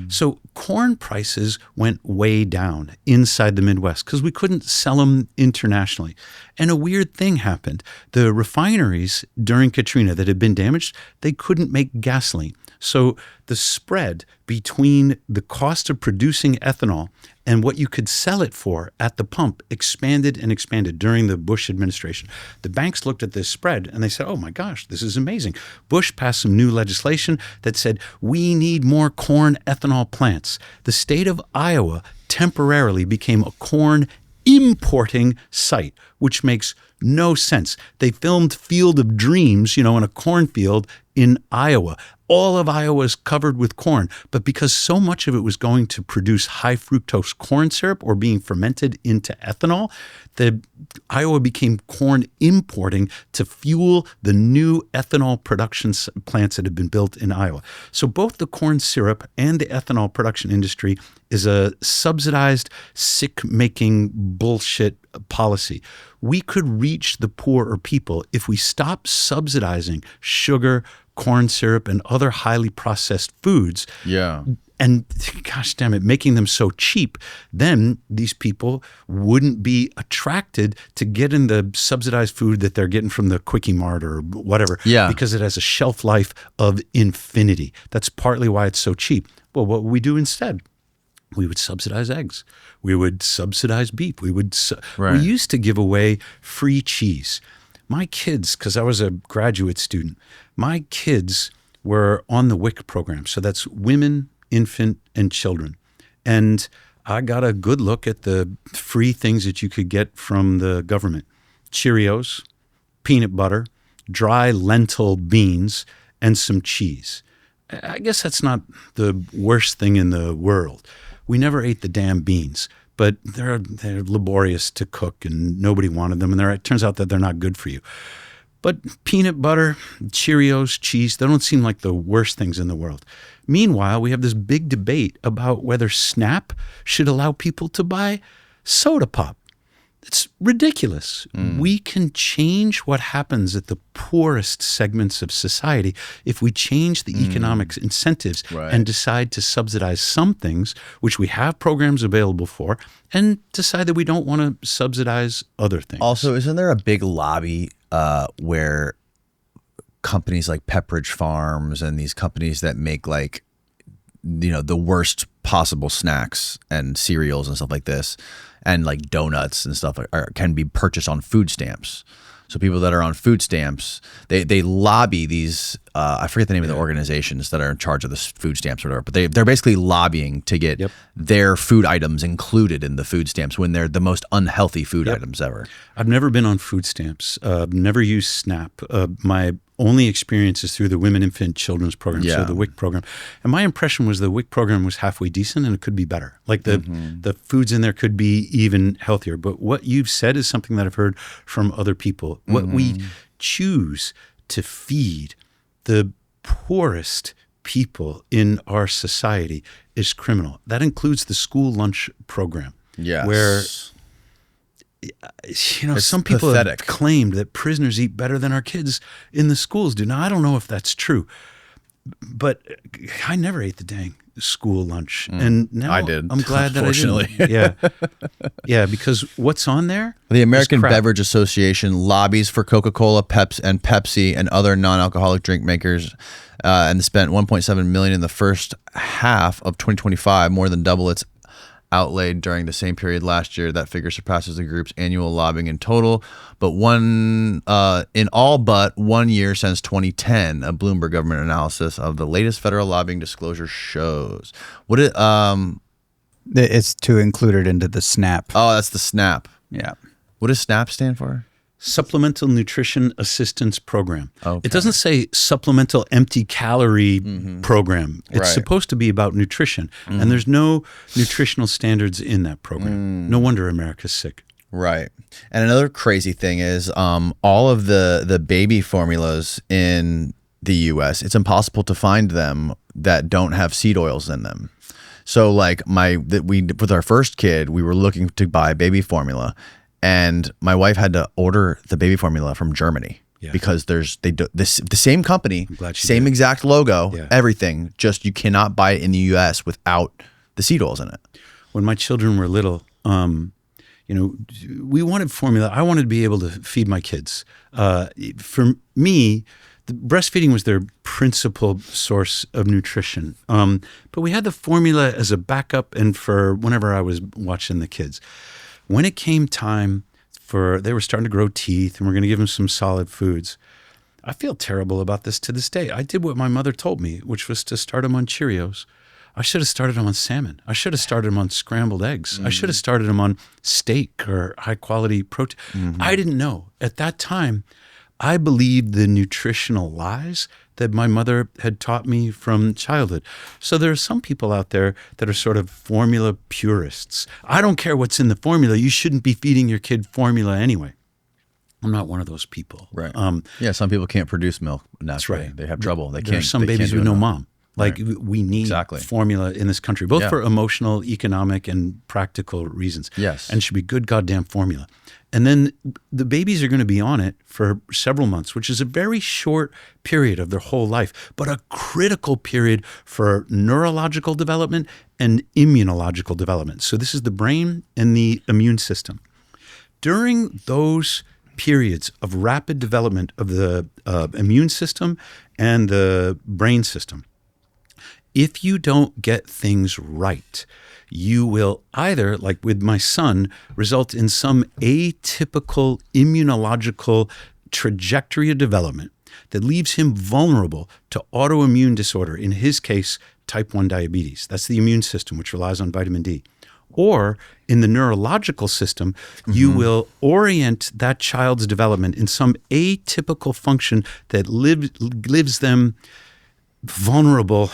So corn prices went way down inside the Midwest because we couldn't sell them internationally. And a weird thing happened. The refineries during Katrina that had been damaged, they couldn't make gasoline. So the spread between the cost of producing ethanol and what you could sell it for at the pump expanded and expanded during the Bush administration. The banks looked at this spread and they said, oh my gosh, this is amazing. Bush passed some new legislation that said we need more corn ethanol plants. The state of Iowa temporarily became a corn importing site, which makes no sense. They filmed Field of Dreams, in a cornfield in Iowa. All of Iowa is covered with corn, but because so much of it was going to produce high fructose corn syrup or being fermented into ethanol, Iowa became corn importing to fuel the new ethanol production plants that had been built in Iowa. So both the corn syrup and the ethanol production industry is a subsidized, sick-making bullshit policy. We could reach the poorer people if we stop subsidizing sugar, corn syrup, and other highly processed foods. Yeah. And gosh damn it, making them so cheap, then these people wouldn't be attracted to getting the subsidized food that they're getting from the Quickie Mart or whatever. Yeah. Because it has a shelf life of infinity. That's partly why it's so cheap. Well, what would we do instead? We would subsidize eggs. We would subsidize beef. We used to give away free cheese. My kids, because I was a graduate student, my kids were on the WIC program. So that's women, infant, and children. And I got a good look at the free things that you could get from the government. Cheerios, peanut butter, dry lentil beans, and some cheese. I guess that's not the worst thing in the world. We never ate the damn beans, but they're laborious to cook and nobody wanted them. And it turns out that they're not good for you. But peanut butter, Cheerios, cheese, they don't seem like the worst things in the world. Meanwhile, we have this big debate about whether SNAP should allow people to buy soda pop. It's ridiculous. We can change what happens at the poorest segments of society if we change the economic incentives and decide to subsidize some things, which we have programs available for, and decide that we don't want to subsidize other things. Also, isn't there a big lobby where companies like Pepperidge Farms and these companies that make like, the worst possible snacks and cereals and stuff like this, and like donuts and stuff can be purchased on food stamps. So people that are on food stamps, they lobby these, I forget the name of the organizations that are in charge of the food stamps or whatever, but they're basically lobbying to get their food items included in the food stamps when they're the most unhealthy food items ever. I've never been on food stamps, never used SNAP. My only experience is through the Women, Infant, Children's program, so the WIC program. And my impression was the WIC program was halfway decent and it could be better. Like the foods in there could be even healthier. But what you've said is something that I've heard from other people. What we choose to feed the poorest people in our society is criminal. That includes the school lunch program. Yes. Where It's some people pathetic. have claimed that prisoners eat better than our kids in the schools do. Now, I don't know if that's true, but I never ate the dang school lunch. And now I did, I'm glad that I didn't. Yeah, because what's on there? The American is crap. Beverage Association lobbies for Coca-Cola, Pepsi, and other non-alcoholic drink makers, and spent $1.7 million in the first half of 2025, more than double its outlaid during the same period last year. That figure surpasses the group's annual lobbying in total, but in all but 1 year since 2010. A Bloomberg government analysis of the latest federal lobbying disclosure shows. It's to include it into the SNAP. Oh, that's the SNAP. Yeah. What does SNAP stand for? Supplemental Nutrition Assistance Program. Okay. It doesn't say Supplemental Empty Calorie Program. It's Right. supposed to be about nutrition, and there's no nutritional standards in that program. No wonder America's sick. Right. And another crazy thing is all of the baby formulas in the US, it's impossible to find them that don't have seed oils in them. So like with our first kid, we were looking to buy baby formula, and my wife had to order the baby formula from Germany because the same company, same exact logo, everything, just you cannot buy it in the US without the seed oils in it. When my children were little, we wanted formula. I wanted to be able to feed my kids. For me, the breastfeeding was their principal source of nutrition. But we had the formula as a backup and for whenever I was watching the kids. When it came time they were starting to grow teeth and we're going to give them some solid foods, I feel terrible about this to this day. I did what my mother told me, which was to start them on Cheerios. I should have started them on salmon. I should have started them on scrambled eggs. I should have started them on steak or high-quality protein. I didn't know. At that time, I believed the nutritional lies that my mother had taught me from childhood. So there are some people out there that are sort of formula purists. I don't care what's in the formula. You shouldn't be feeding your kid formula anyway. I'm not one of those people. Right. Yeah, some people can't produce milk naturally. right. They have trouble. There are some babies with no mom. Like we need Exactly. formula in this country, both for emotional, economic, and practical reasons. Yes. And it should be good goddamn formula. And then the babies are going to be on it for several months, which is a very short period of their whole life, but a critical period for neurological development and immunological development. So this is the brain and the immune system. During those periods of rapid development of the immune system and the brain system, if you don't get things right, you will either, like with my son, result in some atypical immunological trajectory of development that leaves him vulnerable to autoimmune disorder, in his case, type 1 diabetes. That's the immune system, which relies on vitamin D. Or in the neurological system, you will orient that child's development in some atypical function that lives them vulnerable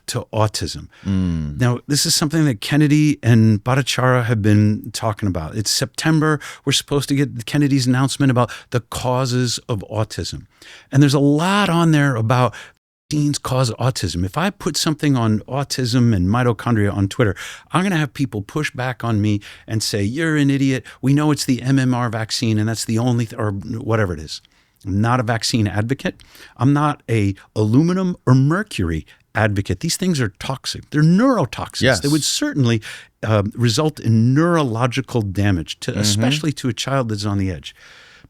to autism. Now, this is something that Kennedy and Bhattacharya have been talking about. It's September. We're supposed to get Kennedy's announcement about the causes of autism. And there's a lot on there about vaccines cause autism. If I put something on autism and mitochondria on Twitter, I'm going to have people push back on me and say, you're an idiot. We know it's the MMR vaccine and that's the only, or whatever it is. I'm not a vaccine advocate. I'm not a aluminum or mercury advocate. These things are toxic. They're neurotoxins. Yes. They would certainly result in neurological damage, especially to a child that's on the edge.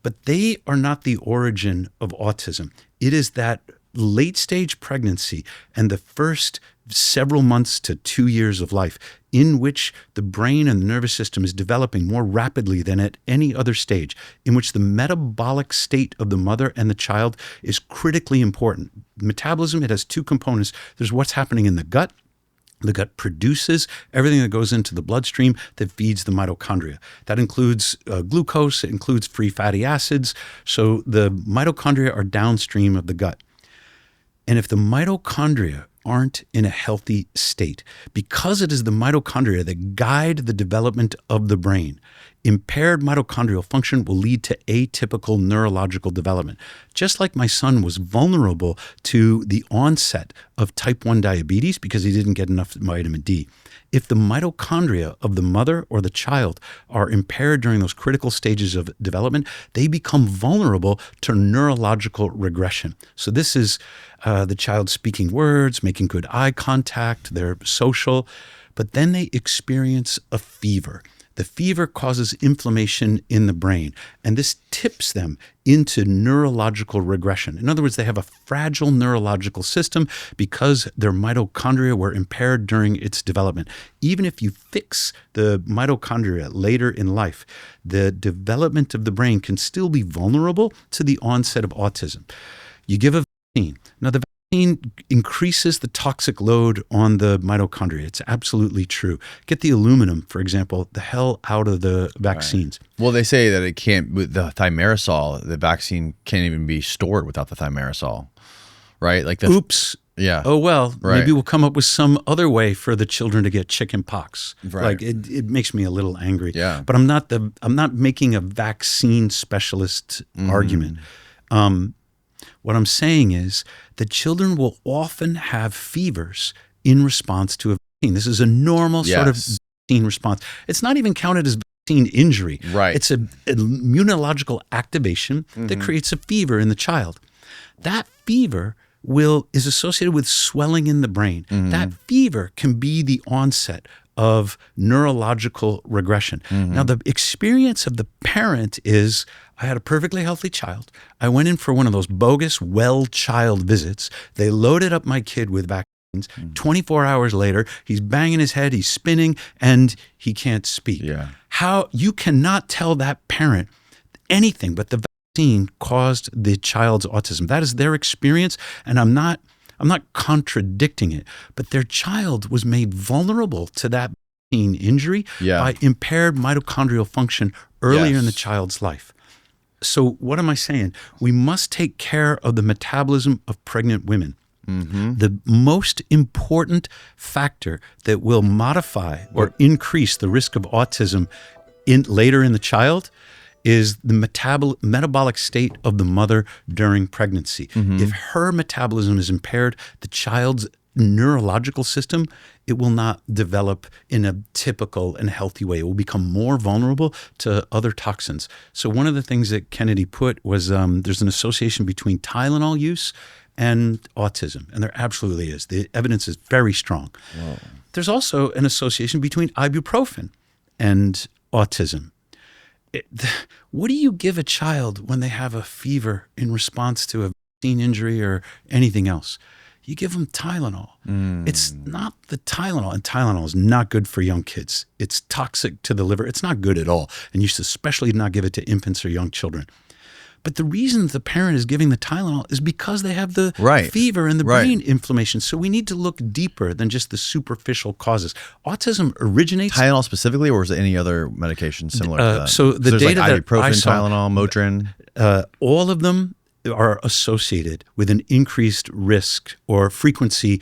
But they are not the origin of autism. It is that late stage pregnancy and the first several months to 2 years of life in which the brain and the nervous system is developing more rapidly than at any other stage, in which the metabolic state of the mother and the child is critically important. Metabolism, it has two components. There's what's happening in the gut. The gut produces everything that goes into the bloodstream that feeds the mitochondria. That includes glucose, it includes free fatty acids. So the mitochondria are downstream of the gut. And if the mitochondria aren't in a healthy state, because it is the mitochondria that guide the development of the brain, impaired mitochondrial function will lead to atypical neurological development. Just like my son was vulnerable to the onset of type 1 diabetes because he didn't get enough vitamin D. If the mitochondria of the mother or the child are impaired during those critical stages of development, they become vulnerable to neurological regression. So this is the child speaking words, making good eye contact, they're social, but then they experience a fever. The fever causes inflammation in the brain, and this tips them into neurological regression. In other words, they have a fragile neurological system because their mitochondria were impaired during its development. Even if you fix the mitochondria later in life, the development of the brain can still be vulnerable to the onset of autism. You give a vaccine. Now, the vaccine increases the toxic load on the mitochondria. It's absolutely true. Get the aluminum, for example, the hell out of the vaccines. Right. Well, they say that it can't, with the thimerosal, the vaccine can't even be stored without the thimerosal, right? Like Oops. Yeah. Oh, well, right. Maybe we'll come up with some other way for the children to get chicken pox. Right. Like it makes me a little angry. Yeah. But I'm not making a vaccine specialist argument. What I'm saying is that children will often have fevers in response to a vaccine. This is a normal sort of vaccine response. It's not even counted as vaccine injury. Right. It's an immunological activation that creates a fever in the child. That fever is associated with swelling in the brain. That fever can be the onset of neurological regression. Now, the experience of the parent is, I had a perfectly healthy child. I went in for one of those bogus well child visits. They loaded up my kid with vaccines. 24 hours later, he's banging his head, he's spinning, and he can't speak. Yeah. How you cannot tell that parent anything but the vaccine caused the child's autism. That is their experience, and I'm not contradicting it, but their child was made vulnerable to that vaccine injury by impaired mitochondrial function earlier in the child's life. So what am I saying? We must take care of the metabolism of pregnant women. The most important factor that will modify or increase the risk of autism later in the child is the metabolic state of the mother during pregnancy. If her metabolism is impaired, the child's neurological system, it will not develop in a typical and healthy way. It will become more vulnerable to other toxins. So one of the things that Kennedy put was there's an association between Tylenol use and autism, and there absolutely is. The evidence is very strong. Whoa. There's also an association between ibuprofen and autism. What do you give a child when they have a fever in response to a vaccine injury or anything else? You give them Tylenol. It's not the Tylenol, and Tylenol is not good for young kids. It's toxic to the liver. It's not good at all, and you should especially not give it to infants or young children. But the reason the parent is giving the Tylenol is because they have the Right. fever and the Right. brain inflammation. So we need to look deeper than just the superficial causes. Autism originates. Tylenol specifically, or is it any other medication similar to that? So the there's data that ibuprofen, I saw, Tylenol, Motrin. all of them are associated with an increased risk or frequency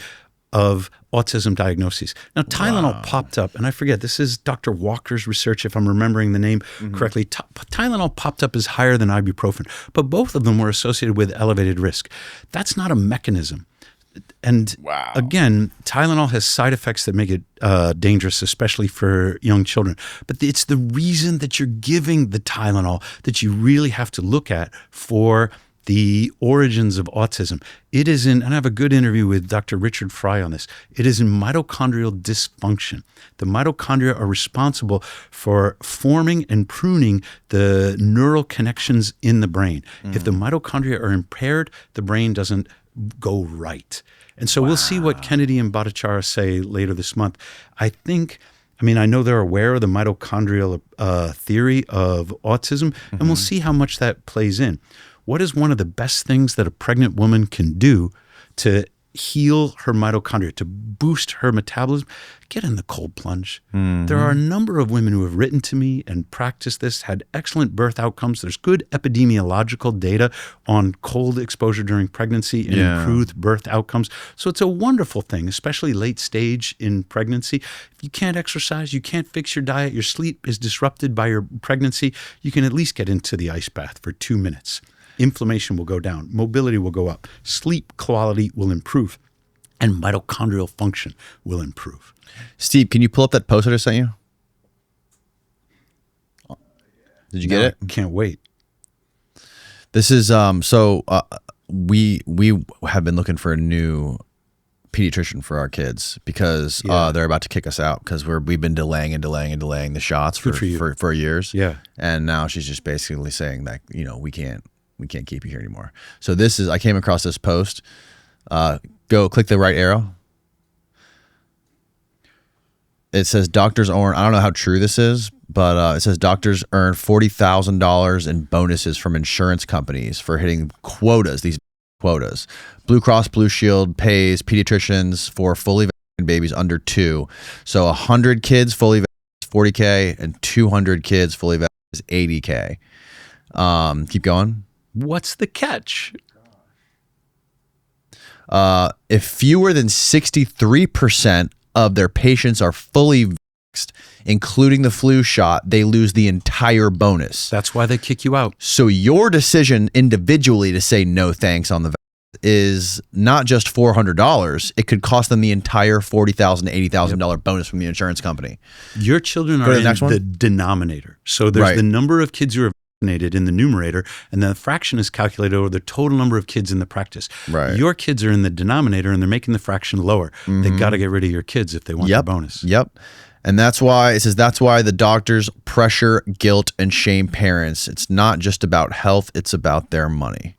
of autism diagnoses. Now, Tylenol popped up, and I forget, this is Dr. Walker's research, if I'm remembering the name correctly. Tylenol popped up as higher than ibuprofen, but both of them were associated with elevated risk. That's not a mechanism. And again, Tylenol has side effects that make it dangerous, especially for young children. But it's the reason that you're giving the Tylenol that you really have to look at for the origins of autism. It is in, and I have a good interview with Dr. Richard Fry on this, it is in mitochondrial dysfunction. The mitochondria are responsible for forming and pruning the neural connections in the brain. If the mitochondria are impaired, the brain doesn't go right. And so we'll see what Kennedy and Bhattacharya say later this month. I know they're aware of the mitochondrial theory of autism, and we'll see how much that plays in. What is one of the best things that a pregnant woman can do to heal her mitochondria, to boost her metabolism? Get in the cold plunge. There are a number of women who have written to me and practiced this, had excellent birth outcomes. There's good epidemiological data on cold exposure during pregnancy and improved birth outcomes. So it's a wonderful thing, especially late stage in pregnancy. If you can't exercise, you can't fix your diet, your sleep is disrupted by your pregnancy, you can at least get into the ice bath for 2 minutes. Inflammation will go down, mobility will go up, sleep quality will improve, and mitochondrial function will improve. Steve, can you pull up that post I just sent you? Did you get it? Can't wait. This is we have been looking for a new pediatrician for our kids because they're about to kick us out because we've been delaying the shots for years. Yeah. And now she's just basically saying that, we can't keep you here anymore. So I came across this post. Go click the right arrow. It says doctors earn, I don't know how true this is, but it says doctors earn $40,000 in bonuses from insurance companies for hitting these quotas. Blue Cross Blue Shield pays pediatricians for fully vaccinated babies under 2. So 100 kids fully vaccinated is $40K and 200 kids fully vaccinated is $80K. Keep going. What's the catch? If fewer than 63% of their patients are fully vaxxed, including the flu shot, they lose the entire bonus. That's why they kick you out. So your decision individually to say no thanks on the vax is not just $400. It could cost them the entire $40,000 to $80,000 bonus from the insurance company. Your children are in the denominator. So there's the number of kids who are vaccinated in the numerator, and the fraction is calculated over the total number of kids in the practice. Right. Your kids are in the denominator, and they're making the fraction lower. They got to get rid of your kids if they want the bonus. Yep. And that's why the doctors pressure, guilt, and shame parents. It's not just about health, it's about their money.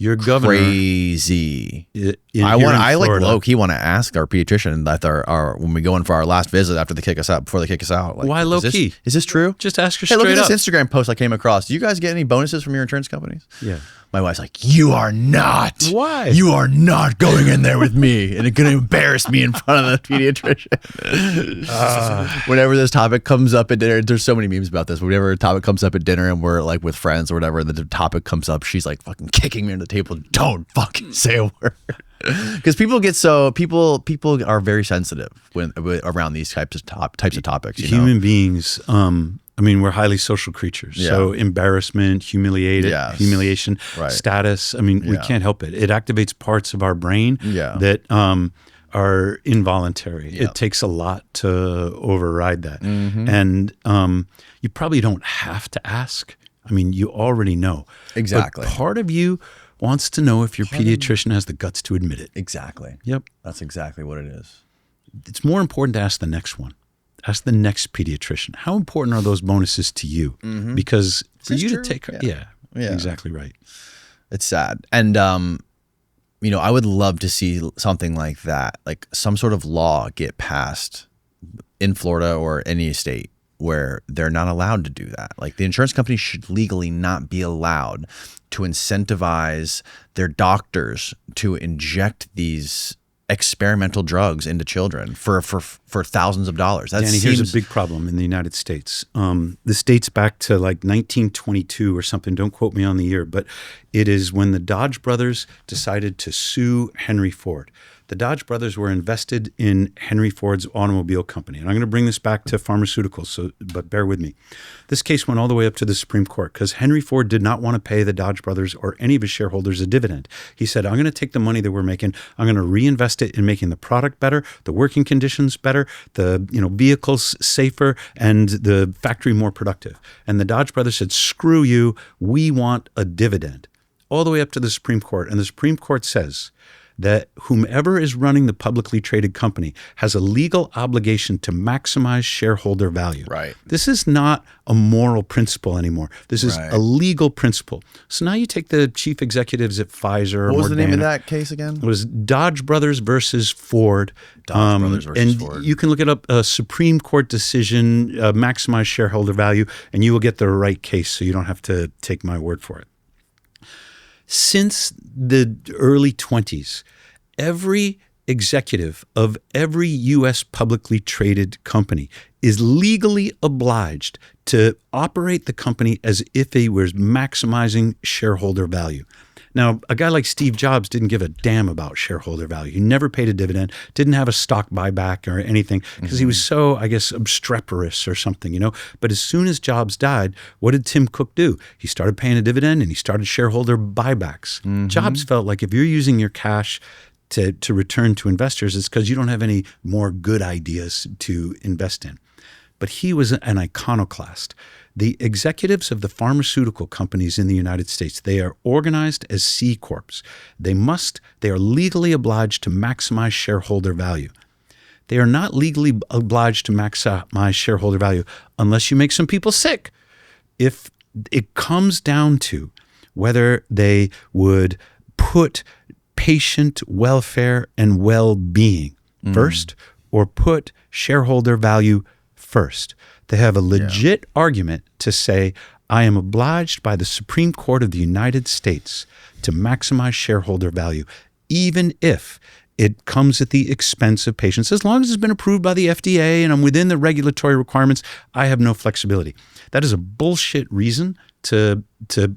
Your governor, crazy. I like low key want to ask our pediatrician that our when we go in for our last visit after they kick us out, before they kick us out. Like, why low key? Is this true? Just ask her hey, straight look at up. this Instagram post I came across. Do you guys get any bonuses from your insurance companies? Yeah. My wife's like, you are not. Why? You are not going in there with me, and it's going to embarrass me in front of the pediatrician. Whenever this topic comes up at dinner, there's so many memes about this. Whenever a topic comes up at dinner and we're like with friends or whatever, and the topic comes up, she's like fucking kicking me under the table. Don't fucking say a word. Because people are very sensitive around these types of topics. Human beings, we're highly social creatures. Yeah. So embarrassment, humiliation, status. We can't help it. It activates parts of our brain that are involuntary. It takes a lot to override that. And you probably don't have to ask. You already know. Exactly. But part of you wants to know if your pediatrician has the guts to admit it. Exactly. Yep. That's exactly what it is. It's more important to ask the next one. Ask the next pediatrician. How important are those bonuses to you? Because for you to take, exactly right. It's sad. And, I would love to see something like that, like some sort of law get passed in Florida or any state where they're not allowed to do that. Like the insurance company should legally not be allowed to incentivize their doctors to inject these experimental drugs into children for thousands of dollars. That Danny, here's a big problem in the United States. This dates back to like 1922 or something. Don't quote me on the year, but it is when the Dodge brothers decided to sue Henry Ford. The Dodge brothers were invested in Henry Ford's automobile company. And I'm going to bring this back to pharmaceuticals, but bear with me. This case went all the way up to the Supreme Court because Henry Ford did not want to pay the Dodge brothers or any of his shareholders a dividend. He said, I'm going to take the money that we're making, I'm going to reinvest it in making the product better, the working conditions better, the vehicles safer, and the factory more productive. And the Dodge brothers said, screw you, we want a dividend. All the way up to the Supreme Court. And the Supreme Court says that whomever is running the publicly traded company has a legal obligation to maximize shareholder value. Right. This is not a moral principle anymore. This is a legal principle. So now you take the chief executives at Pfizer. What was the name of that case again? It was Dodge Brothers versus Ford. Dodge Brothers versus and Ford. You can look it up, a Supreme Court decision, maximize shareholder value, and you will get the right case, so you don't have to take my word for it. Since the early 20s, every executive of every U.S. publicly traded company is legally obliged to operate the company as if he was maximizing shareholder value. Now, a guy like Steve Jobs didn't give a damn about shareholder value. He never paid a dividend, didn't have a stock buyback or anything because he was so, I guess, obstreperous or something, But as soon as Jobs died, what did Tim Cook do? He started paying a dividend and he started shareholder buybacks. Jobs felt like if you're using your cash to return to investors, it's because you don't have any more good ideas to invest in. But he was an iconoclast. The executives of the pharmaceutical companies in the United States, they are organized as C Corps. They are legally obliged to maximize shareholder value. They are not legally obliged to maximize shareholder value unless you make some people sick. If it comes down to whether they would put patient welfare and well-being first or put shareholder value first. They have a legit argument to say, I am obliged by the Supreme Court of the United States to maximize shareholder value, even if it comes at the expense of patients. As long as it's been approved by the FDA and I'm within the regulatory requirements, I have no flexibility. That is a bullshit reason to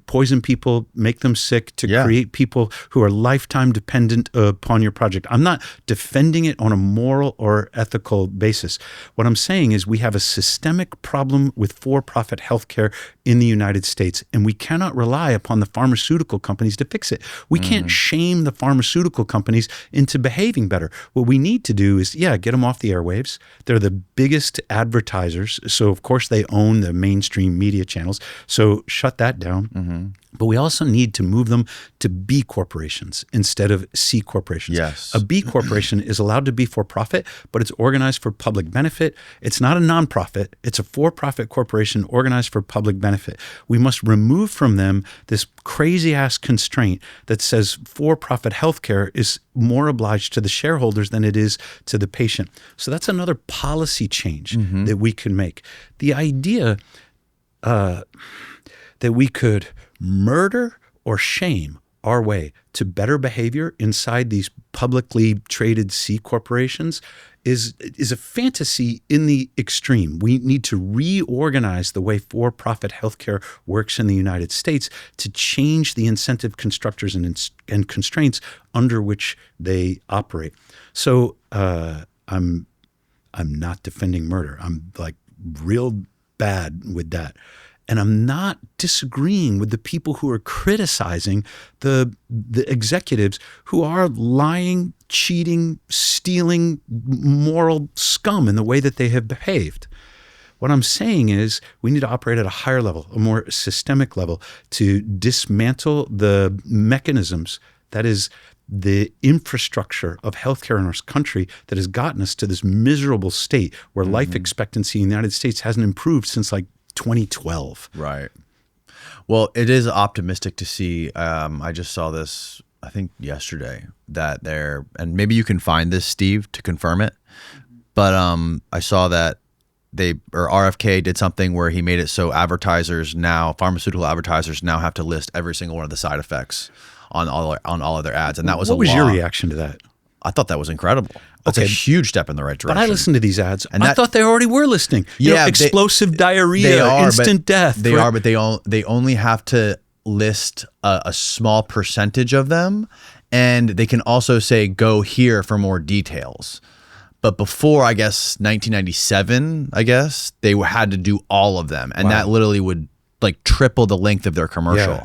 poison people, make them sick, to create people who are lifetime dependent upon your project. I'm not defending it on a moral or ethical basis. What I'm saying is we have a systemic problem with for-profit healthcare in the United States, and we cannot rely upon the pharmaceutical companies to fix it. We can't shame the pharmaceutical companies into behaving better. What we need to do is, get them off the airwaves. They're the biggest advertisers, so of course they own the mainstream media channels. So shut that down. But we also need to move them to B corporations instead of C corporations. Yes. A B corporation is allowed to be for profit, but it's organized for public benefit. It's not a nonprofit. It's a for-profit corporation organized for public benefit. We must remove from them this crazy-ass constraint that says for-profit healthcare is more obliged to the shareholders than it is to the patient. So that's another policy change that we can make. The idea that we could murder or shame our way to better behavior inside these publicly traded C corporations is a fantasy in the extreme. We need to reorganize the way for-profit healthcare works in the United States to change the incentive constructors and constraints under which they operate. So I'm not defending murder. I'm like real bad with that. And I'm not disagreeing with the people who are criticizing the executives who are lying, cheating, stealing, moral scum in the way that they have behaved. What I'm saying is we need to operate at a higher level, a more systemic level, to dismantle the mechanisms, that is the infrastructure of healthcare in our country that has gotten us to this miserable state where life expectancy in the United States hasn't improved since like 2012. Right. Well, it is optimistic to see. I just saw this, I think yesterday, that and maybe you can find this, Steve, to confirm it. But I saw that RFK did something where he made it so pharmaceutical advertisers now have to list every single one of the side effects on all of their ads, and that was what a was law. your reaction to that? I thought that was incredible. That's a huge step in the right direction. But I listened to these ads, and I thought they already were listing. Explosive diarrhea, instant death. They are, but they only have to list a small percentage of them, and they can also say go here for more details. But before, I guess 1997, they had to do all of them, and that literally would like triple the length of their commercial. Yeah.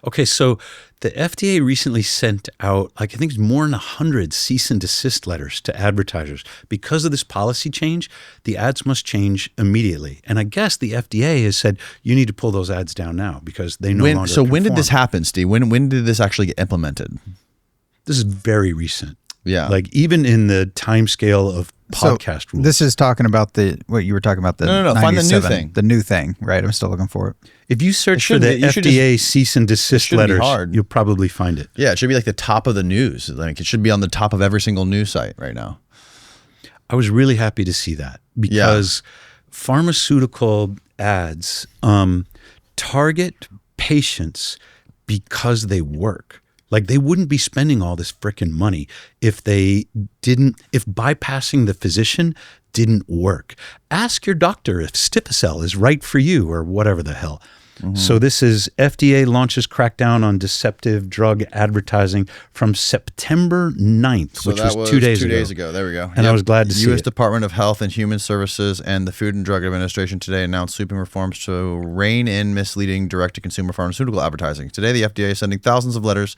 Okay, so the FDA recently sent out, I think it's more than 100 cease and desist letters to advertisers. Because of this policy change, the ads must change immediately. And I guess the FDA has said, you need to pull those ads down now because they no longer So when did conform. this happen, Steve? When did this actually get implemented? This is very recent. Yeah. Like even in the time scale of podcast rules. This is talking about what you were talking about. No. Find the new thing. The new thing, right? I'm still looking for it. If you search for the FDA cease and desist letters, you'll probably find it. Yeah, it should be like the top of the news. Like it should be on the top of every single news site right now. I was really happy to see that because pharmaceutical ads target patients because they work. Like they wouldn't be spending all this frickin' money if bypassing the physician didn't work. Ask your doctor if Stifacel is right for you or whatever the hell. Mm-hmm. So this is FDA launches crackdown on deceptive drug advertising from September 9th, which was 2 days ago. 2 days ago. There we go. And I was glad to see U.S. it. Department of Health and Human Services and the Food and Drug Administration today announced sweeping reforms to rein in misleading direct-to-consumer pharmaceutical advertising. Today, the FDA is sending thousands of letters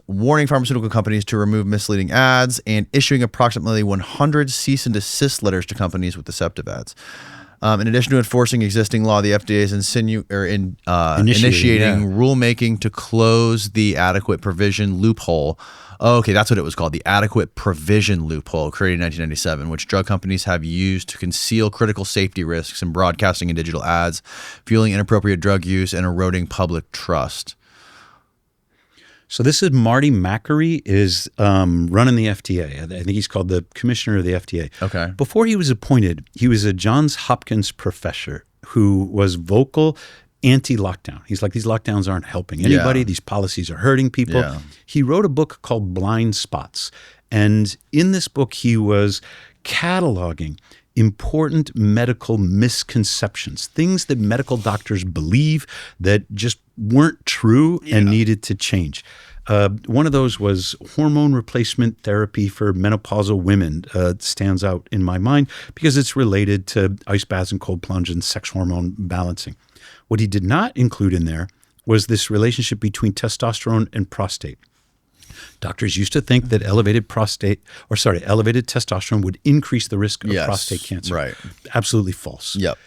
warning pharmaceutical companies to remove misleading ads and issuing approximately 100 cease and desist letters to companies with deceptive ads. In addition to enforcing existing law, the FDA is initiating rulemaking to close the adequate provision loophole. Oh, okay, that's what it was called, the adequate provision loophole created in 1997, which drug companies have used to conceal critical safety risks in broadcasting and digital ads, fueling inappropriate drug use and eroding public trust. So this is Marty Makary is running the FDA. I think he's called the commissioner of the FDA. Okay. Before he was appointed, he was a Johns Hopkins professor who was vocal anti-lockdown. He's like, these lockdowns aren't helping anybody. These policies are hurting people. Yeah. He wrote a book called Blind Spots. And in this book, he was cataloging important medical misconceptions, things that medical doctors believe that just weren't true and needed to change. One of those was hormone replacement therapy for menopausal women. Stands out in my mind because it's related to ice baths and cold plunge and sex hormone balancing. What he did not include in there was this relationship between testosterone and prostate. Doctors used to think that elevated testosterone would increase the risk of prostate cancer. Right. Absolutely false. Yep.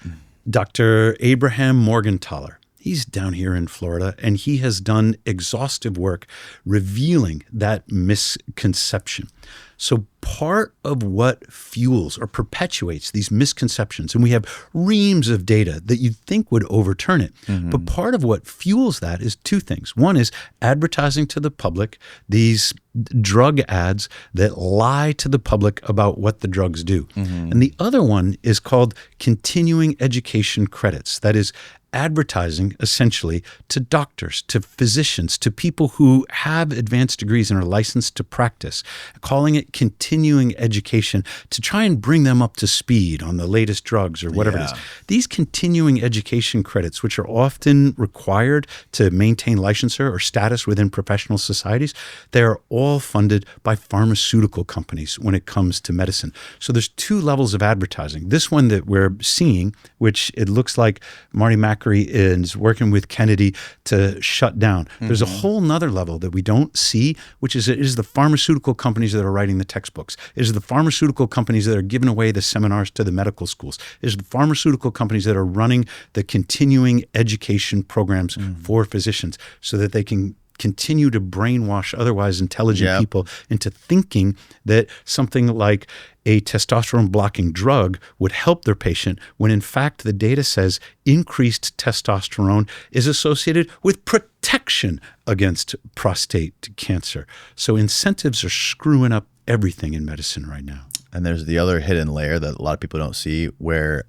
Dr. Abraham Morgentaler, he's down here in Florida, and he has done exhaustive work revealing that misconception. So part of what fuels or perpetuates these misconceptions, and we have reams of data that you'd think would overturn it, but part of what fuels that is two things. One is advertising to the public, these drug ads that lie to the public about what the drugs do. And the other one is called continuing education credits. That is advertising essentially to doctors, to physicians, to people who have advanced degrees and are licensed to practice, calling it continuing education to try and bring them up to speed on the latest drugs or whatever it is. These continuing education credits, which are often required to maintain licensure or status within professional societies, they're all funded by pharmaceutical companies when it comes to medicine. So there's two levels of advertising. This one that we're seeing, which it looks like Marty Makary is working with Kennedy to shut down. There's a whole nother level that we don't see, which is it is the pharmaceutical companies that are writing the textbooks. It is the pharmaceutical companies that are giving away the seminars to the medical schools. It is the pharmaceutical companies that are running the continuing education programs for physicians so that they can continue to brainwash otherwise intelligent people into thinking that something like a testosterone blocking drug would help their patient when in fact the data says increased testosterone is associated with protection against prostate cancer. So incentives are screwing up everything in medicine right now. And there's the other hidden layer that a lot of people don't see, where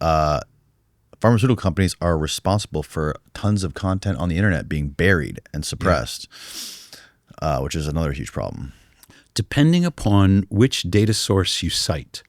pharmaceutical companies are responsible for tons of content on the internet being buried and suppressed, which is another huge problem. Depending upon which data source you cite,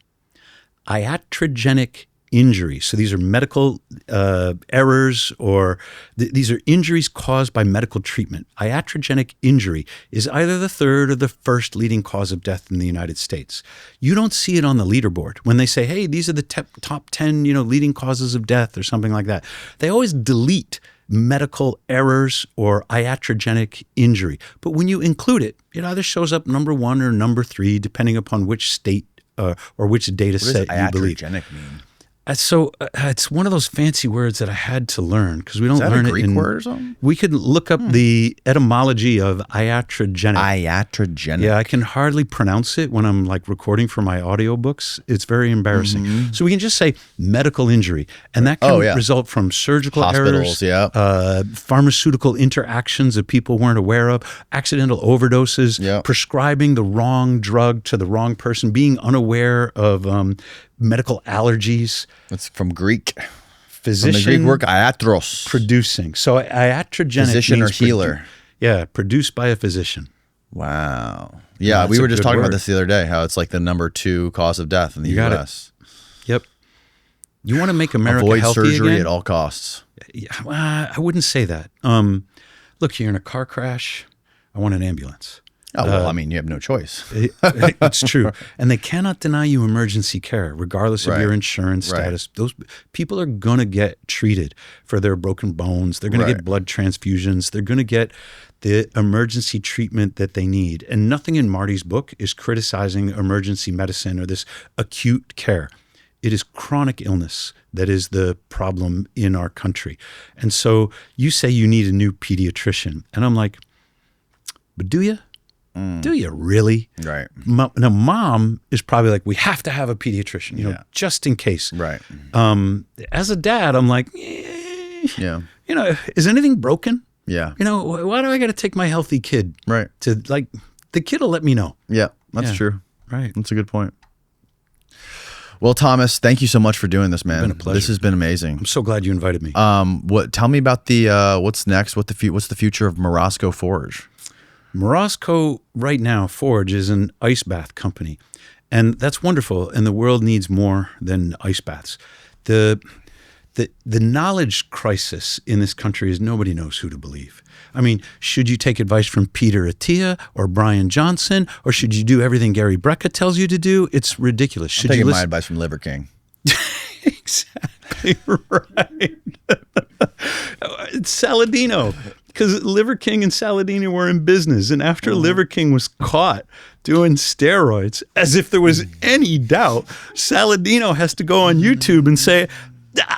iatrogenic injury. So these are medical errors, or these are injuries caused by medical treatment. Iatrogenic injury is either the third or the first leading cause of death in the United States. You don't see it on the leaderboard when they say, hey, these are the top 10, leading causes of death or something like that. They always delete medical errors or iatrogenic injury. But when you include it, it either shows up number 1 or number 3, depending upon which state or which data set you believe. What does iatrogenic mean? So it's one of those fancy words that I had to learn because we don't learn it. Is that a Greek word or something? We could look up the etymology of iatrogenic. Iatrogenic. Yeah, I can hardly pronounce it when I'm like recording for my audiobooks. It's very embarrassing. So we can just say medical injury, and that can result from surgical hospitals, errors, pharmaceutical interactions that people weren't aware of, accidental overdoses, prescribing the wrong drug to the wrong person, being unaware of medical allergies. It's from Greek. Physician. From the Greek word iatros. Producing. So iatrogenic physician means or healer. Produced by a physician. Wow. Yeah, we were just talking about this the other day, how it's like the number 2 cause of death in the U.S. Yep. You want to make America avoid healthy surgery again? at all costs. I wouldn't say that. Look, you're in a car crash. I want an ambulance. Oh, well, you have no choice. It's true. And they cannot deny you emergency care, regardless of your insurance status. Those people are going to get treated for their broken bones. They're going to get blood transfusions. They're going to get the emergency treatment that they need. And nothing in Marty's book is criticizing emergency medicine or this acute care. It is chronic illness that is the problem in our country. And so you say you need a new pediatrician. And I'm like, but do you? Do you really? Right. Now, mom is probably like, we have to have a pediatrician, just in case. Right. As a dad, I'm like, is anything broken? Yeah. Why do I got to take my healthy kid? Right. To the kid will let me know. Yeah, that's true. Right. That's a good point. Well, Thomas, thank you so much for doing this, man. It's been a pleasure. This has been amazing. I'm so glad you invited me. Tell me about the what's next? What's the future of Morozko Forge? Morozko right now, Forge, is an ice bath company. And that's wonderful. And the world needs more than ice baths. The knowledge crisis in this country is nobody knows who to believe. I mean, should you take advice from Peter Attia or Brian Johnson, or should you do everything Gary Brecka tells you to do? It's ridiculous. I'm taking my advice from Liver King. Exactly right. It's Saladino. Because Liver King and Saladino were in business. And after Liver King was caught doing steroids, as if there was any doubt, Saladino has to go on YouTube and say,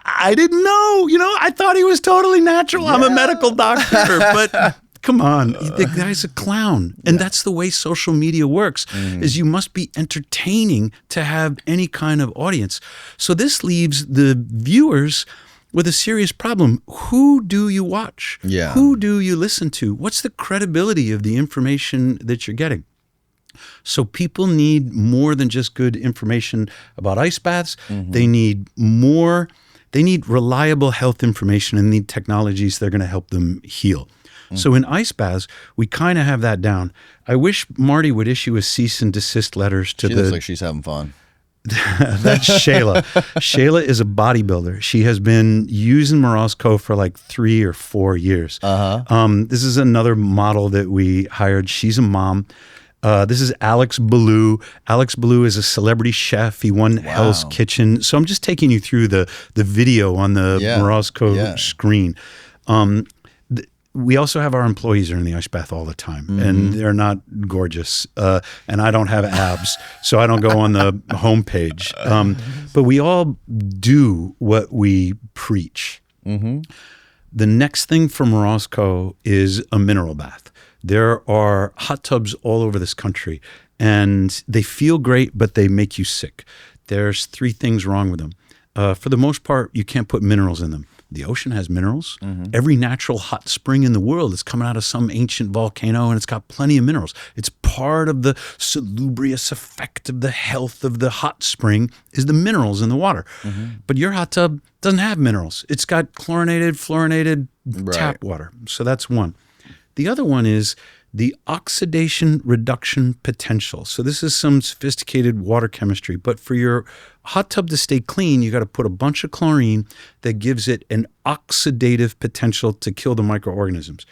I didn't know. I thought he was totally natural. I'm a medical doctor. But come on, the guy's a clown. And that's the way social media works, is you must be entertaining to have any kind of audience. So this leaves the viewers with a serious problem. Who do you watch? Yeah. Who do you listen to? What's the credibility of the information that you're getting? So people need more than just good information about ice baths. They need more. They need reliable health information and need technologies that are going to help them heal. So in ice baths, we kind of have that down. I wish Marty would issue a cease and desist letters to She looks like she's having fun. That's Shayla. Shayla is a bodybuilder. She has been using Morozko for like 3 or 4 years. This is another model that we hired. She's a mom. This is Alex Ballou. Alex Ballou is a celebrity chef. He won Hell's Kitchen. So I'm just taking you through the video on the Morozko screen. We also have our employees are in the ice bath all the time, and they're not gorgeous. And I don't have abs, so I don't go on the homepage. But we all do what we preach. The next thing for Morozko is a mineral bath. There are hot tubs all over this country, and they feel great, but they make you sick. There's 3 things wrong with them. For the most part, you can't put minerals in them. The ocean has minerals. Every natural hot spring in the world is coming out of some ancient volcano, and it's got plenty of minerals. It's part of the salubrious effect of the health of the hot spring is the minerals in the water. But your hot tub doesn't have minerals. It's got chlorinated, fluorinated tap water. So that's one. The other one is the oxidation reduction potential. So this is some sophisticated water chemistry, but for your hot tub to stay clean, you got to put a bunch of chlorine that gives it an oxidative potential to kill the microorganisms.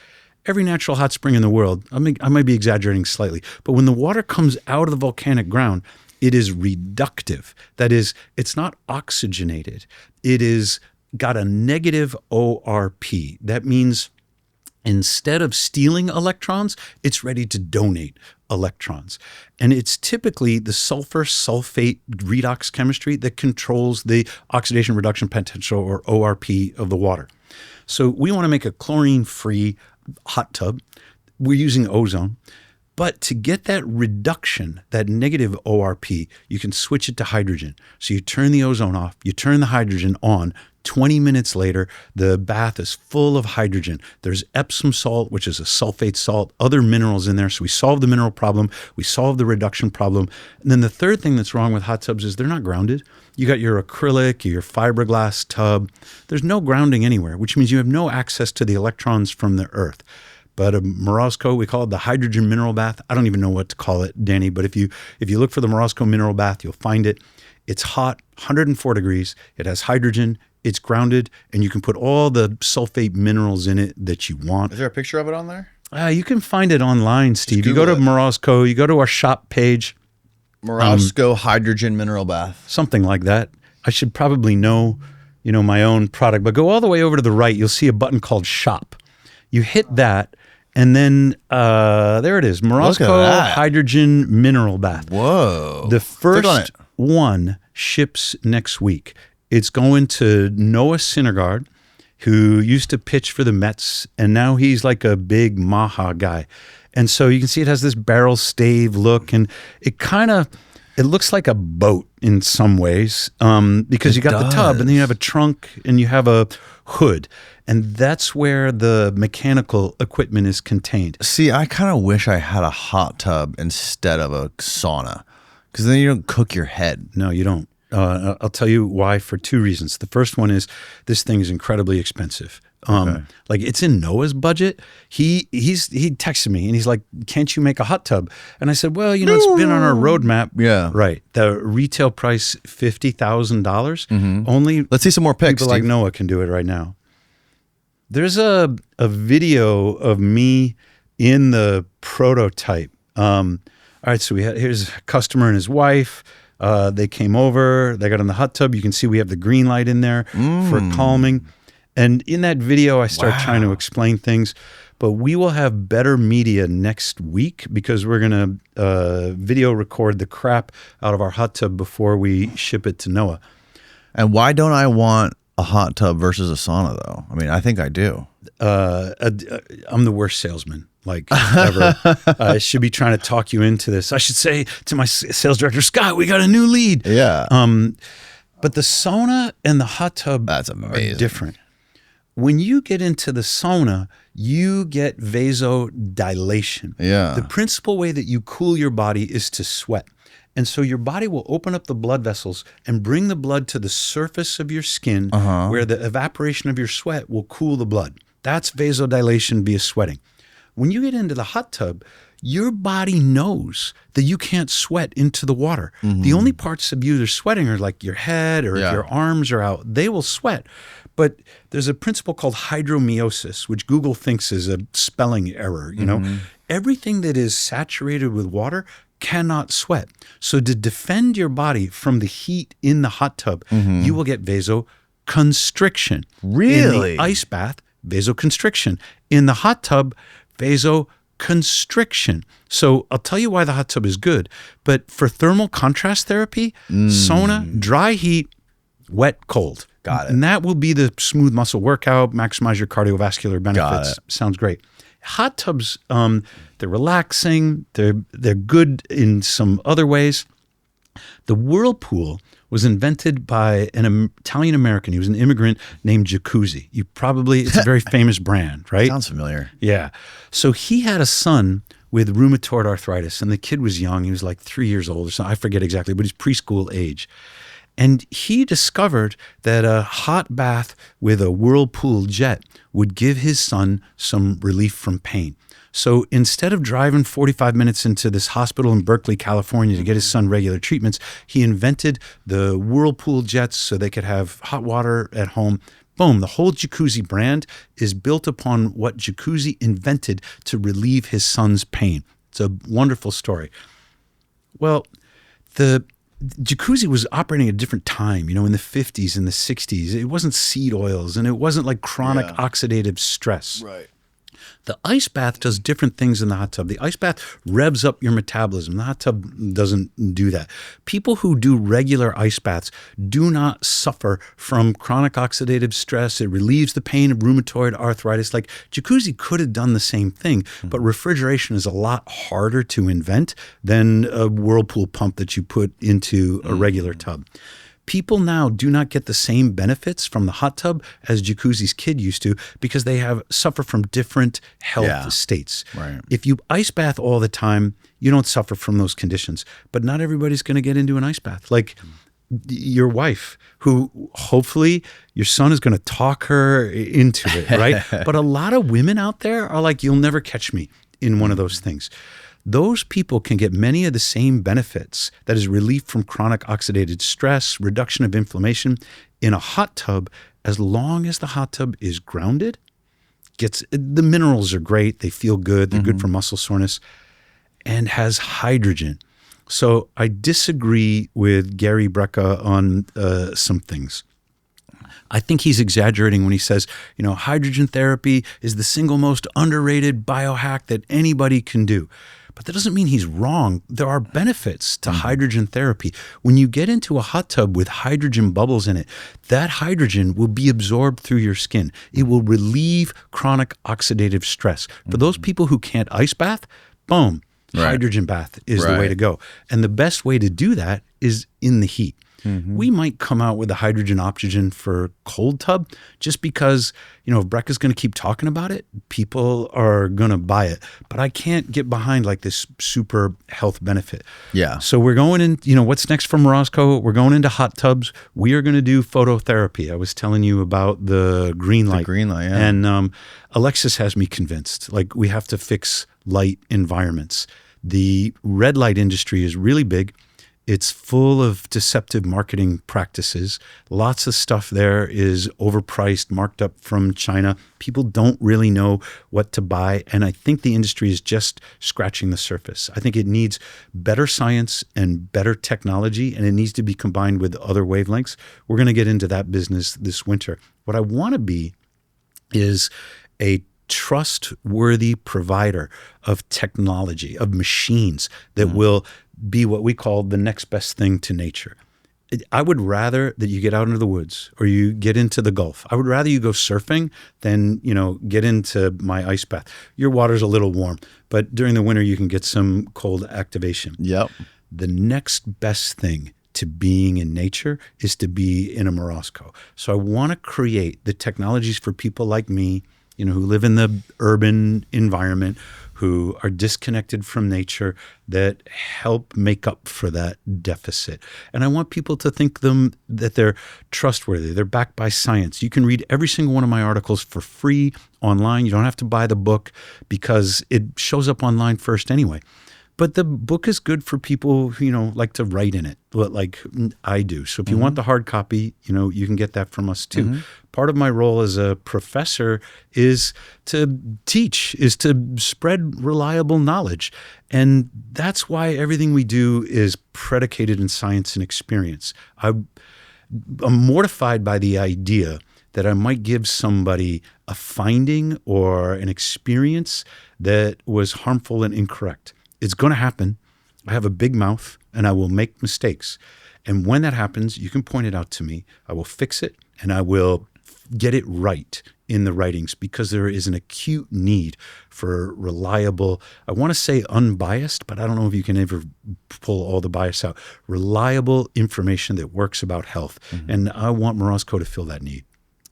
Every natural hot spring in the world, I might be exaggerating slightly, but when the water comes out of the volcanic ground, it is reductive. That is, it's not oxygenated. It is got a negative ORP. That means instead of stealing electrons, it's ready to donate electrons. And it's typically the sulfur sulfate redox chemistry that controls the oxidation reduction potential, or ORP, of the water. So we want to make a chlorine-free hot tub. We're using ozone. But to get that reduction, that negative ORP, you can switch it to hydrogen. So you turn the ozone off, you turn the hydrogen on. 20 minutes later, the bath is full of hydrogen. There's Epsom salt, which is a sulfate salt, other minerals in there. So we solve the mineral problem. We solve the reduction problem. And then the third thing that's wrong with hot tubs is they're not grounded. You got your acrylic, your fiberglass tub. There's no grounding anywhere, which means you have no access to the electrons from the earth. But a Morozko, we call it the hydrogen mineral bath. I don't even know what to call it, Danny, but if you look for the Morozko mineral bath, you'll find it. It's hot, 104 degrees. It has hydrogen. It's grounded, and you can put all the sulfate minerals in it that you want. Is there a picture of it on there? You can find it online, Steve. You go to Morozko, you go to our shop page. Morozko hydrogen mineral bath. Something like that. I should probably know, my own product, but go all the way over to the right. You'll see a button called shop. You hit that, and then there it is. Morozko hydrogen mineral bath. Whoa. The first one ships next week. It's going to Noah Syndergaard, who used to pitch for the Mets, and now he's like a big Maha guy. And so you can see it has this barrel stave look, and it looks like a boat in some ways, because you got the tub, and then you have a trunk, and you have a hood. And that's where the mechanical equipment is contained. See, I kind of wish I had a hot tub instead of a sauna, because then you don't cook your head. No, you don't. I'll tell you why, for two reasons. The first one is this thing is incredibly expensive. Like, it's in Noah's budget. He texted me and he's like, "Can't you make a hot tub?" And I said, "Well, it's been on our roadmap." Yeah, right. The retail price $50,000. Only let's see some more pics. People like Noah can do it right now. There's a video of me in the prototype. All right, so here's a customer and his wife. They came over, they got in the hot tub. You can see we have the green light in there for calming. And in that video, I start trying to explain things. But we will have better media next week because we're going to video record the crap out of our hot tub before we ship it to Noah. And why don't I want a hot tub versus a sauna, though? I mean, I think I do. I'm the worst salesman. Like, ever. I should be trying to talk you into this. I should say to my sales director, "Scott, we got a new lead." Yeah. But the sauna and the hot tub are different. When you get into the sauna, you get vasodilation. Yeah. The principal way that you cool your body is to sweat. And so your body will open up the blood vessels and bring the blood to the surface of your skin, where the evaporation of your sweat will cool the blood. That's vasodilation via sweating. When you get into the hot tub, your body knows that you can't sweat into the water. The only parts of you that are sweating are like your head, or if your arms are out, they will sweat. But there's a principle called hydromeiosis, which Google thinks is a spelling error. Everything that is saturated with water cannot sweat. So to defend your body from the heat in the hot tub, you will get vasoconstriction. Really? In the ice bath, vasoconstriction. In the hot tub, vasoconstriction. So I'll tell you why the hot tub is good. But for thermal contrast therapy, sauna, dry heat, wet, cold. Got it. And that will be the smooth muscle workout, maximize your cardiovascular benefits. Sounds great. Hot tubs, they're relaxing. They're good in some other ways. The whirlpool was invented by an Italian American. He was an immigrant named Jacuzzi. It's a very famous brand, right? Sounds familiar. Yeah. So he had a son with rheumatoid arthritis, and the kid was young. He was like 3 years old or something. I forget exactly, but he's preschool age. And he discovered that a hot bath with a whirlpool jet would give his son some relief from pain. So instead of driving 45 minutes into this hospital in Berkeley, California to get his son regular treatments, he invented the whirlpool jets so they could have hot water at home. Boom, the whole Jacuzzi brand is built upon what Jacuzzi invented to relieve his son's pain. It's a wonderful story. Well, the Jacuzzi was operating at a different time, in the 50s and the 60s. It wasn't seed oils, and it wasn't like chronic oxidative stress. Right. The ice bath does different things than the hot tub. The ice bath revs up your metabolism. The hot tub doesn't do that. People who do regular ice baths do not suffer from chronic oxidative stress. It relieves the pain of rheumatoid arthritis. Like Jacuzzi could have done the same thing, but refrigeration is a lot harder to invent than a whirlpool pump that you put into a regular tub. People now do not get the same benefits from the hot tub as Jacuzzi's kid used to because they suffer from different health states. Right. If you ice bath all the time, you don't suffer from those conditions. But not everybody's going to get into an ice bath. Like your wife, who hopefully your son is going to talk her into it, right? But a lot of women out there are like, you'll never catch me in one of those things. Those people can get many of the same benefits, that is relief from chronic oxidative stress, reduction of inflammation, in a hot tub, as long as the hot tub is grounded. The minerals are great. They feel good. They're good for muscle soreness, and has hydrogen. So I disagree with Gary Brecka on some things. I think he's exaggerating when he says, hydrogen therapy is the single most underrated biohack that anybody can do. But that doesn't mean he's wrong. There are benefits to hydrogen therapy. When you get into a hot tub with hydrogen bubbles in it, that hydrogen will be absorbed through your skin. It will relieve chronic oxidative stress. For those people who can't ice bath, boom, hydrogen bath is the way to go. And the best way to do that is in the heat. We might come out with a hydrogen oxygen for cold tub just because, if Brecka's going to keep talking about it, people are going to buy it. But I can't get behind like this super health benefit. Yeah. So we're going in, what's next for Morozko? We're going into hot tubs. We are going to do phototherapy. I was telling you about the green light. The green light, yeah. And Alexis has me convinced. Like, we have to fix light environments. The red light industry is really big. It's full of deceptive marketing practices. Lots of stuff there is overpriced, marked up from China. People don't really know what to buy. And I think the industry is just scratching the surface. I think it needs better science and better technology, and it needs to be combined with other wavelengths. We're going to get into that business this winter. What I want to be is a trustworthy provider of technology, of machines that will be what we call the next best thing to nature. I would rather that you get out into the woods or you get into the Gulf. I would rather you go surfing than, get into my ice bath. Your water's a little warm, but during the winter you can get some cold activation. Yep. The next best thing to being in nature is to be in a Morozko. So I want to create the technologies for people like me, who live in the urban environment, who are disconnected from nature, that help make up for that deficit. And I want people to think that they're trustworthy. They're backed by science. You can read every single one of my articles for free online. You don't have to buy the book because it shows up online first anyway. But the book is good for people who, like to write in it, like I do. So if you want the hard copy, you can get that from us too. Part of my role as a professor is to teach, is to spread reliable knowledge. And that's why everything we do is predicated in science and experience. I'm mortified by the idea that I might give somebody a finding or an experience that was harmful and incorrect. It's going to happen. I have a big mouth and I will make mistakes. And when that happens, you can point it out to me. I will fix it and I will get it right in the writings because there is an acute need for reliable, I want to say unbiased, but I don't know if you can ever pull all the bias out, reliable information that works about health. And I want Morozko to fill that need.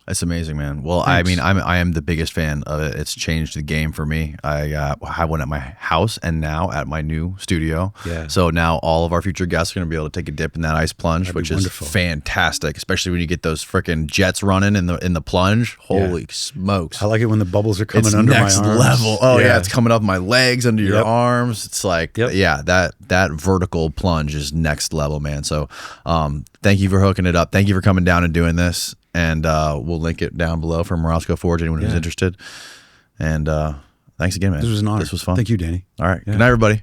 That's amazing, man. Well, Thanks. I mean, I am the biggest fan of it. It's changed the game for me. I have one at my house and now at my new studio. Yeah. So now all of our future guests are going to be able to take a dip in that ice plunge, That'd be which wonderful. is fantastic, especially when you get those freaking jets running in the plunge. Holy smokes. I like it when the bubbles are coming It's under next my arms. level. Oh yeah, it's coming up my legs, under your Yep. arms. It's like, Yep. yeah, that vertical plunge is next level, man. So thank you for hooking it up. Thank you for coming down and doing this. And we'll link it down below for Morozko Forge, anyone who's interested. And thanks again, man. This was an honor. This was fun. Thank you, Danny. All right. Good night, everybody.